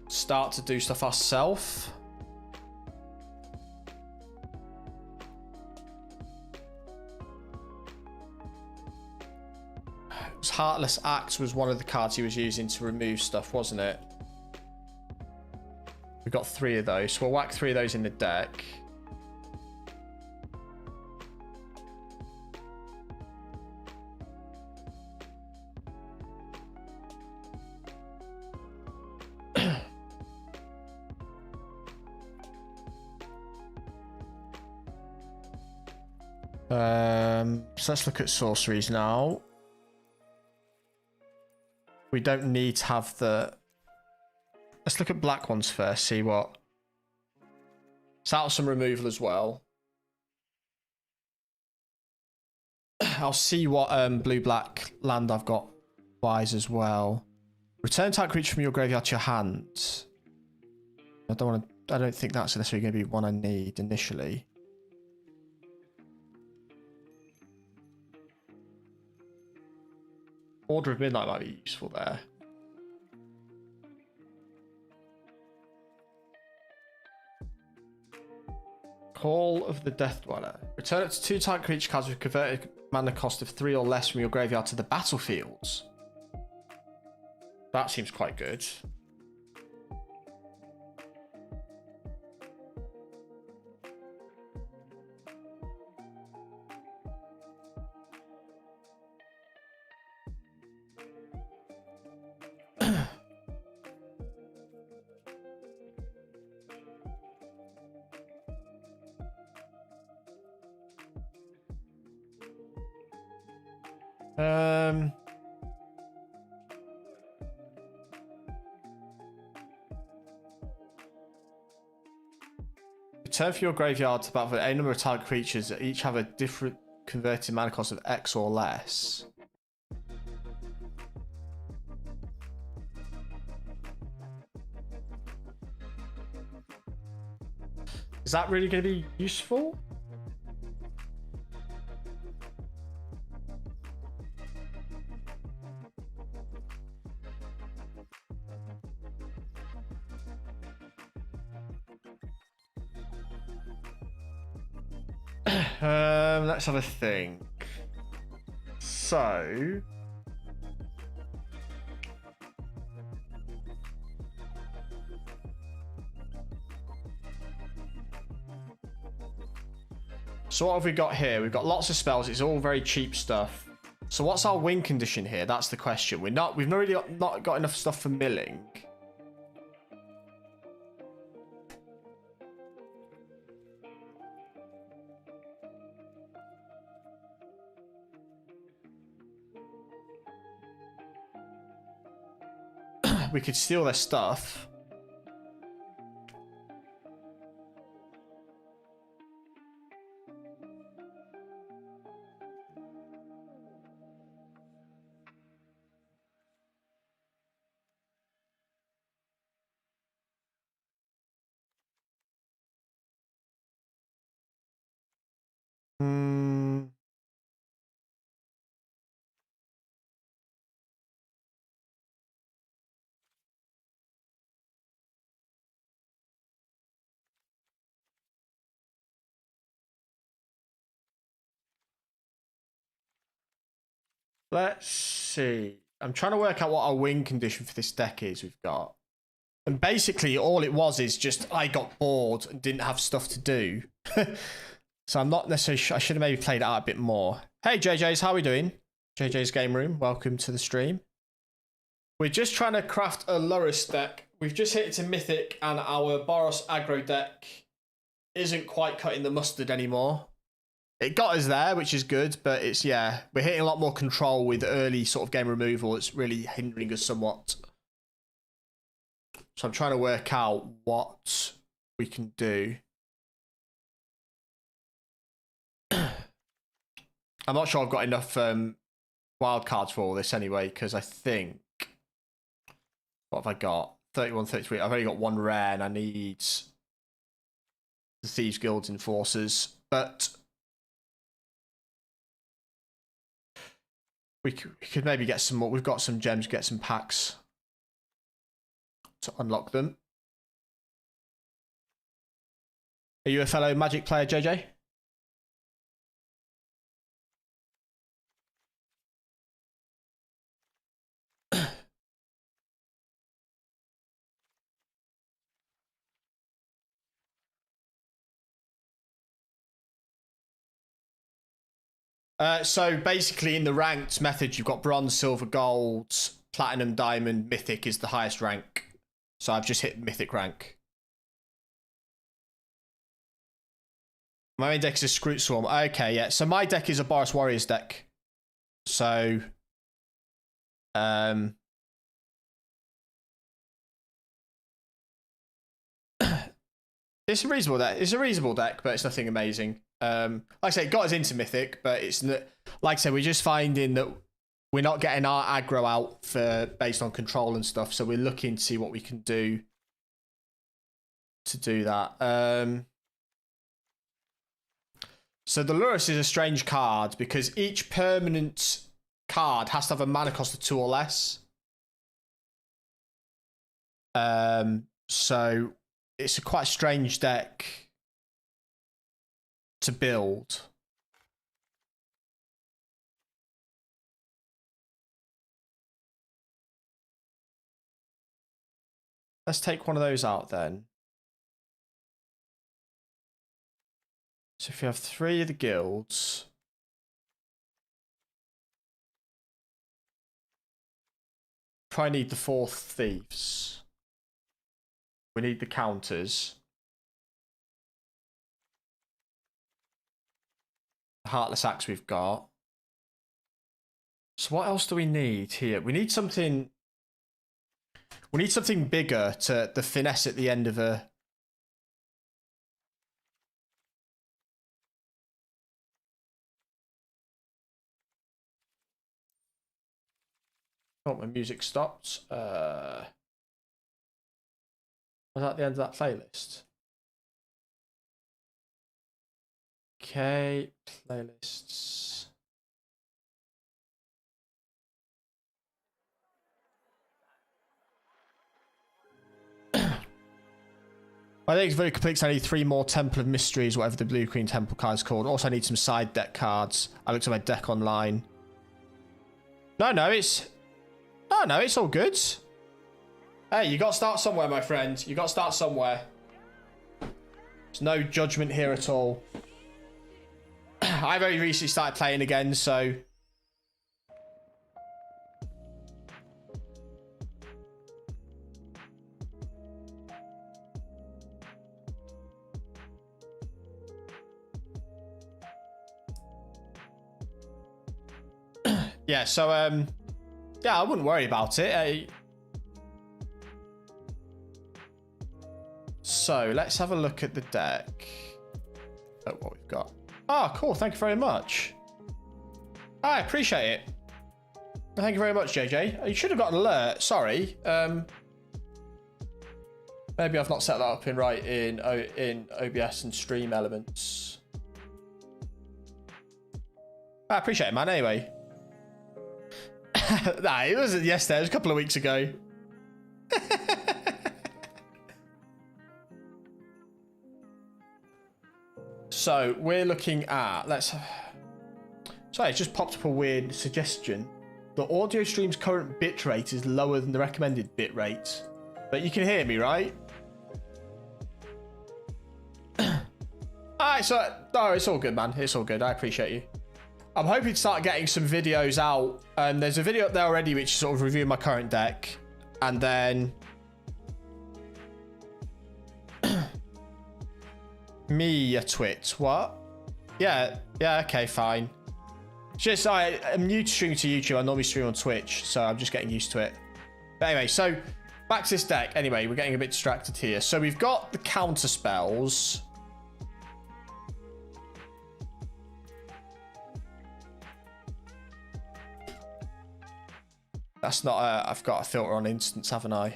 start to do stuff ourselves. Heartless Axe was one of the cards he was using to remove stuff, wasn't it? We've got 3 of those. So we'll whack 3 of those in the deck. So let's look at sorceries now. We don't need to have the... Let's look at black ones first, see what... It's out of some removal as well. I'll see what blue-black land I've got wise as well. Return type creature from your graveyard to your hand. I don't think that's necessarily going to be one I need initially. Order of Midnight might be useful there. Call of the Death Dweller. Return it to 2 type creature cards with converted mana cost of 3 or less from your graveyard to the battlefields. That seems quite good. Return for your graveyard to battle a number of target creatures that each have a different converted mana cost of X or less. Is that really going to be useful? Let's have a think. So... So what have we got here? We've got lots of spells. It's all very cheap stuff. So what's our win condition here? That's the question. We've not really not got enough stuff for milling. We could steal their stuff. Let's see. I'm trying to work out what our win condition for this deck is we've got. And basically all it was is just I got bored and didn't have stuff to do. So I'm not necessarily I should have maybe played it out a bit more. Hey JJ's, how are we doing? JJ's Game Room, welcome to the stream. We're just trying to craft a Lurrus deck. We've just hit it to Mythic and our Boros aggro deck isn't quite cutting the mustard anymore. It got us there, which is good, but it's, yeah, we're hitting a lot more control with early sort of game removal. It's really hindering us somewhat. So I'm trying to work out what we can do. I'm not sure I've got enough wild cards for all this anyway, because I think... What have I got? 31, 33. I've only got one rare, and I need the Thieves Guild's Enforcers. But... We could maybe get some more. We've got some gems, get some packs to unlock them. Are you a fellow Magic player, JJ? So basically in the ranked method, you've got bronze, silver, gold, platinum, diamond, mythic is the highest rank. So I've just hit mythic rank. My main deck is a Scroot Swarm. Okay, yeah. So my deck is a Boros Warriors deck. So, it's a reasonable deck. It's a reasonable deck, but it's nothing amazing. Like I say, it got us into Mythic, but it's not, like I say, we're just finding that we're not getting our aggro out for based on control and stuff. So we're looking to see what we can do to do that. So the Lurrus is a strange card because each permanent card has to have a mana cost of 2 or less. So it's a quite strange deck to build. Let's take one of those out then. So if you have 3 of the guilds, probably need the 4th thieves. We need the counters. Heartless Axe we've got. So what else do we need here? We need something bigger to the finesse at the end of a... Oh, my music stopped. Was that the end of that playlist? Okay, playlists. I think it's very complete. I need 3 more Temple of Mysteries, whatever the Blue Queen Temple card is called. Also, I need some side deck cards. I looked at my deck online. No, it's all good. Hey, you got to start somewhere, my friend. You got to start somewhere. There's no judgment here at all. I've only recently started playing again, so... Yeah, so, yeah, I wouldn't worry about it. So, let's have a look at the deck. Look what we've got. Ah, cool. Thank you very much. I appreciate it. Thank you very much, JJ. You should have got an alert. Sorry. Maybe I've not set that up in OBS and Stream Elements. I appreciate it, man. Anyway. Nah, it wasn't yesterday. It was a couple of weeks ago. So we're looking at, sorry, it just popped up a weird suggestion. The audio stream's current bitrate is lower than the recommended bitrate. But you can hear me, right? Alright, so, no, it's all good, man. It's all good. I appreciate you. I'm hoping to start getting some videos out. And there's a video up there already which is sort of reviewing my current deck. And then... Me a twit. What? Yeah, okay, fine. Just, I'm new to streaming to YouTube. I normally stream on Twitch, so I'm just getting used to it. But anyway, so back to this deck. Anyway, we're getting a bit distracted here. So we've got the counter spells. That's not I've got a filter on instance, haven't I?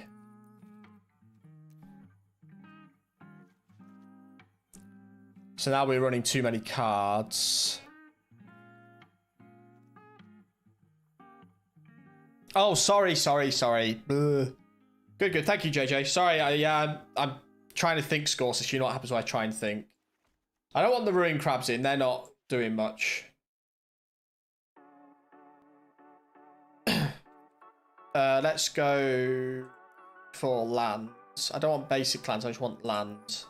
So now we're running too many cards. Oh, sorry. Ugh. Good. Thank you, JJ. Sorry, I'm trying to think, Scorsus. You know what happens when I try and think. I don't want the ruin crabs in. They're not doing much. Let's go for lands. I don't want basic lands. I just want lands.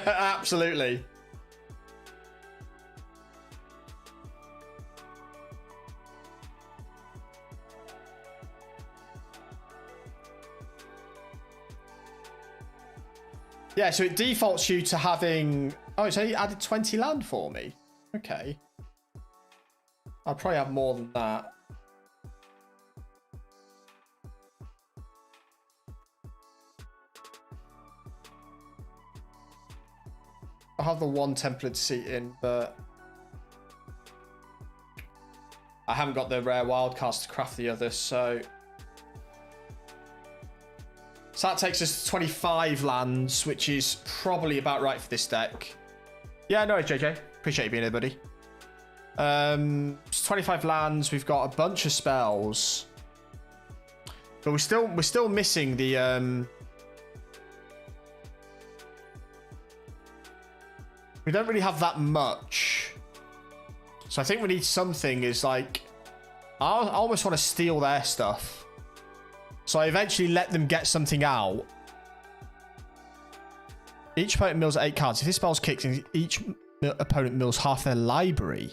Absolutely. Yeah, so it defaults you to having... Oh, it's only added 20 land for me. Okay. I'll probably have more than that. I'll have the one template seat in, but... I haven't got the rare wildcards to craft the others, so... So that takes us to 25 lands, which is probably about right for this deck. Yeah, no worries, JJ. Appreciate you being here, buddy. It's 25 lands. We've got a bunch of spells, but we're still missing the. We don't really have that much, so I think we need something. Is like, I almost want to steal their stuff. So I eventually let them get something out. Each opponent mills 8 cards. If this spell's kicked, each opponent mills half their library.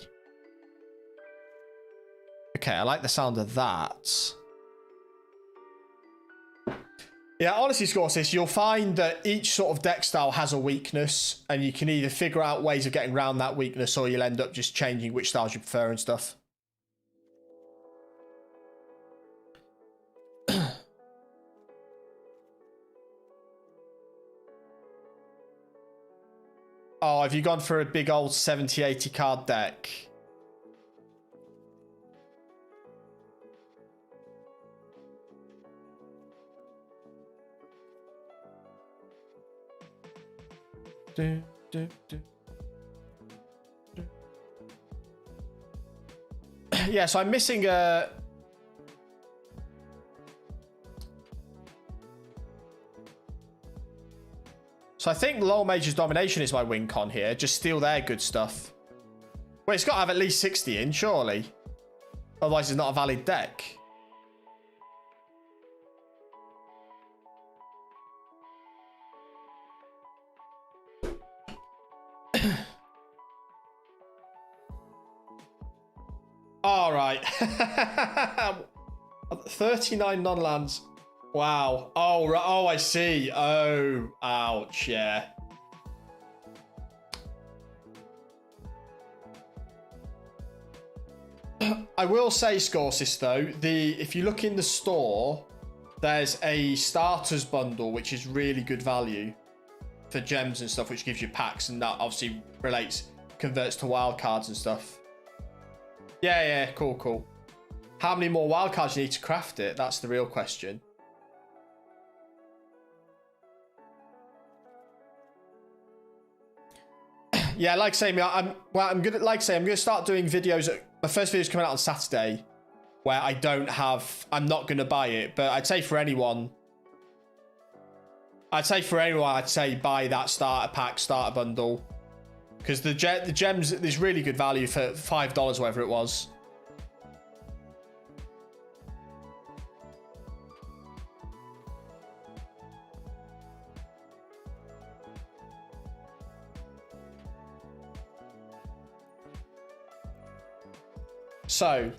Okay, I like the sound of that. Yeah, honestly, Scorsis, you'll find that each sort of deck style has a weakness, and you can either figure out ways of getting around that weakness, or you'll end up just changing which styles you prefer and stuff. Oh, have you gone for a big old 70, 80 card deck? Yeah, so I'm missing a... So I think Low Mage's Domination is my win con here. Just steal their good stuff. Well, it's got to have at least 60 in, surely. Otherwise, it's not a valid deck. All right. 39 non-lands. Wow. Oh, right. Oh, I see. Oh, ouch. Yeah. I will say, Scorsis, though, if you look in the store, there's a starters bundle, which is really good value for gems and stuff, which gives you packs, and that obviously converts to wildcards and stuff. Yeah, cool, cool. How many more wildcards you need to craft it? That's the real question. Yeah, like I say, I'm gonna start doing videos. My first video is coming out on Saturday, where I'm not gonna buy it, but I'd say for anyone, I'd say buy that starter pack, starter bundle, because the gems, there's really good value for $5, whatever it was. So,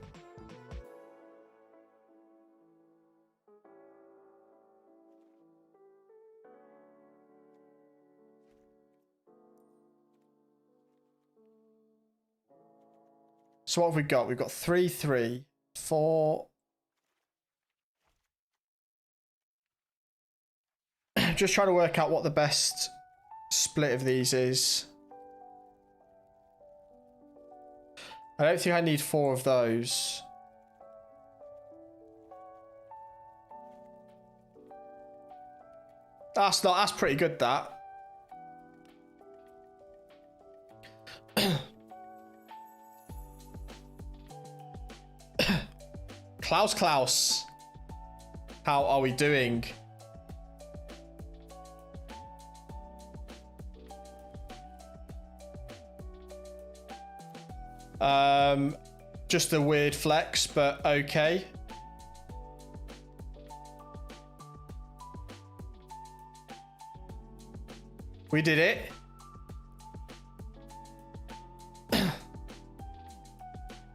what have we got? We've got 3, 3, 4. Just trying to work out what the best split of these is. I don't think I need 4 of those. That's pretty good, that. Klaus. How are we doing? Just a weird flex, but okay. We did it.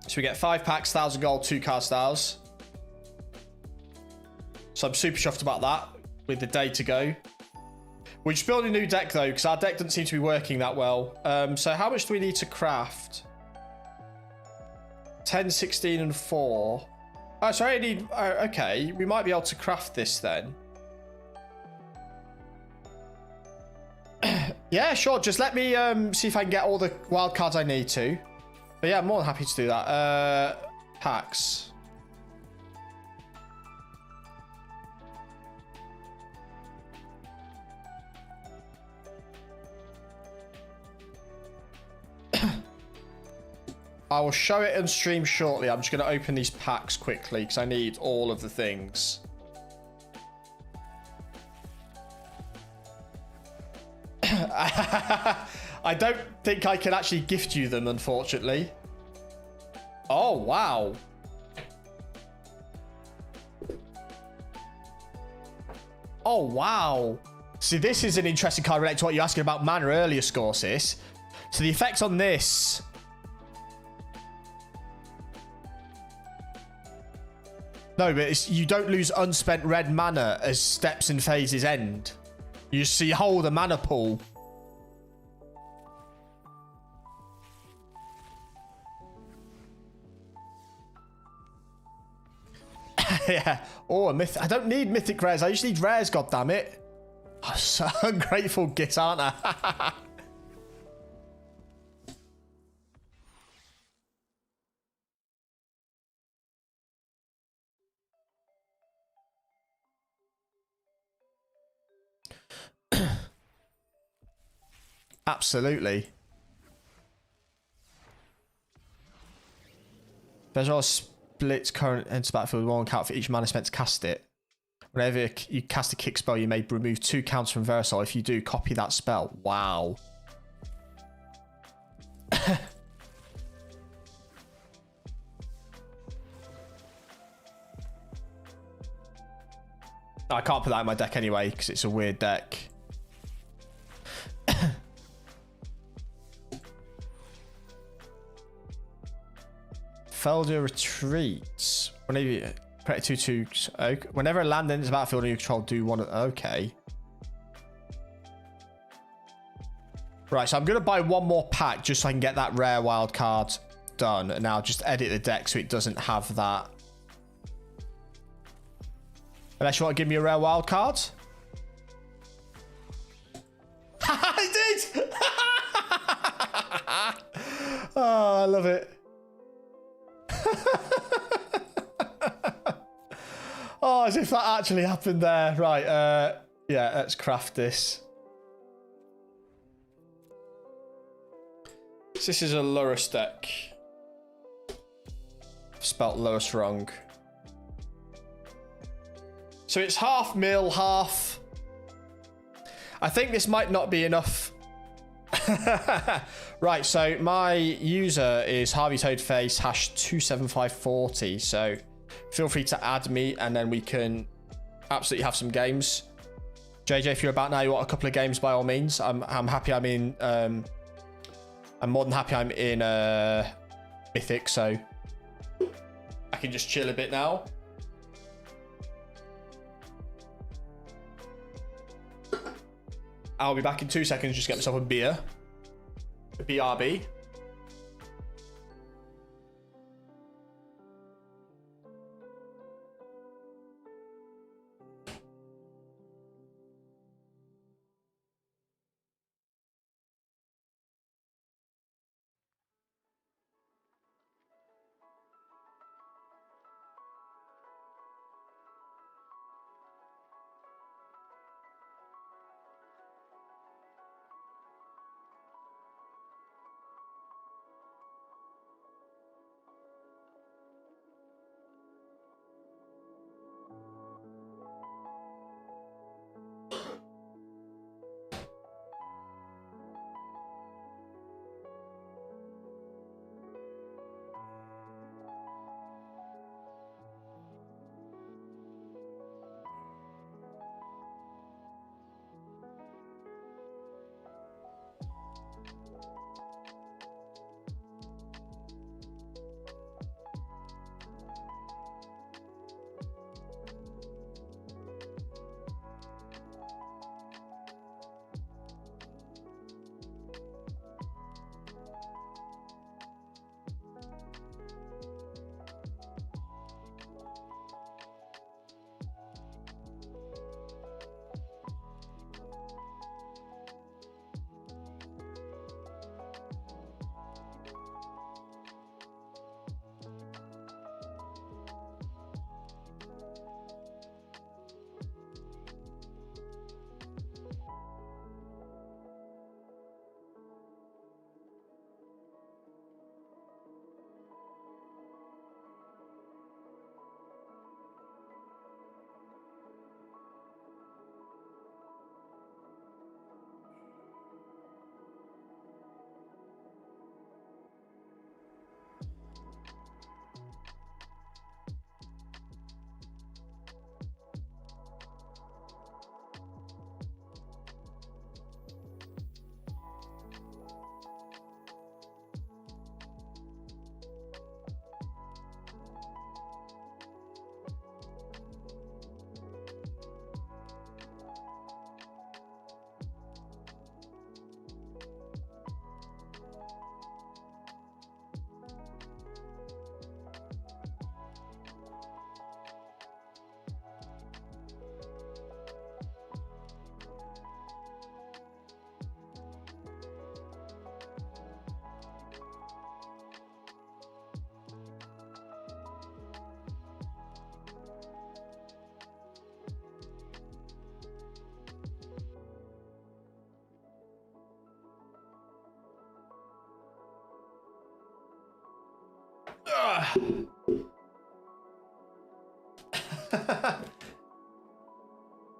So we get 5 packs, 1,000 gold, 2 card styles. So I'm super chuffed about that with the day to go. We're just building a new deck though, because our deck doesn't seem to be working that well. So how much do we need to craft? 10, 16, and 4. Oh, so I need... okay, we might be able to craft this then. Yeah, sure. Just let me see if I can get all the wild cards I need to. But yeah, I'm more than happy to do that. Packs. I will show it on stream shortly. I'm just going to open these packs quickly because I need all of the things. I don't think I can actually gift you them, unfortunately. Oh, wow. Oh, wow. See, this is an interesting card related to what you were asking about mana earlier, Scorsis. So the effects on this... No, but you don't lose unspent red mana as steps and phases end. You see, hold the mana pool. Yeah. Oh, a myth. I don't need mythic rares. I just need rares, goddammit. I'm so ungrateful git, aren't I? Absolutely. There's all splits current enter battlefield, 1 count for each mana spent to cast it. Whenever you cast a kick spell, you may remove 2 counters from Versal. If you do, copy that spell. Wow. I can't put that in my deck anyway, because it's a weird deck. Felder retreats. Whenever you create 2/2, okay. Whenever a land enters the battlefield and you control, do one. Okay. Right, so I'm gonna buy one more pack just so I can get that rare wild card done, and now just edit the deck so it doesn't have that. Unless you want to give me a rare wild card. I did. Oh, I love it. Oh, as if that actually happened there. Right, yeah, let's craft this. So this is a Lurrus deck. Spelt Lurrus wrong. So it's half mill, half... I think this might not be enough. Right, so my user is Harvey Toadface #27540. So feel free to add me, and then we can absolutely have some games. JJ, if you're about now, you want a couple of games, by all means. I'm happy. I'm in. I'm more than happy. I'm in Mythic, so I can just chill a bit now. I'll be back in 2 seconds. Just get myself a beer. A BRB.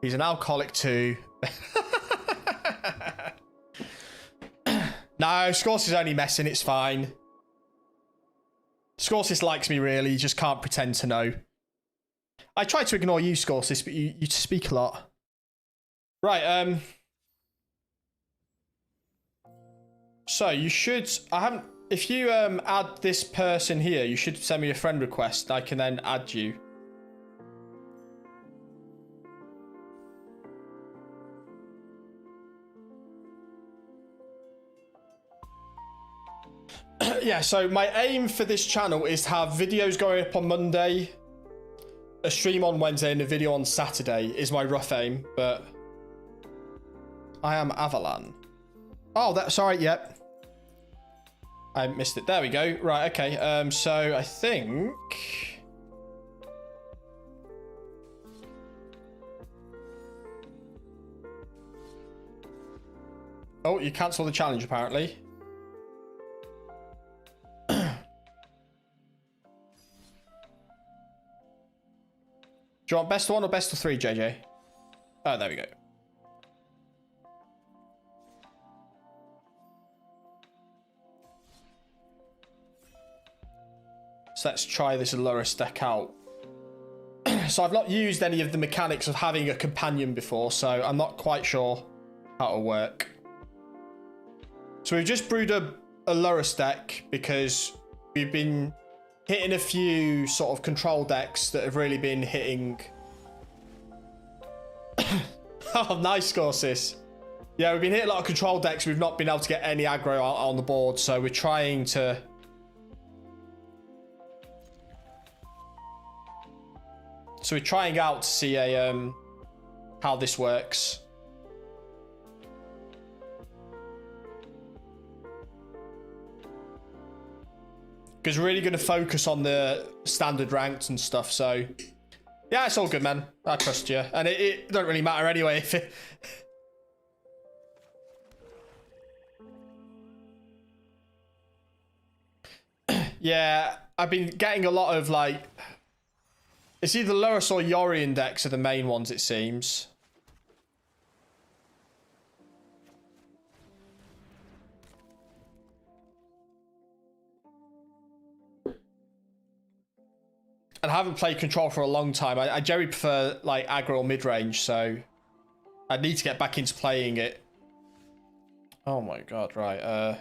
He's an alcoholic too. No, Scorsis is only messing. It's fine. Scorsis likes me, really. You just can't pretend to know. I try to ignore you, Scorsis, but you speak a lot. Right, so you should... I haven't... If you add this person here, you should send me a friend request. I can then add you. Yeah, so my aim for this channel is to have videos going up on Monday, a stream on Wednesday, and a video on Saturday is my rough aim, but I am Avalan. Oh, that's all right, yep. I missed it. There we go. Right, okay. So I think... Oh, you cancelled the challenge, apparently. Do you want best of one or best of three, JJ? Oh, there we go. So let's try this Lurrus deck out. So I've not used any of the mechanics of having a companion before, so I'm not quite sure how it'll work. So we've just brewed a Lurrus deck because we've been hitting a few sort of control decks that have really been hitting... Oh, nice score, sis. Yeah, we've been hitting a lot of control decks. We've not been able to get any aggro out on the board, so we're trying to... So we're trying out to see a how this works. Because we're really going to focus on the standard ranked and stuff, so... Yeah, it's all good, man. I trust you. And it don't really matter anyway if it... Yeah, I've been getting a lot of, like... It's either Lurrus or Yorion decks are the main ones, it seems. And I haven't played Control for a long time. I generally prefer, like, aggro or mid-range, so... I need to get back into playing it. Oh my god, right,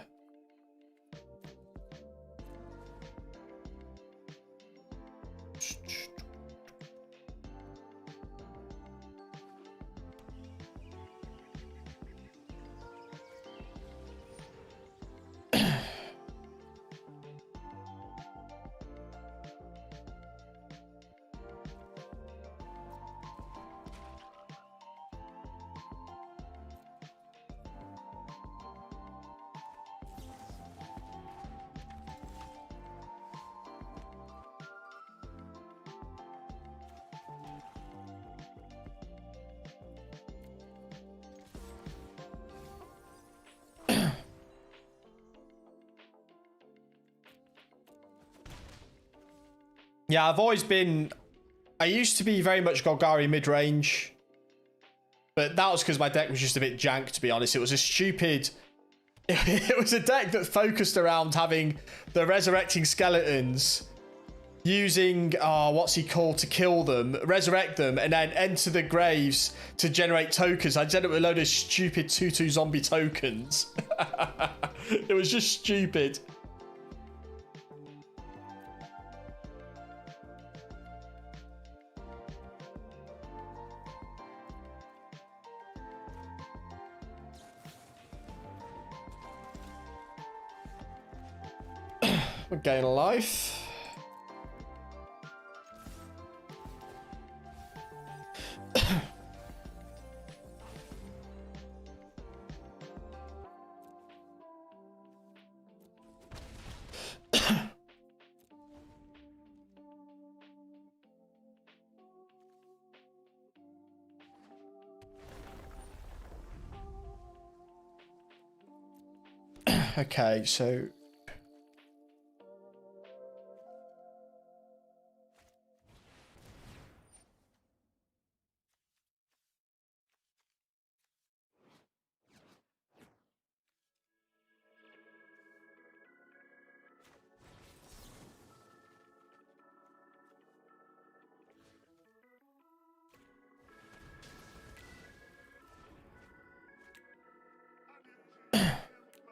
Yeah, I've always been... I used to be very much Golgari mid-range. But that was because my deck was just a bit jank, to be honest. It was a stupid... It was a deck that focused around having the resurrecting skeletons, using, what's he called, to kill them, resurrect them, and then enter the graves to generate tokens. I ended up with a load of stupid 2/2 zombie tokens. It was just stupid. We're gaining a life. Okay, so...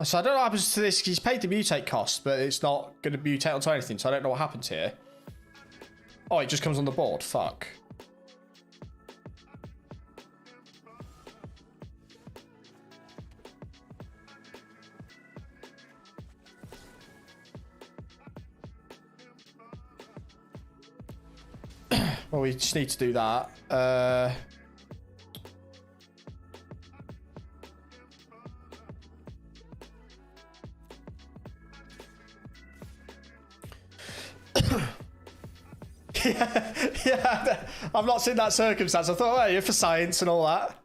So I don't know what happens to this. He's paid the mutate cost, but it's not going to mutate onto anything. So I don't know what happens here. Oh, it just comes on the board. Fuck. Well, we just need to do that. Yeah, I've not seen that circumstance. I thought, oh, you're for science and all that.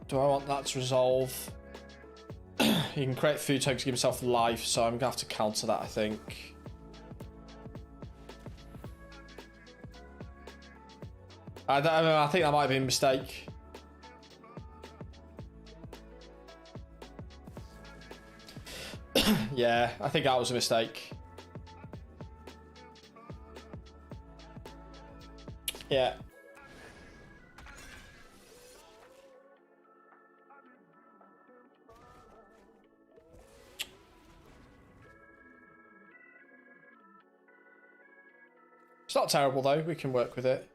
Do I want that to resolve? He can create food tokens to give himself life, so I'm gonna have to counter that, I think. I don't know, I think that might be a mistake. Yeah, I think that was a mistake. Yeah. It's not terrible though, we can work with it.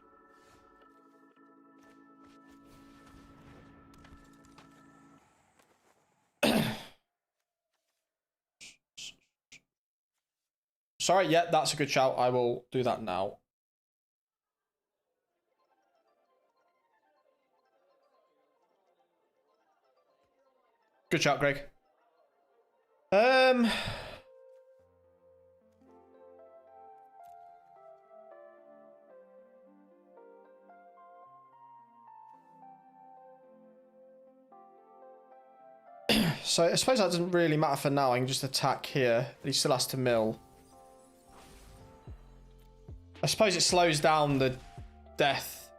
Sorry, yeah, that's a good shout. I will do that now. Good shout, Greg. So I suppose that doesn't really matter for now. I can just attack here. He still has to mill. I suppose it slows down the death.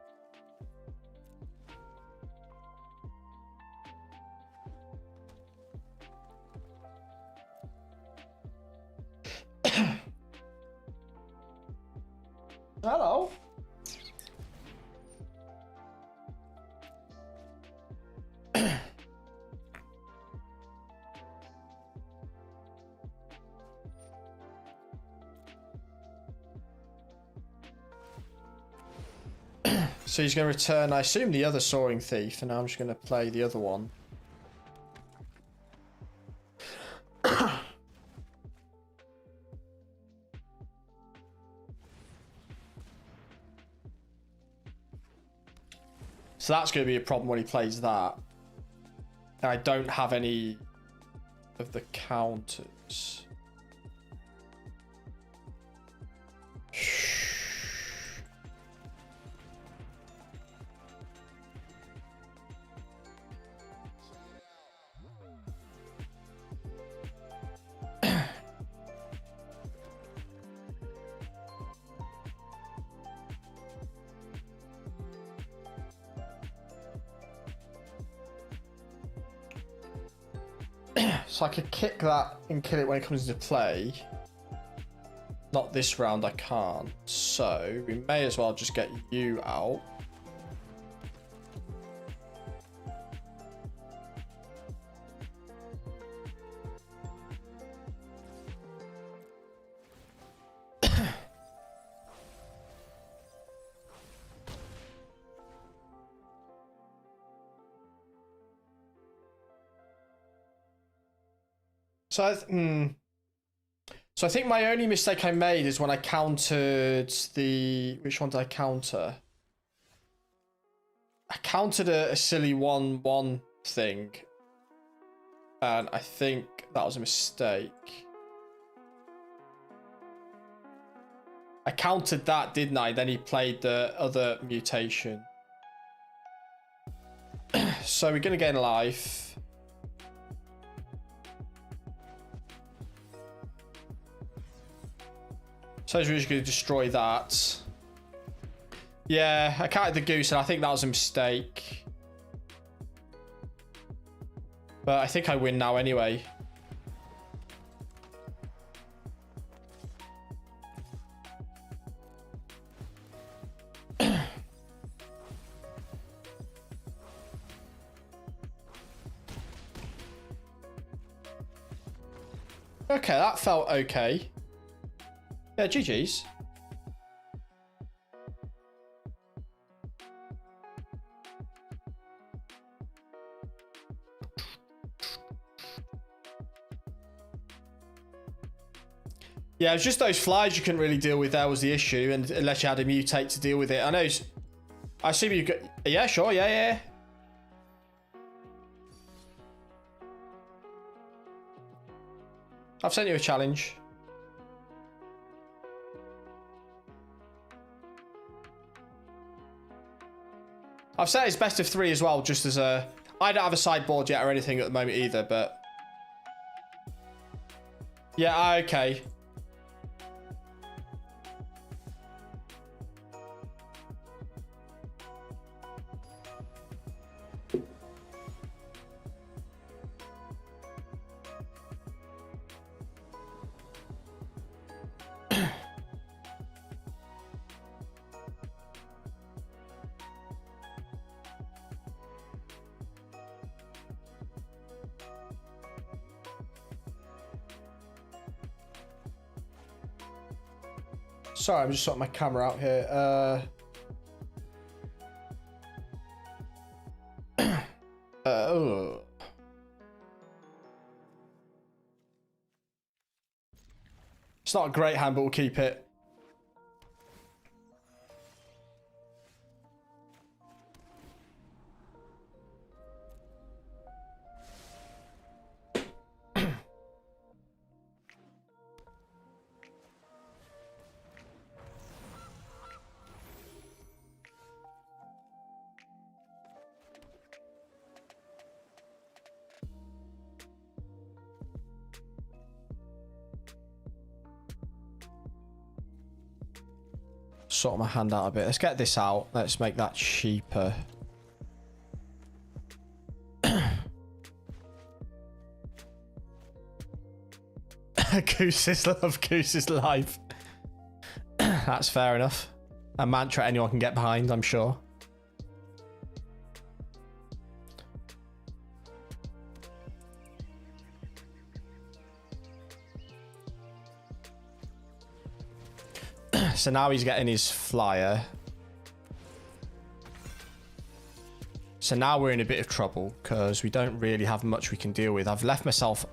Hello. So he's going to return, I assume, the other Soaring Thief, and now I'm just going to play the other one. So that's going to be a problem when he plays that. And I don't have any of the counters. So I could kick that and kill it when it comes into play. Not this round, I can't. So we may as well just get you out. So I think my only mistake I made is when I countered the... Which one did I counter? I countered a silly 1/1 thing. And I think that was a mistake. I countered that, didn't I? Then he played the other mutation. So we're going to gain life. So we're just going to destroy that. Yeah, I counted the goose, and I think that was a mistake. But I think I win now anyway. Okay, that felt okay. Yeah, GG's. Yeah, it's just those flies you couldn't really deal with. There was the issue, and unless you had a mutate to deal with it. I know. I assume you got. Yeah, sure. Yeah. I've sent you a challenge. I've set his best of 3 as well, just as a... I don't have a sideboard yet or anything at the moment either, but... Yeah, okay. Sorry, I'm just sorting my camera out here. Oh. It's not a great hand, but we'll keep it. Sort my hand out a bit. Let's get this out. Let's make that cheaper. Goose's love, Goose's life. That's fair enough. A mantra anyone can get behind, I'm sure. So now he's getting his flyer. So now we're in a bit of trouble because we don't really have much we can deal with. I've left myself...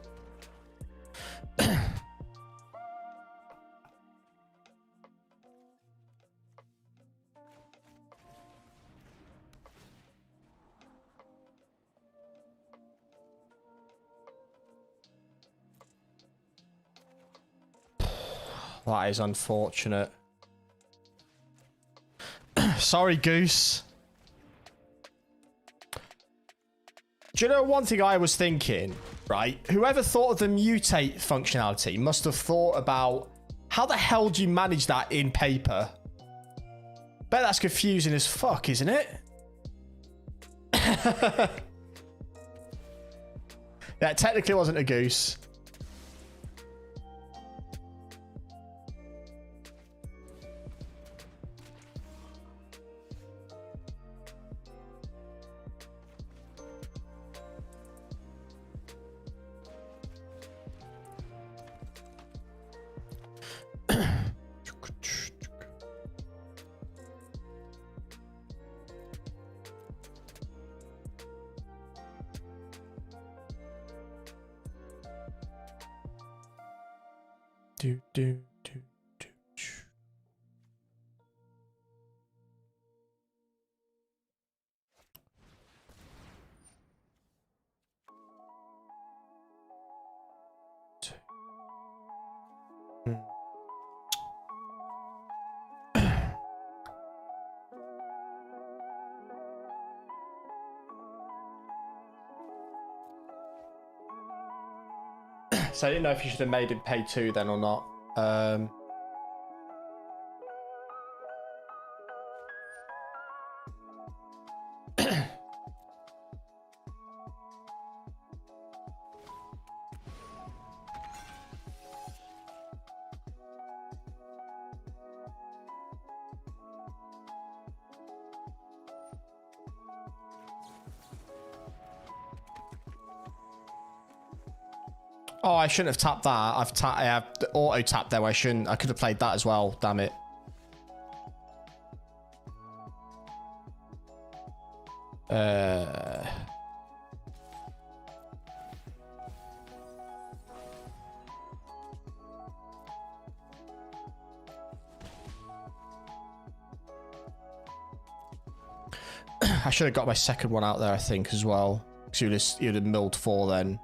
That is unfortunate. Sorry, Goose. Do you know one thing I was thinking, right? Whoever thought of the mutate functionality must have thought about how the hell do you manage that in paper? Bet that's confusing as fuck, isn't it? Yeah, it technically wasn't a goose. Do, do, do, do, do. So I didn't know if you should have made him pay 2 then or not. Oh, I shouldn't have tapped that. I have auto tapped there. I shouldn't. I could have played that as well. Damn it. I should have got my second one out there, I think, as well. Because you'd have milled 4 then.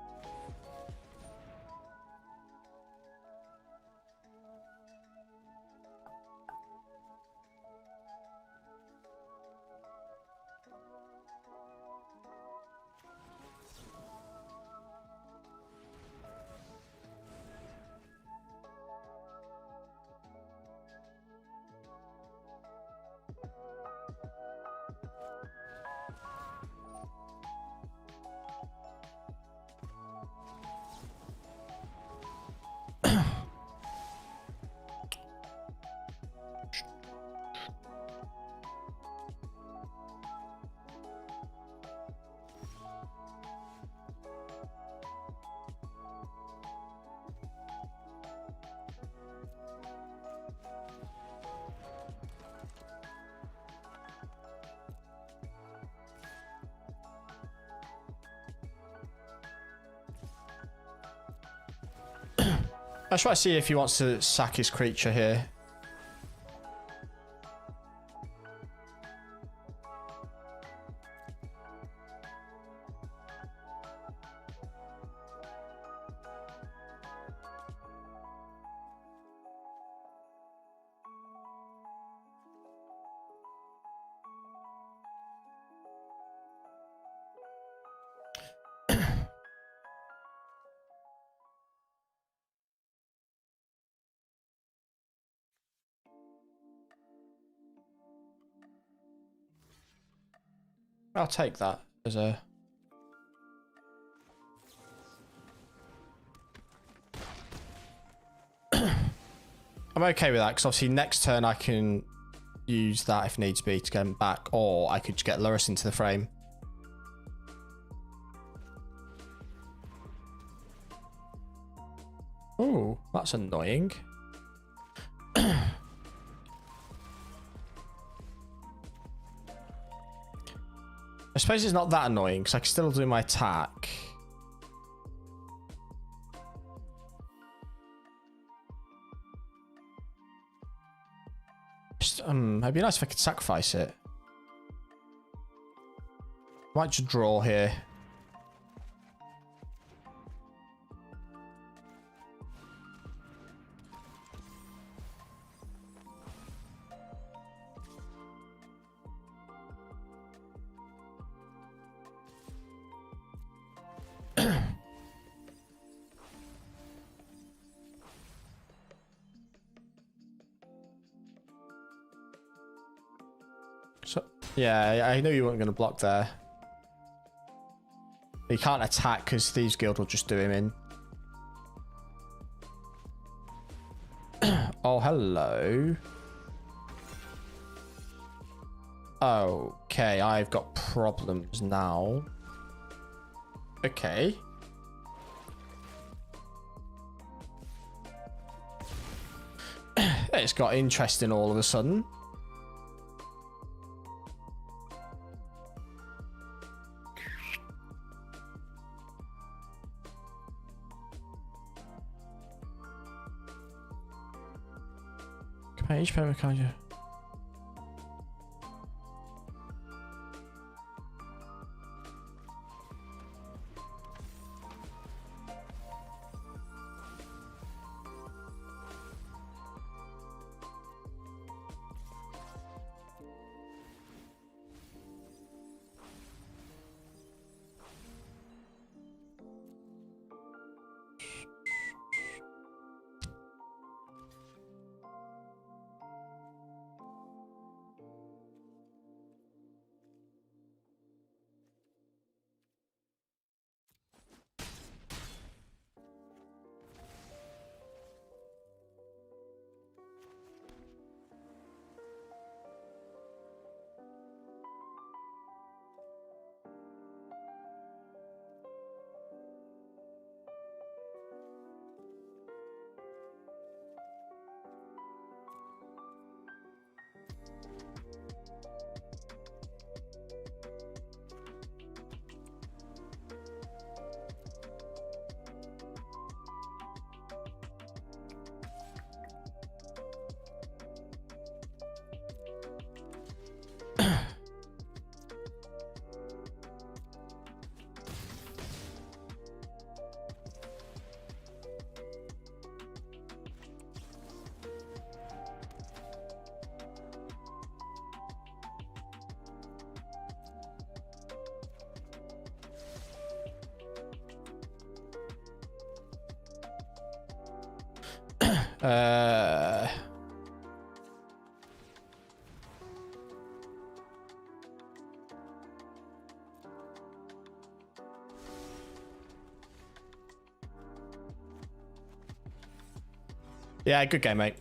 I try to see if he wants to sack his creature here. I'll take that as a... I'm okay with that, because obviously next turn I can use that if needs be to get him back, or I could just get Lurrus into the frame. Oh, that's annoying. I suppose it's not that annoying, because I can still do my attack. Just, it'd be nice if I could sacrifice it. Might just draw here. So, yeah, I knew you weren't going to block there. He can't attack because Thieves Guild will just do him in. Oh, hello. Okay, I've got problems now. Okay. It's got interesting all of a sudden. Each payment card, yeah. Yeah, good game, mate.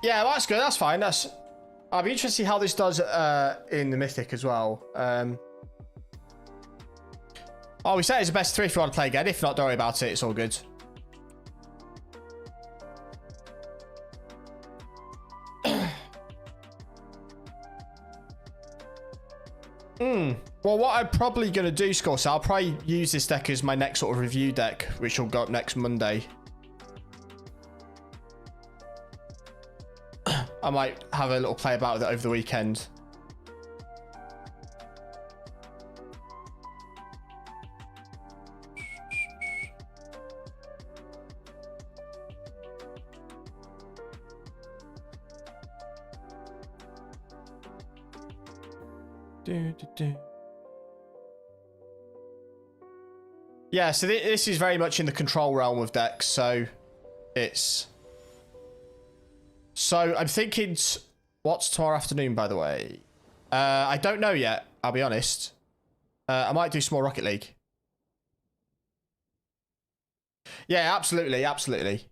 Yeah, well, that's good. That's fine. I'll be interested to see how this does in the Mythic as well. Oh, we said it's the best 3 if you want to play again. If not, don't worry about it. It's all good. Well, what I'm probably going to do, Score, so I'll probably use this deck as my next sort of review deck, which will go up next Monday. I might have a little play about with it over the weekend. Yeah, so this is very much in the control realm of decks, so it's... So I'm thinking, what's tomorrow afternoon, by the way? I don't know yet, I'll be honest. I might do some more Rocket League. Yeah, absolutely, absolutely.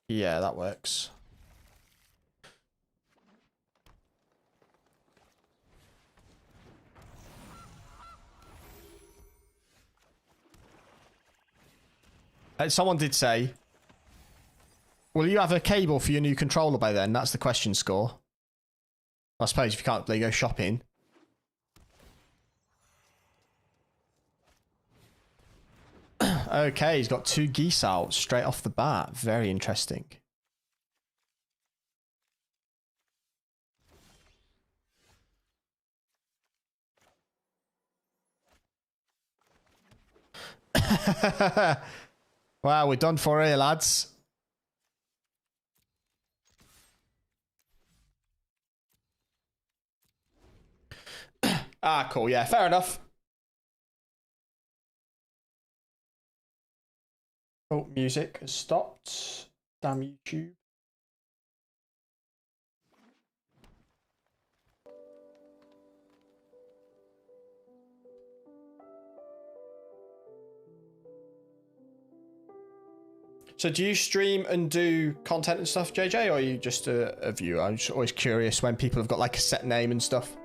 Yeah, that works. Someone did say, will you have a cable for your new controller by then? That's the question, Score. I suppose if you can't go shopping. Okay, he's got 2 geese out straight off the bat. Very interesting. Wow, we're done for here, lads. Ah, cool. Yeah, fair enough. Oh, music has stopped. Damn YouTube. So do you stream and do content and stuff, JJ, or are you just a viewer? I'm just always curious when people have got like a set name and stuff.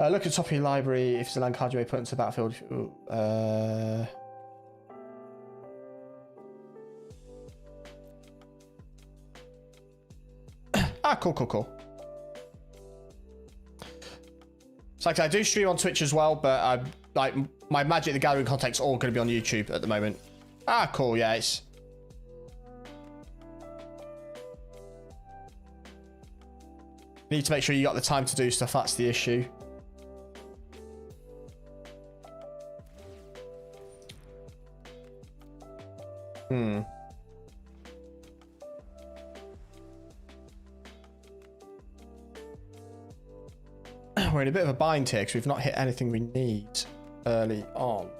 Look at the top of your library. If it's a land card you may put into the battlefield. Ah, cool, cool, cool. It's like I do stream on Twitch as well, but I'm like my Magic the Gathering content's all going to be on YouTube at the moment. Ah, cool. Yeah, it's... Need to make sure you got the time to do stuff. That's the issue. We're in a bit of a bind here because we've not hit anything we need early on.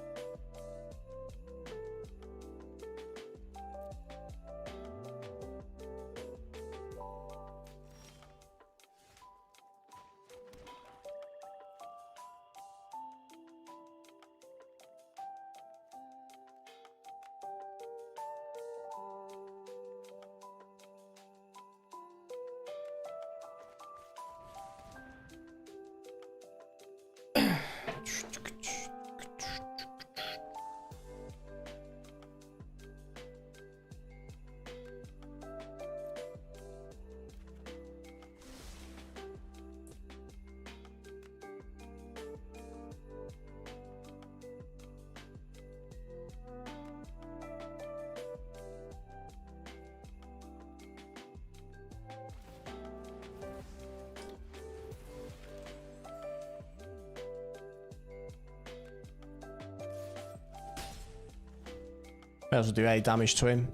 May as well do A damage to him.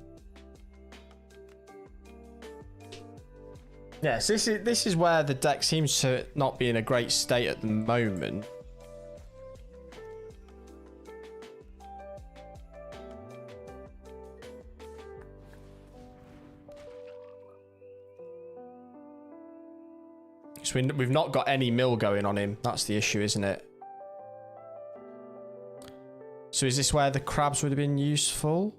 Yes, this is where the deck seems to not be in a great state at the moment. So we've not got any mill going on him. That's the issue, isn't it? So is this where the crabs would have been useful?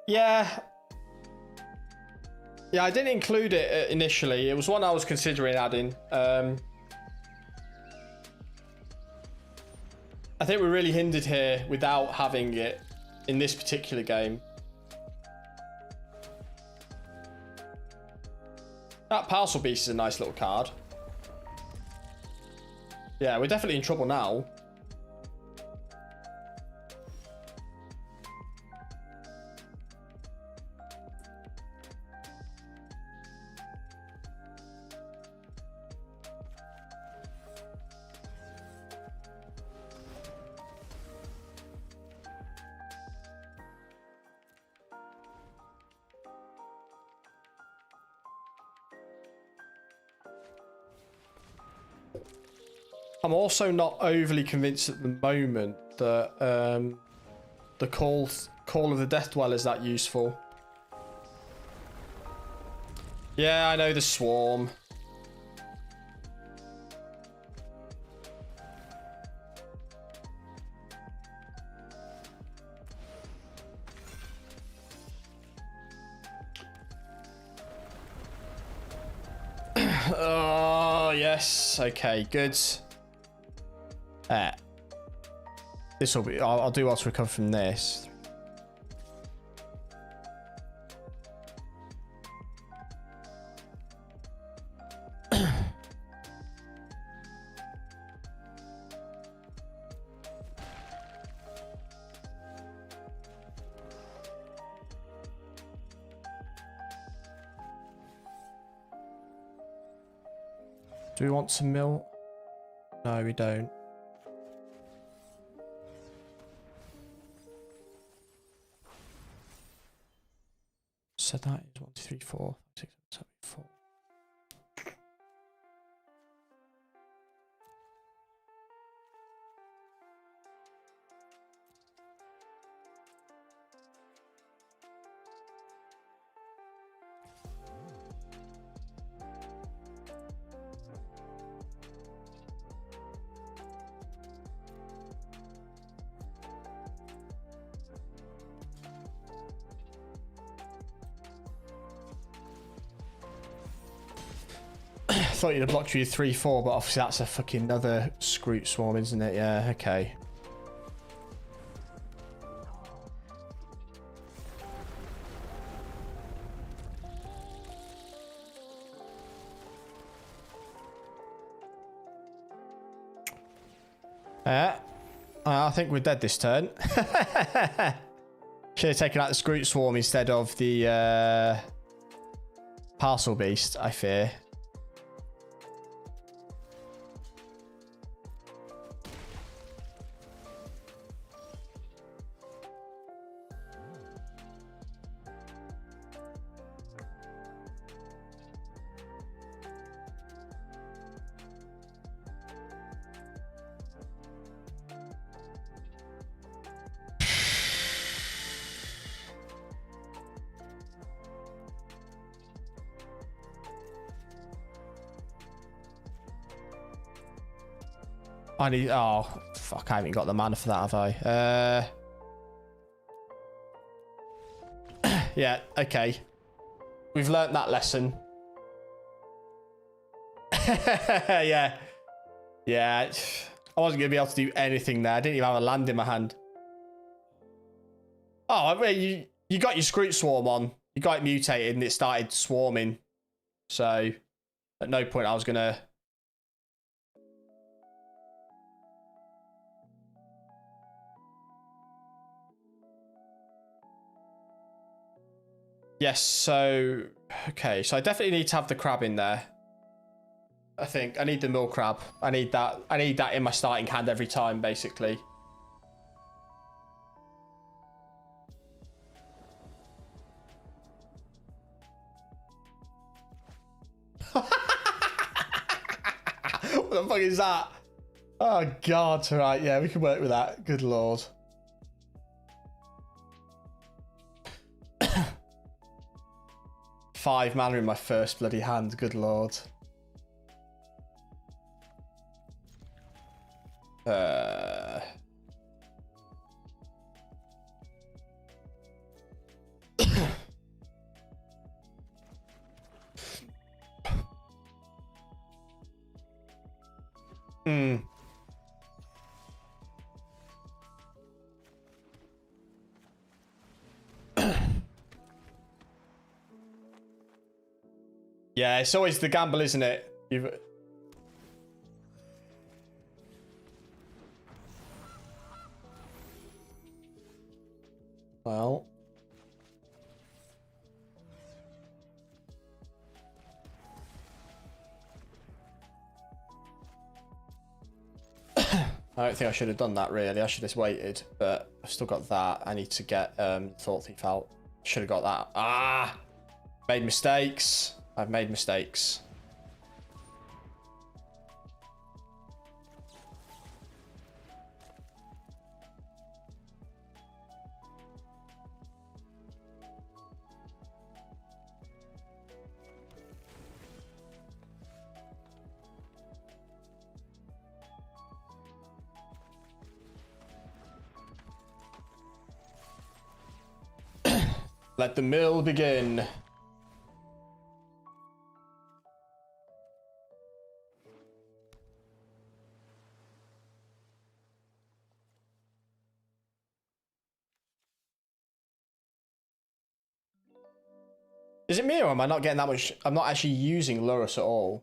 Yeah. Yeah, I didn't include it initially. It was one I was considering adding. I think we're really hindered here without having it in this particular game. That Parcel Beast is a nice little card. Yeah, we're definitely in trouble now. I'm also not overly convinced at the moment that the call of the Death Dweller is that useful. Yeah, I know the Swarm. Oh, yes. Okay, good. This will be. I'll do what's recover from this. Do we want to mill? No, we don't. So that is 1, 2, 3, 4, 6, 7, 4. I thought you'd have blocked you 3-4, but obviously that's a fucking another Scroot Swarm, isn't it? Yeah, okay. Yeah. I think we're dead this turn. Should have taken out the Scroot Swarm instead of the Parcel Beast, I fear. I need. Oh, fuck. I haven't got the mana for that, have I? Yeah, okay. We've learnt that lesson. Yeah. Yeah. I wasn't going to be able to do anything there. I didn't even have a land in my hand. Oh, I mean, you got your Scroot Swarm on. You got it mutated and it started swarming. So, at no point I was going to... Yes, so... Okay, so I definitely need to have the crab in there. I think. I need the mill crab. I need that. I need that in my starting hand every time, basically. What the fuck is that? Oh, God. Right, yeah, we can work with that. Good Lord. Five mana in my first bloody hand. Good Lord. Yeah, it's always the gamble, isn't it? Well. I don't think I should have done that, really. I should have waited, but I've still got that. I need to get Thought Thief out. Should have got that. Ah! Made mistakes. I've made mistakes. Let the mill begin. Is it me or am I not getting that much? I'm not actually using Lurus at all.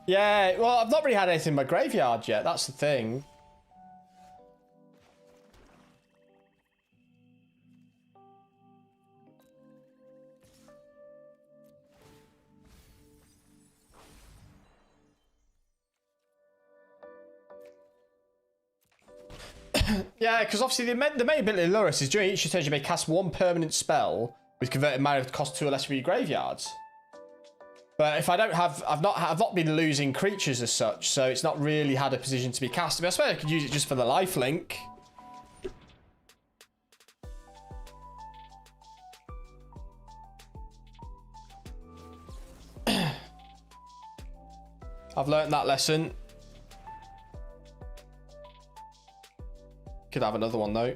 Yeah, well, I've not really had anything in my graveyard yet. That's the thing. Yeah, because obviously the main ability of Lurus is during each turn you may cast one permanent spell with converted mana to cost 2 or less for your graveyards. But if I don't have, I've not been losing creatures as such, so it's not really had a position to be cast. I mean, I suppose I could use it just for the lifelink. I've learnt that lesson. Could have another one though.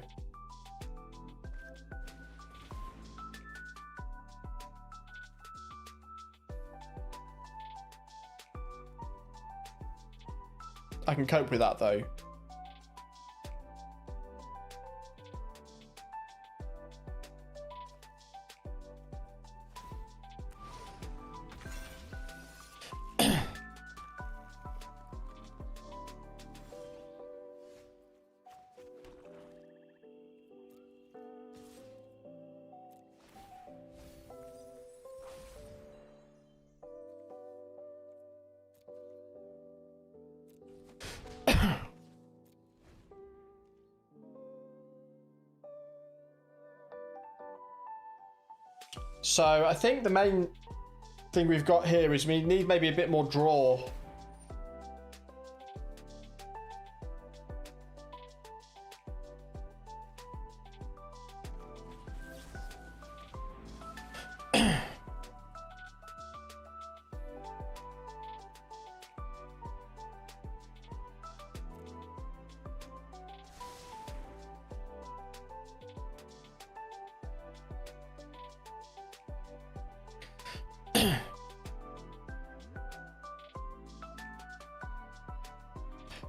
I can cope with that though. So I think the main thing we've got here is we need maybe a bit more draw.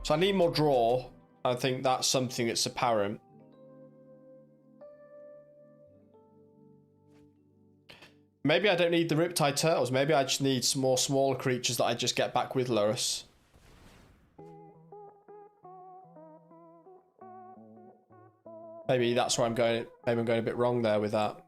So I need more draw. I think that's something that's apparent. Maybe I don't need the Riptide Turtles. Maybe I just need some more smaller creatures that I just get back with Lurrus. Maybe that's where I'm going. Maybe I'm going a bit wrong there with that.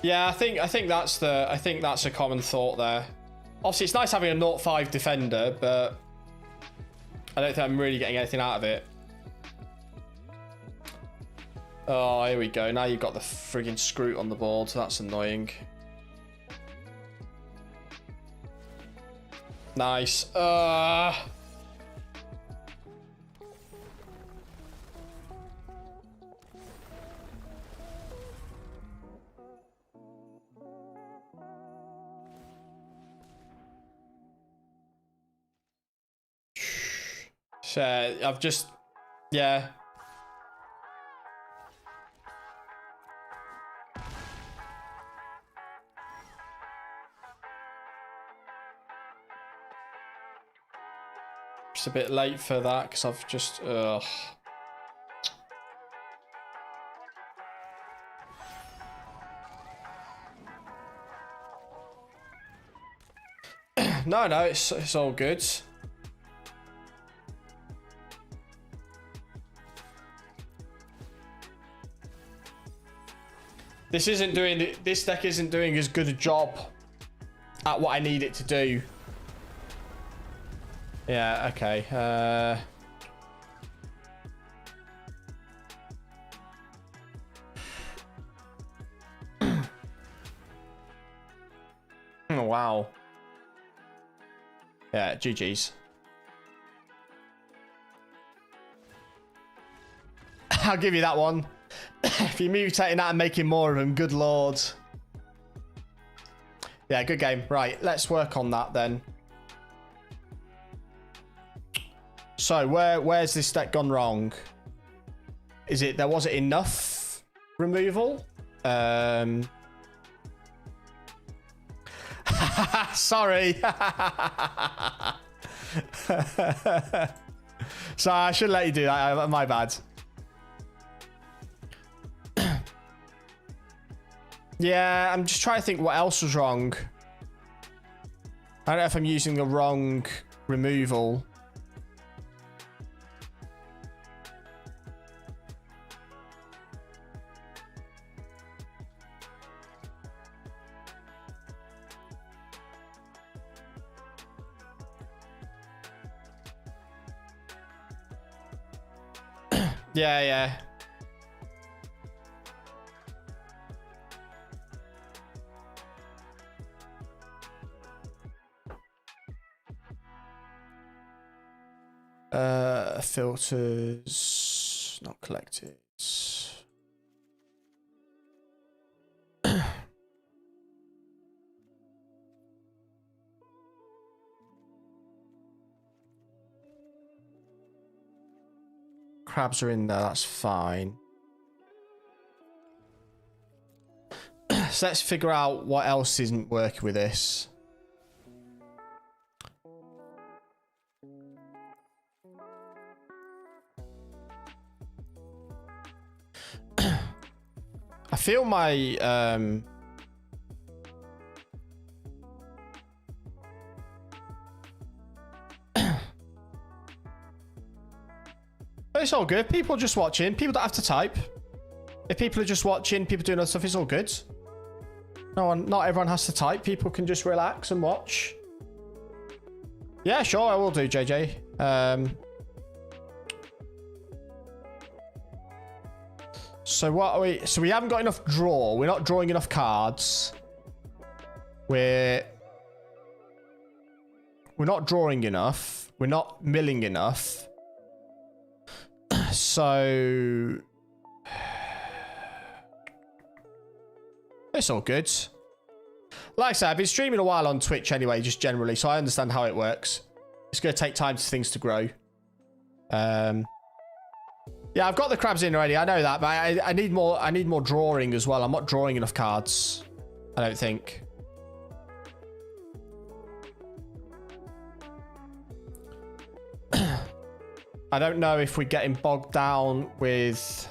Yeah, I think that's a common thought there. Obviously, it's nice having a 0-5 defender, but I don't think I'm really getting anything out of it. Oh, here we go. Now you've got the friggin' Scroot on the board. That's annoying. Nice. I've just, yeah. Just a bit late for that because I've just, ugh. No, it's all good. This deck isn't doing as good a job at what I need it to do. Yeah, okay. Oh, wow. Yeah, GG's. I'll give you that one. If you're mutating that and making more of them, good lord. Yeah, good game. Right, let's work on that then. So, where's this deck gone wrong? Was it enough removal? Sorry. Sorry, I should let you do that. My bad. Yeah, I'm just trying to think what else was wrong. I don't know if I'm using the wrong removal. Yeah. Filters not collected. Crabs are in there, that's fine. So let's figure out what else isn't working with this. I feel my it's all good. People just watching. People don't have to type. If people are just watching, people doing other stuff, it's all good. Not everyone has to type. People can just relax and watch. Yeah, sure, I will do, JJ. So what are we? So we haven't got enough draw. We're not drawing enough cards. We're not drawing enough. We're not milling enough. So it's all good. Like I said, I've been streaming a while on Twitch anyway, just generally, so I understand how it works. It's going to take time for things to grow. Yeah, I've got the crabs in already. I know that, but I need more. I need more drawing as well. I'm not drawing enough cards, I don't think. I don't know if we're getting bogged down with...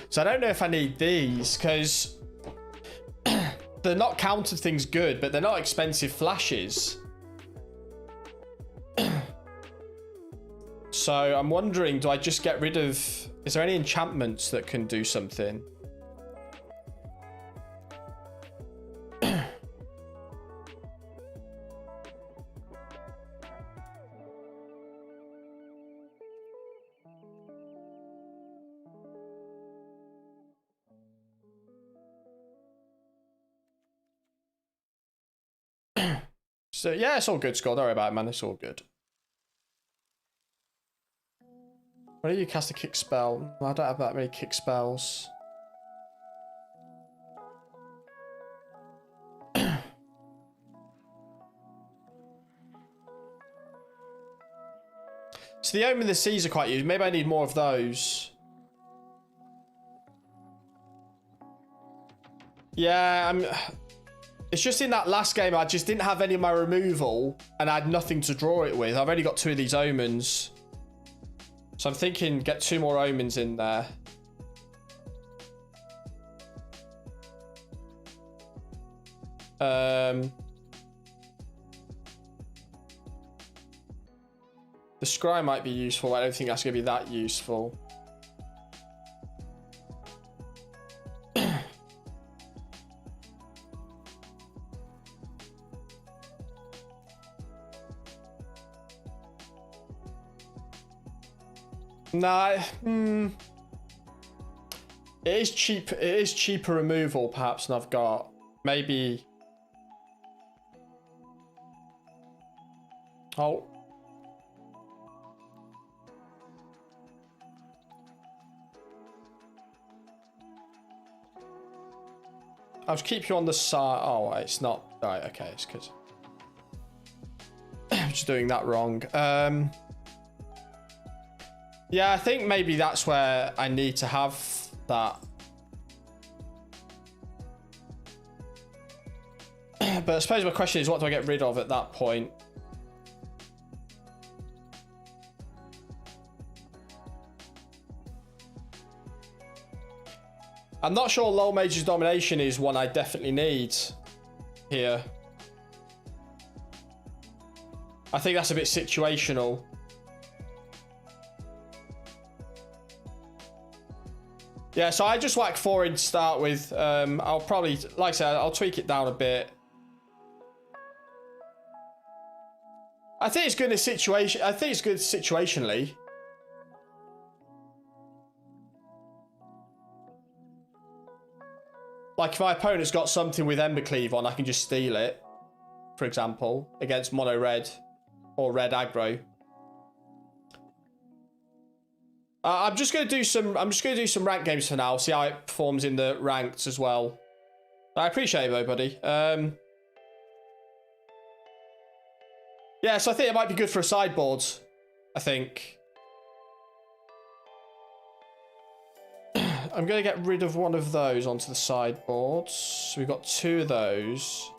So I don't know if I need these, because they're not countered things good, but they're not expensive flashes. So I'm wondering, do I just get rid of... Is there any enchantments that can do something? So yeah, it's all good, Scott. Don't worry about it, man. It's all good. When do you cast a kick spell? I don't have that many kick spells. So the Omen of the Seas are quite used. Maybe I need more of those. Yeah, it's just in that last game, I just didn't have any of my removal, and I had nothing to draw it with. I've only got 2 of these Omens. So I'm thinking, get 2 more Omens in there. The Scry might be useful, but I don't think that's going to be that useful. Nah, it is cheap. It is cheaper removal, perhaps, than I've got. Maybe. Oh. I'll just keep you on the side. Oh, it's not. Right, okay, it's because I'm just doing that wrong. Yeah, I think maybe that's where I need to have that. But I suppose my question is, what do I get rid of at that point? I'm not sure Low Mage's Domination is one I definitely need here. I think that's a bit situational. Yeah, so I just whack 4 in to start with. I'll probably, like I said, I'll tweak it down a bit. I think it's good in a situation. I think it's good situationally. Like if my opponent's got something with Embercleave on, I can just steal it, for example, against mono red or red aggro. I'm just gonna do some ranked games for now. See how it performs in the ranked as well. I appreciate it though, buddy. Yeah, so I think it might be good for a sideboard. I think. I'm going to get rid of one of those onto the sideboard. So we've got 2 of those.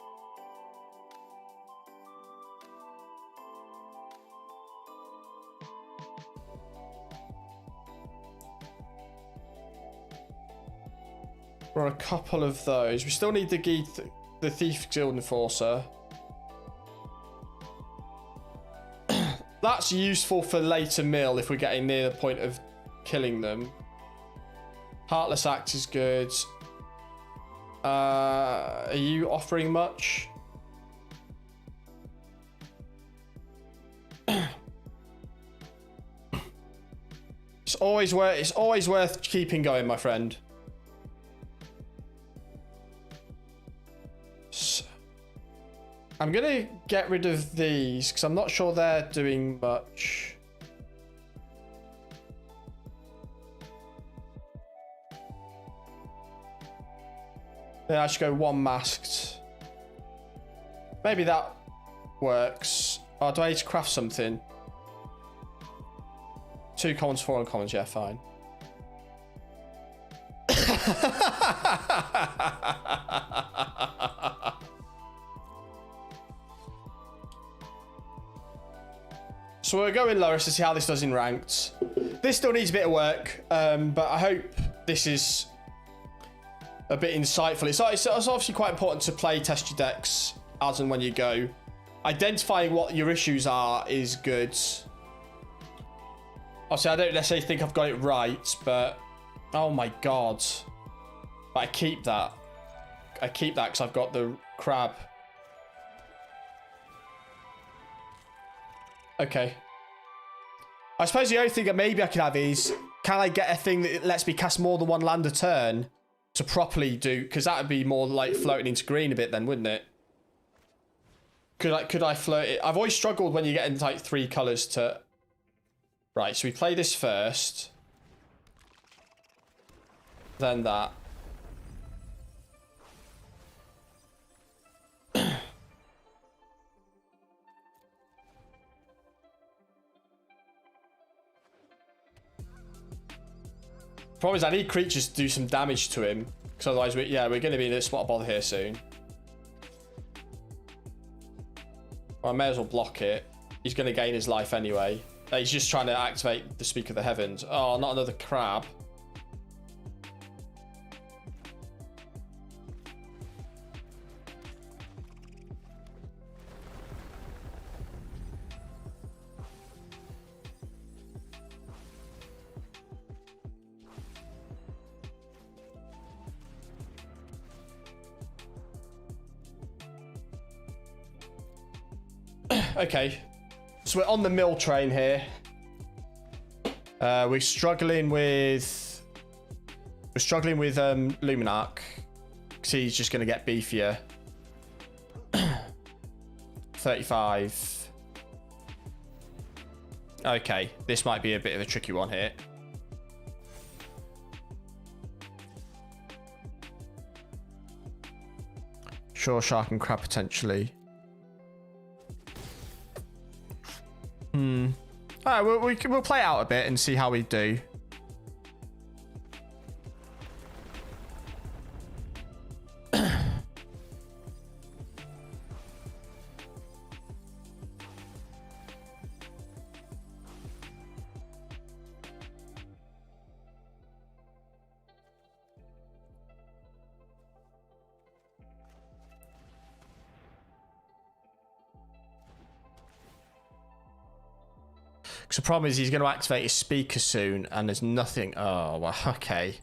We're on a couple of those. We still need the Thief Guild Enforcer. That's useful for later mill if we're getting near the point of killing them. Heartless Act is good. Are you offering much? It's always worth keeping going, my friend. I'm gonna get rid of these because I'm not sure they're doing much. Yeah, I should go 1 masked. Maybe that works. Oh, do I need to craft something? 2 commons, 4 uncommons. Yeah, fine. So we're going Loris to see how this does in ranked. This still needs a bit of work, but I hope this is a bit insightful. It's obviously quite important to play test your decks as and when you go. Identifying what your issues are is good. Obviously, I don't necessarily think I've got it right, but oh my god. But I keep that. I keep that because I've got the crab. Okay. I suppose the only thing that maybe I could have is, can I get a thing that lets me cast more than 1 land a turn to properly do? Because that would be more like floating into green a bit then, wouldn't it? Could I float it? I've always struggled when you get into like 3 colours to... Right, so we play this first. Then that. Problem is, I need creatures to do some damage to him, because otherwise, we're going to be in a spot of bother here soon. Well, I may as well block it. He's going to gain his life anyway. He's just trying to activate the Speak of the Heavens. Oh, not another crab. Okay, so we're on the mill train here. We're struggling with Luminarch because he's just going to get beefier. 35. Okay, this might be a bit of a tricky one here. Sure, Shark and Crab potentially. All right, we'll play out a bit and see how we do. The problem is he's going to activate his speaker soon, and there's nothing. Oh, well, okay.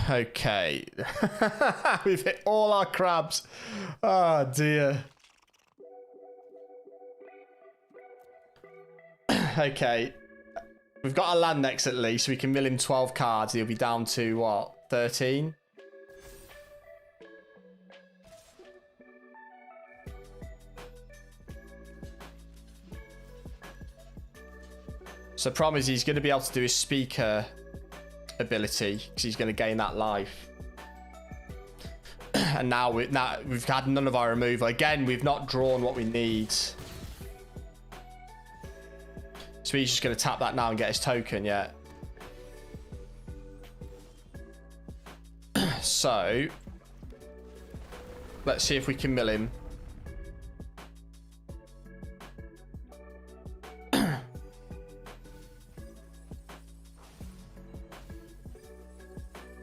Okay. We've hit all our crabs. Oh, dear. Okay. We've got a land next at least. We can mill him 12 cards. He'll be down to, what, 13? So the problem is he's going to be able to do his speaker ability because he's going to gain that life. And now we've had none of our removal. Again, we've not drawn what we need. he's just going to tap that now and get his token, yeah. So, let's see if we can mill him.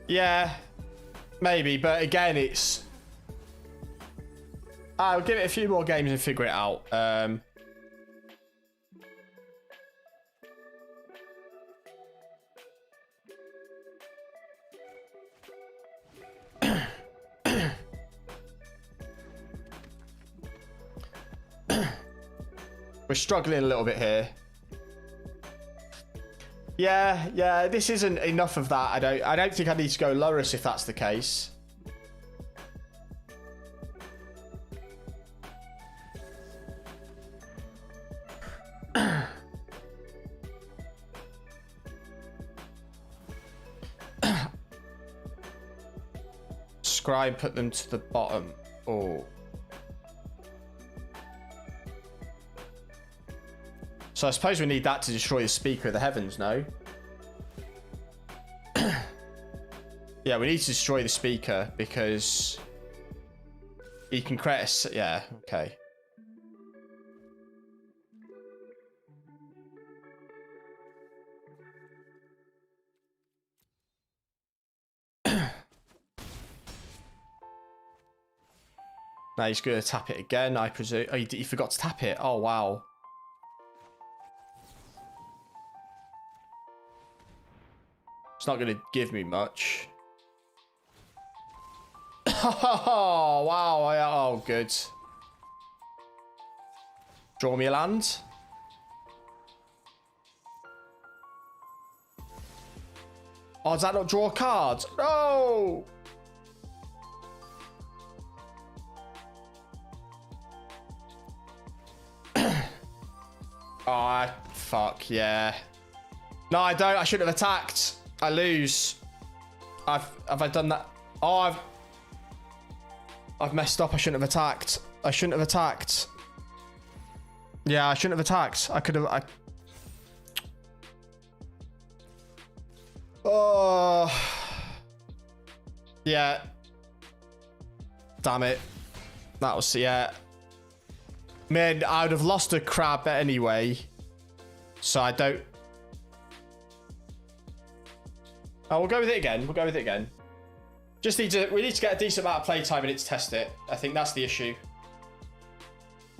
Yeah, maybe, but again, it's... I'll give it a few more games and figure it out. We're struggling a little bit here. Yeah, this isn't enough of that. I don't think I need to go Lurrus if that's the case. Scribe, put them to the bottom. Oh. So I suppose we need that to destroy the Speaker of the Heavens, no? Yeah, we need to destroy the Speaker because he can create a... Yeah, okay. Now he's going to tap it again, I presume. Oh, he forgot to tap it. Oh, wow. It's not going to give me much. Oh, wow. Oh, good. Draw me a land. Oh, does that not draw a card? No! Oh, fuck, yeah. No, I don't. I shouldn't have attacked. I lose. Have I done that? Oh, I've messed up. I shouldn't have attacked. I shouldn't have attacked. Yeah, I shouldn't have attacked. I could have... Oh. Yeah. Damn it. That was... Yeah. Man, I would have lost a crab anyway. So I don't... Oh, we'll go with it again. We'll go with it again. Just need to... We need to get a decent amount of playtime in it to test it. I think that's the issue.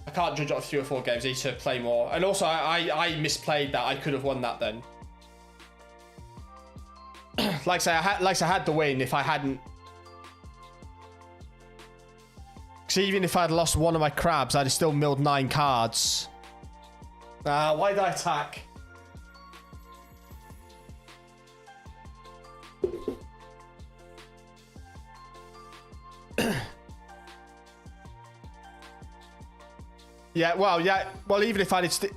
I can't judge it off 3 or 4 games. I need to play more. And also, I misplayed that. I could have won that then. like I had the win if I hadn't... Because even if I'd lost one of my crabs, I'd have still milled 9 cards. Why did I attack? Yeah, well, even if I did...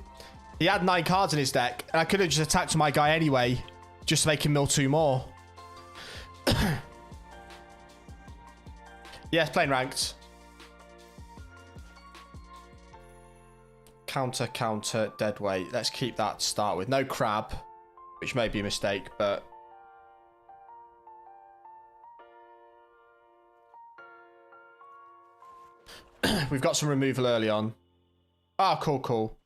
He had 9 cards in his deck, and I could have just attacked my guy anyway, just to make him mill 2 more. Yeah, it's playing ranked. Counter, dead weight. Let's keep that to start with. No crab, which may be a mistake, but... We've got some removal early on. Ah, cool.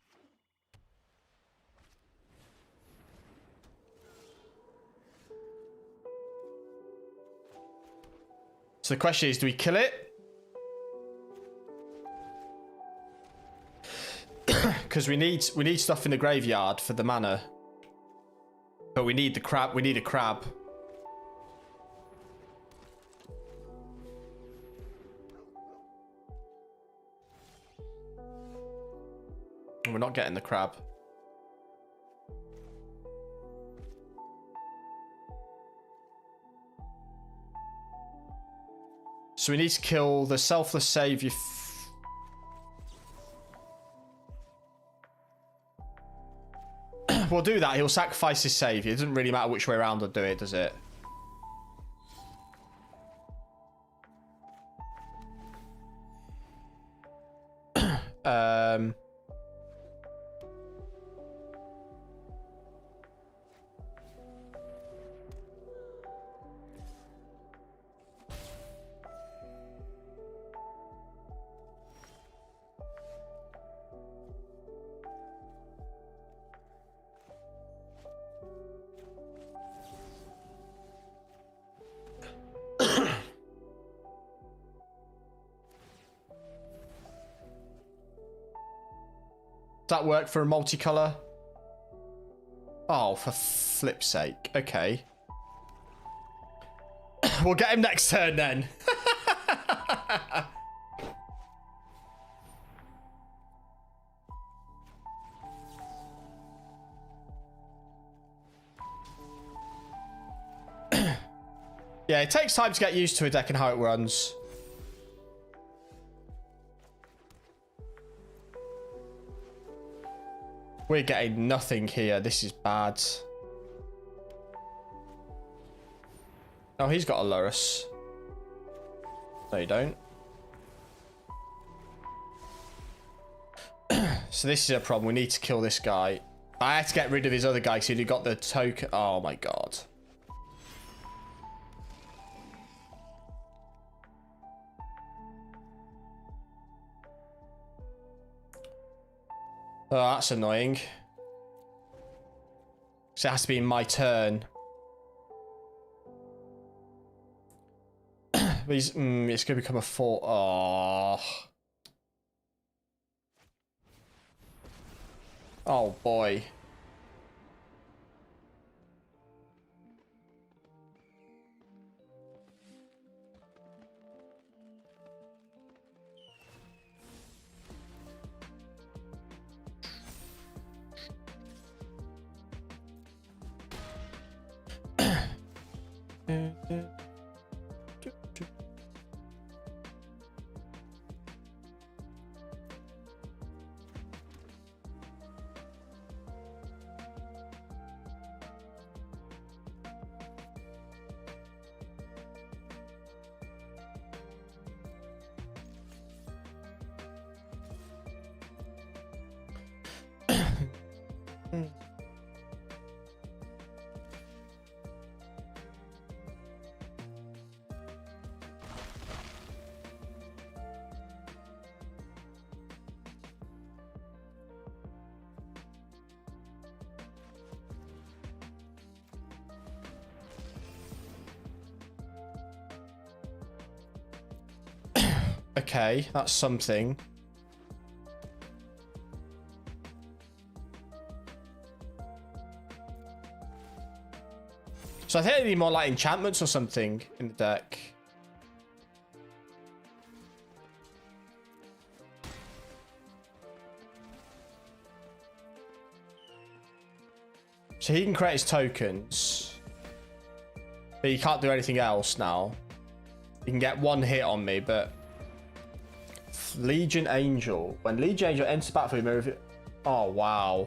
So the question is, do we kill it? Because we need stuff in the graveyard for the mana. But we need the crab. We need a crab. We're not getting the crab. So we need to kill the selfless savior. We'll do that. He'll sacrifice his savior. It doesn't really matter which way around I'll do it, does it? that work for a multicolor? Oh, for flip's sake. Okay. We'll get him next turn then. Yeah, it takes time to get used to a deck and how it runs. We're getting nothing here. This is bad. Oh, he's got a Lurus. No, you don't. So this is a problem. We need to kill this guy. I had to get rid of his other guy because he'd got the token. Oh my god. Oh, that's annoying. So it has to be in my turn. But it's going to become a 4. Oh. Oh boy. Okay, that's something. So I think I need more like enchantments or something in the deck. So he can create his tokens. But he can't do anything else now. He can get one hit on me, but... Legion Angel. When Legion Angel enters the battlefield, move it. Oh, wow.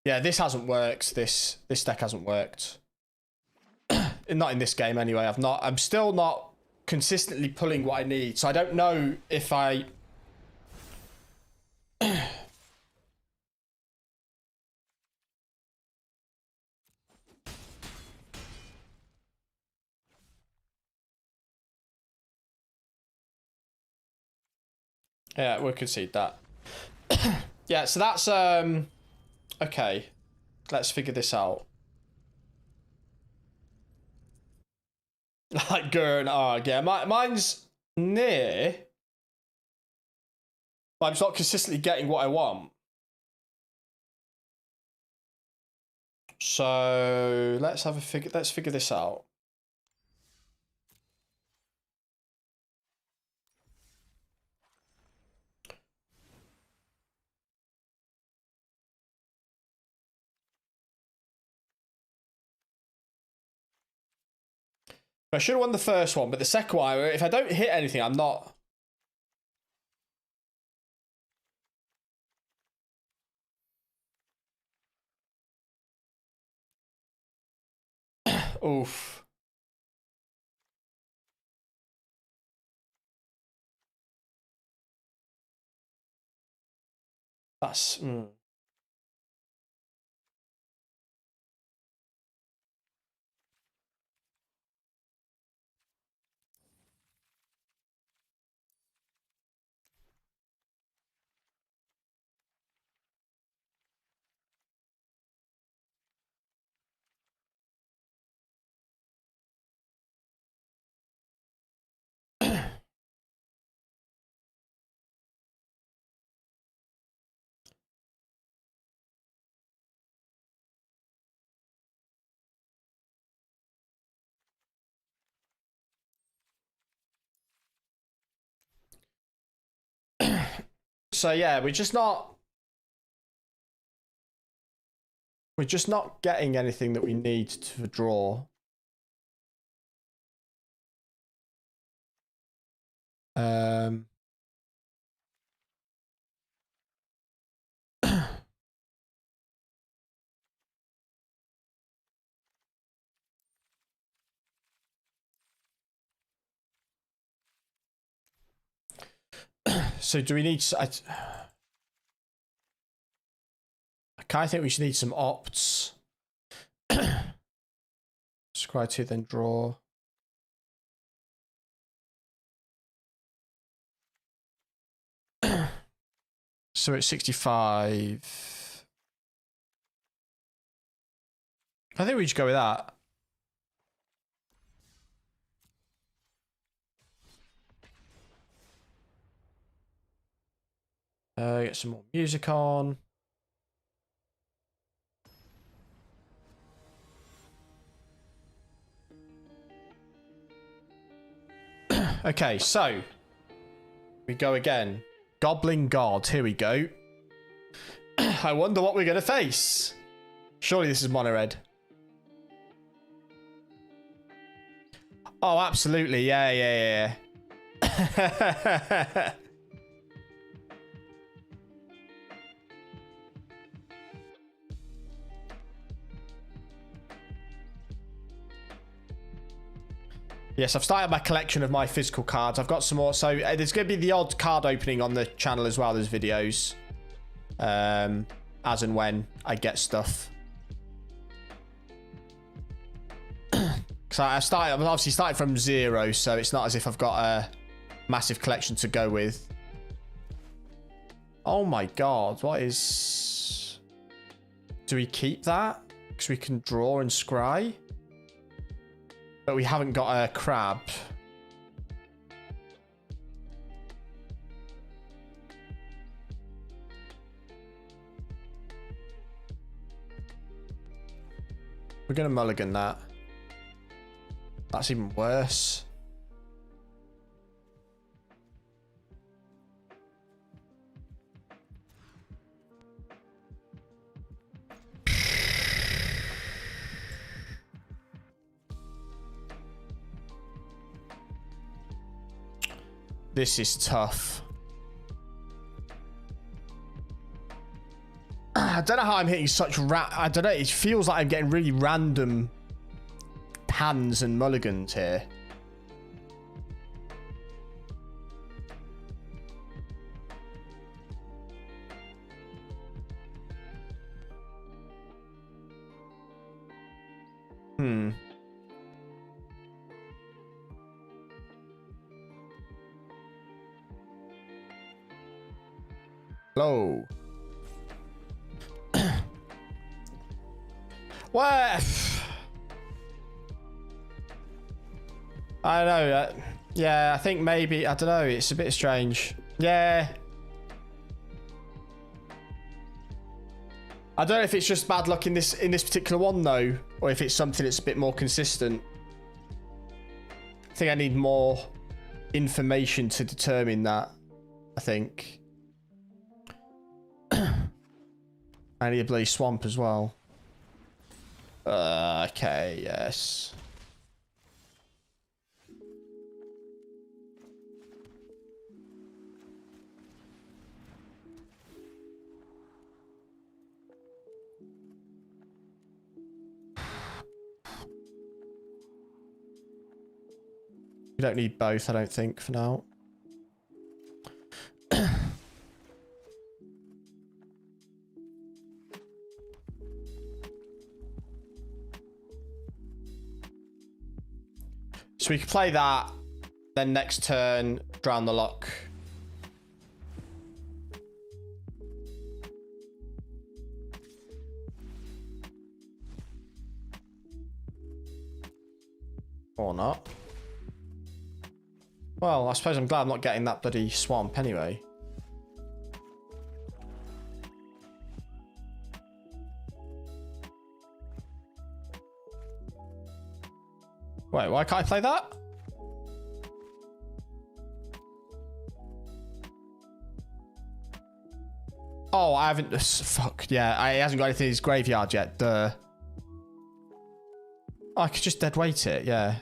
Yeah, this hasn't worked. This deck hasn't worked. Not in this game anyway. I'm still not consistently pulling what I need. So I don't know if I... Yeah, we'll concede that. Yeah, so that's... Okay. Let's figure this out. Like Gurn Arg, yeah. Mine's near. But I'm just not consistently getting what I want. So let's figure this out. I should have won the first one, but the second one, if I don't hit anything, I'm not... Oof. That's... So yeah, we're just not getting anything that we need to draw. So do we need... I kind of think we should need some opts. Scry 2, then draw. So it's 65. I think we should go with that. Get some more music on. Okay, so we go again. Goblin God, here we go. I wonder what we're going to face. Surely this is mono red. Oh, absolutely. Yeah. Yes, I've started my collection of my physical cards. I've got some more. So there's going to be the odd card opening on the channel as well. There's videos. As and when I get stuff. Because I've obviously started from 0, so it's not as if I've got a massive collection to go with. Oh my god, what is... Do we keep that? Because we can draw and scry. But we haven't got a crab. We're going to mulligan that. That's even worse. This is tough. I don't know how I'm hitting such I don't know. It feels like I'm getting really random hands and mulligans here. Hello. What? I don't know. Yeah, I think maybe, I don't know. It's a bit strange. Yeah. I don't know if it's just bad luck in this particular one though, or if it's something that's a bit more consistent. I think I need more information to determine that. I think. I need a bloody swamp as well. Okay, yes. We don't need both, I don't think, for now. So we can play that, then next turn, drown the lock. Or not. Well, I suppose I'm glad I'm not getting that bloody swamp anyway. Wait, why can't I play that? Oh, I haven't... Fuck, yeah. He hasn't got anything in his graveyard yet. Duh. Oh, I could just dead weight it, yeah.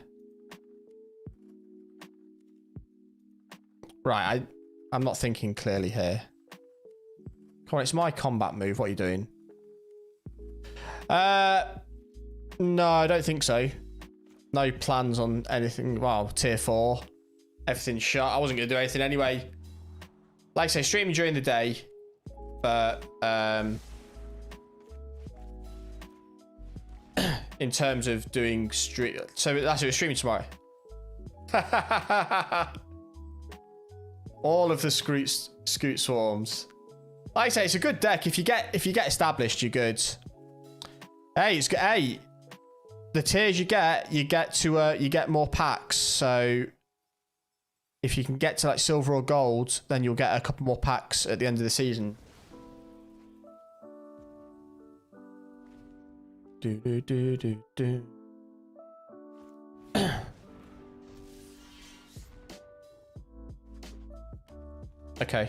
Right, I'm not thinking clearly here. Come on, it's my combat move. What are you doing? No, I don't think so. No plans on anything. Well, tier 4. Everything's shut. I wasn't going to do anything anyway. Like I say, streaming during the day. But, in terms of doing stream... So that's it, we're streaming tomorrow. All of the Scoot Swarms. Like I say, it's a good deck. If you get established, you're good. Hey, it's good. Hey, the tiers you get more packs. So if you can get to like silver or gold, then you'll get a couple more packs at the end of the season. Do. Okay.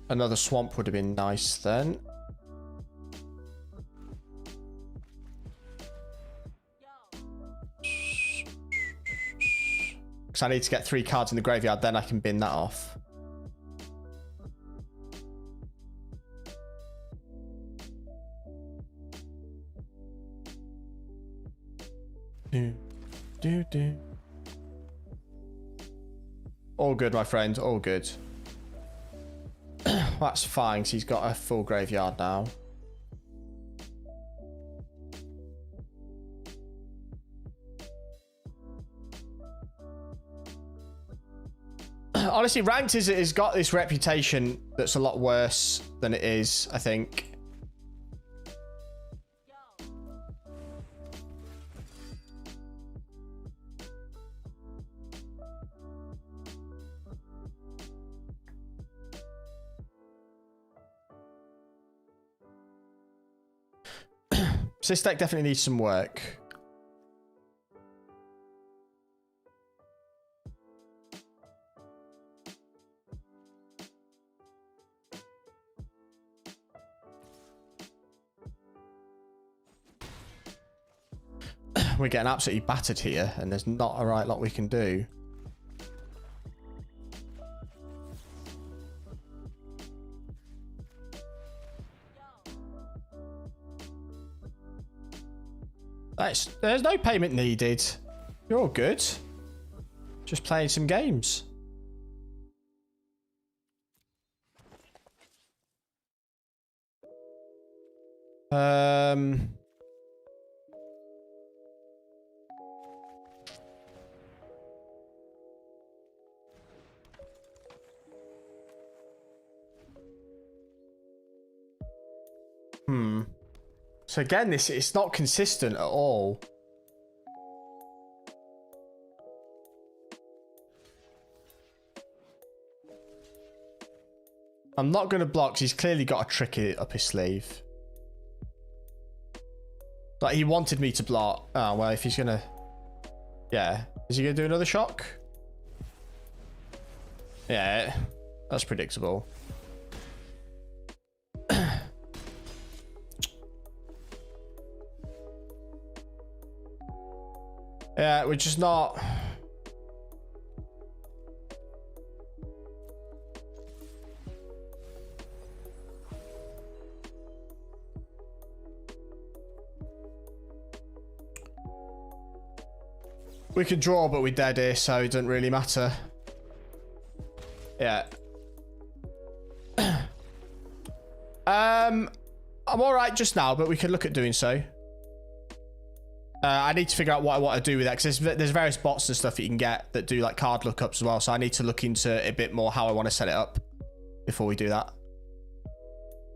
Another swamp would have been nice then. Because I need to get 3 cards in the graveyard, then I can bin that off. Do. All good, my friend. All good. That's fine, because he's got a full graveyard now. Honestly, ranked has got this reputation that's a lot worse than it is, I think. So this deck definitely needs some work. We're getting absolutely battered here, and there's not a right lot we can do. There's no payment needed. You're all good. Just playing some games. So again, it's not consistent at all. I'm not going to block because he's clearly got a trick up his sleeve. Like, he wanted me to block. Oh, well, if he's going to... Yeah. Is he going to do another shock? Yeah. That's predictable. Yeah, we're just not... We can draw, but we're dead here, so it doesn't really matter. Yeah. I'm alright just now, but we could look at doing so. I need to figure out what I want to do with that, because there's various bots and stuff that you can get that do like card lookups as well, so I need to look into a bit more how I want to set it up before we do that.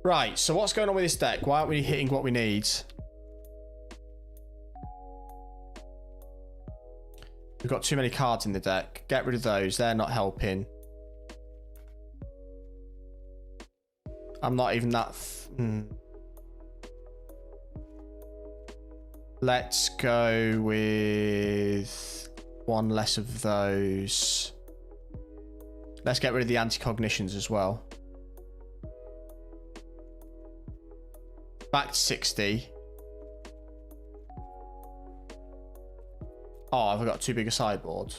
Right, so what's going on with this deck? Why aren't we hitting what we need? We've got too many cards in the deck. Get rid of those. They're not helping. I'm not even that... Let's go with one less of those. Let's get rid of the anti-cognitions as well. Back to 60. Oh, have I got too big a sideboard?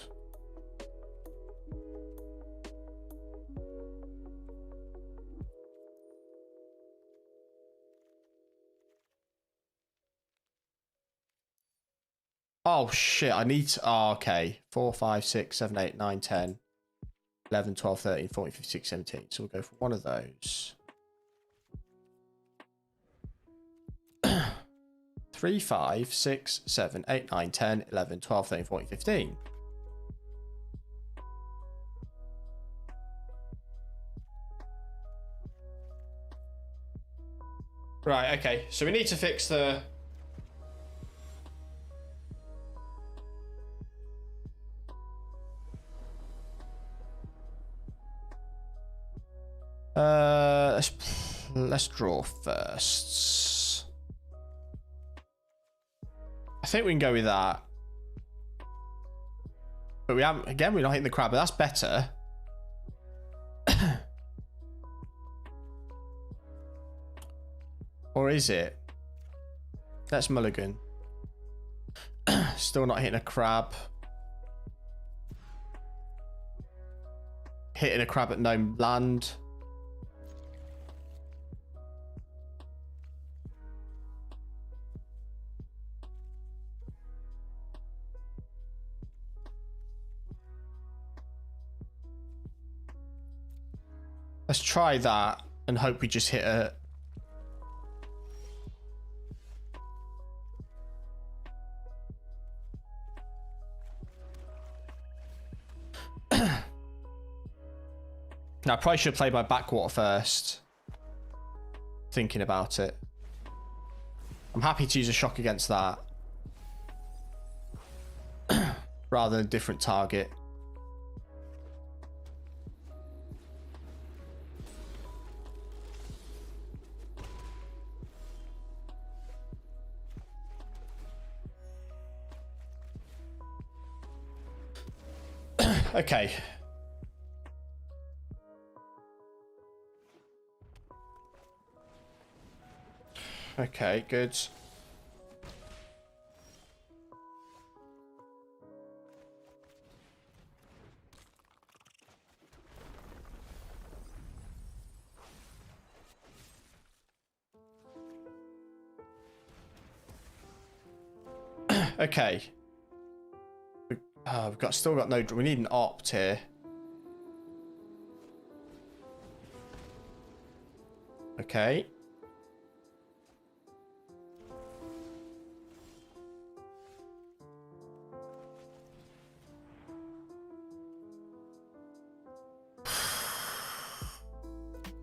Oh, shit. I need to... Oh, okay. 4, 5, 6, 7, 8, 9, 10, 11, 12, 13, 14, 15, 16, 17. So we'll go for one of those. 3, 5, 6, 7, 8, 9, 10, 11, 12, 13, 14, 15. Right, okay. So we need to fix the... let's draw first. I think we can go with that. But we haven't, again, we're not hitting the crab, but that's better. Or is it? Let's mulligan. Still not hitting a crab. Hitting a crab at no land. Let's try that and hope we just hit a... Now, I probably should play my backwater first. Thinking about it. I'm happy to use a shock against that. Rather than a different target. Okay. Okay, good. Okay. We've still got no... We need an opt here. Okay.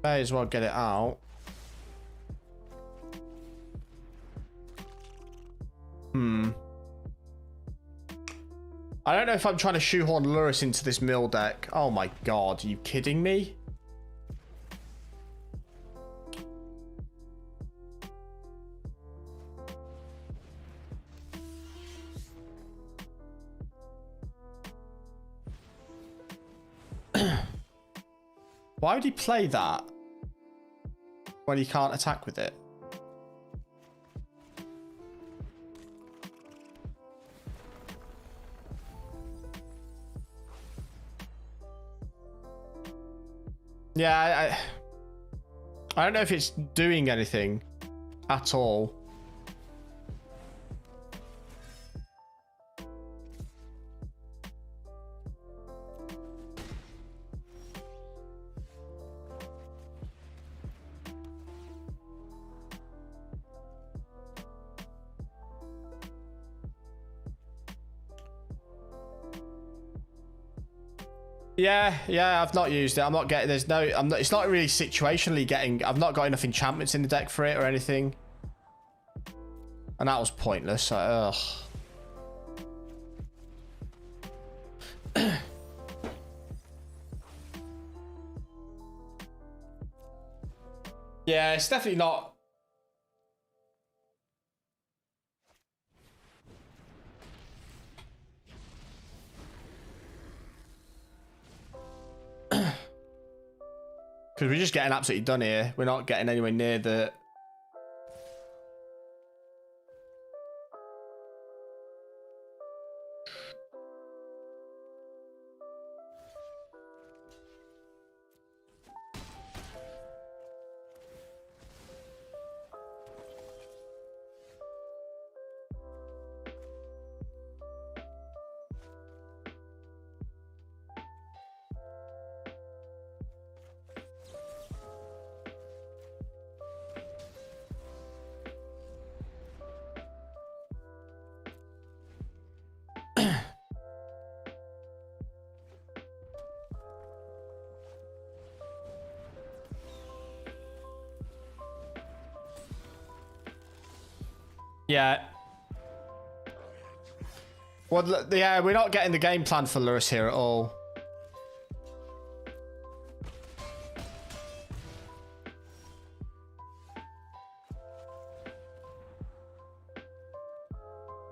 May as well get it out. I don't know if I'm trying to shoehorn Lurrus into this mill deck. Oh my god, are you kidding me? Why would he play that when he can't attack with it? Yeah, I don't know if it's doing anything at all. Yeah, I've not used it. I'm not getting, there's no, I'm not, it's not really situationally getting, I've not got enough enchantments in the deck for it or anything. And that was pointless. Ugh. Yeah, it's definitely not. Because we're just getting absolutely done here. We're not getting anywhere near the Yeah. Well, yeah, we're not getting the game plan for Lewis here at all.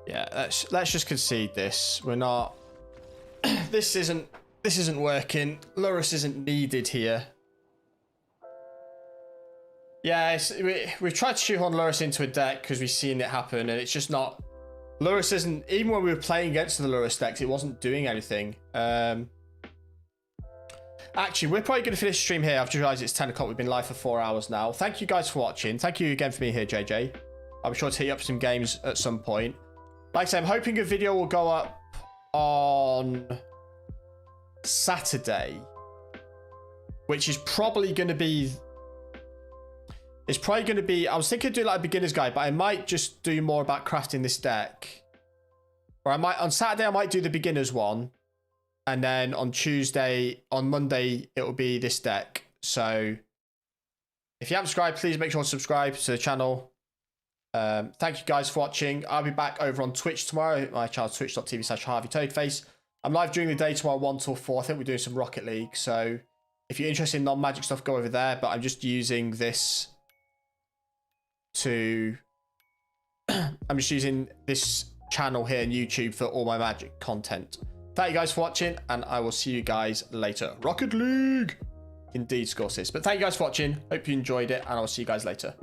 Yeah, let's just concede this. We're not. This isn't working. Lewis isn't needed here. Yeah, we've tried to shoehorn Lewis into a deck because we've seen it happen, and it's just not. Lewis isn't. Even when we were playing against the Lewis decks, it wasn't doing anything. Actually, we're probably going to finish the stream here. I've just realised it's 10 o'clock. We've been live for 4 hours now. Thank you guys for watching. Thank you again for being here, JJ. I'm sure to hit you up some games at some point. Like I said, I'm hoping a video will go up on Saturday, which is probably going to be. It's probably going to be. I was thinking of doing like a beginner's guide, but I might just do more about crafting this deck. Or I might on Saturday I might do the beginners one, and then on Monday it will be this deck. So if you haven't subscribed, please make sure to subscribe to the channel. Thank you guys for watching. I'll be back over on Twitch tomorrow. My channel twitch.tv/HarveyToadface. I'm live during the day tomorrow 1 till 4. I think we're doing some Rocket League. So if you're interested in non-magic stuff, go over there. But I'm just using this to I'm just using this channel here on YouTube for all my magic content. Thank you guys for watching, and I will see you guys later. Rocket League! Indeed, Scorsis. But thank you guys for watching. Hope you enjoyed it, and I will see you guys later.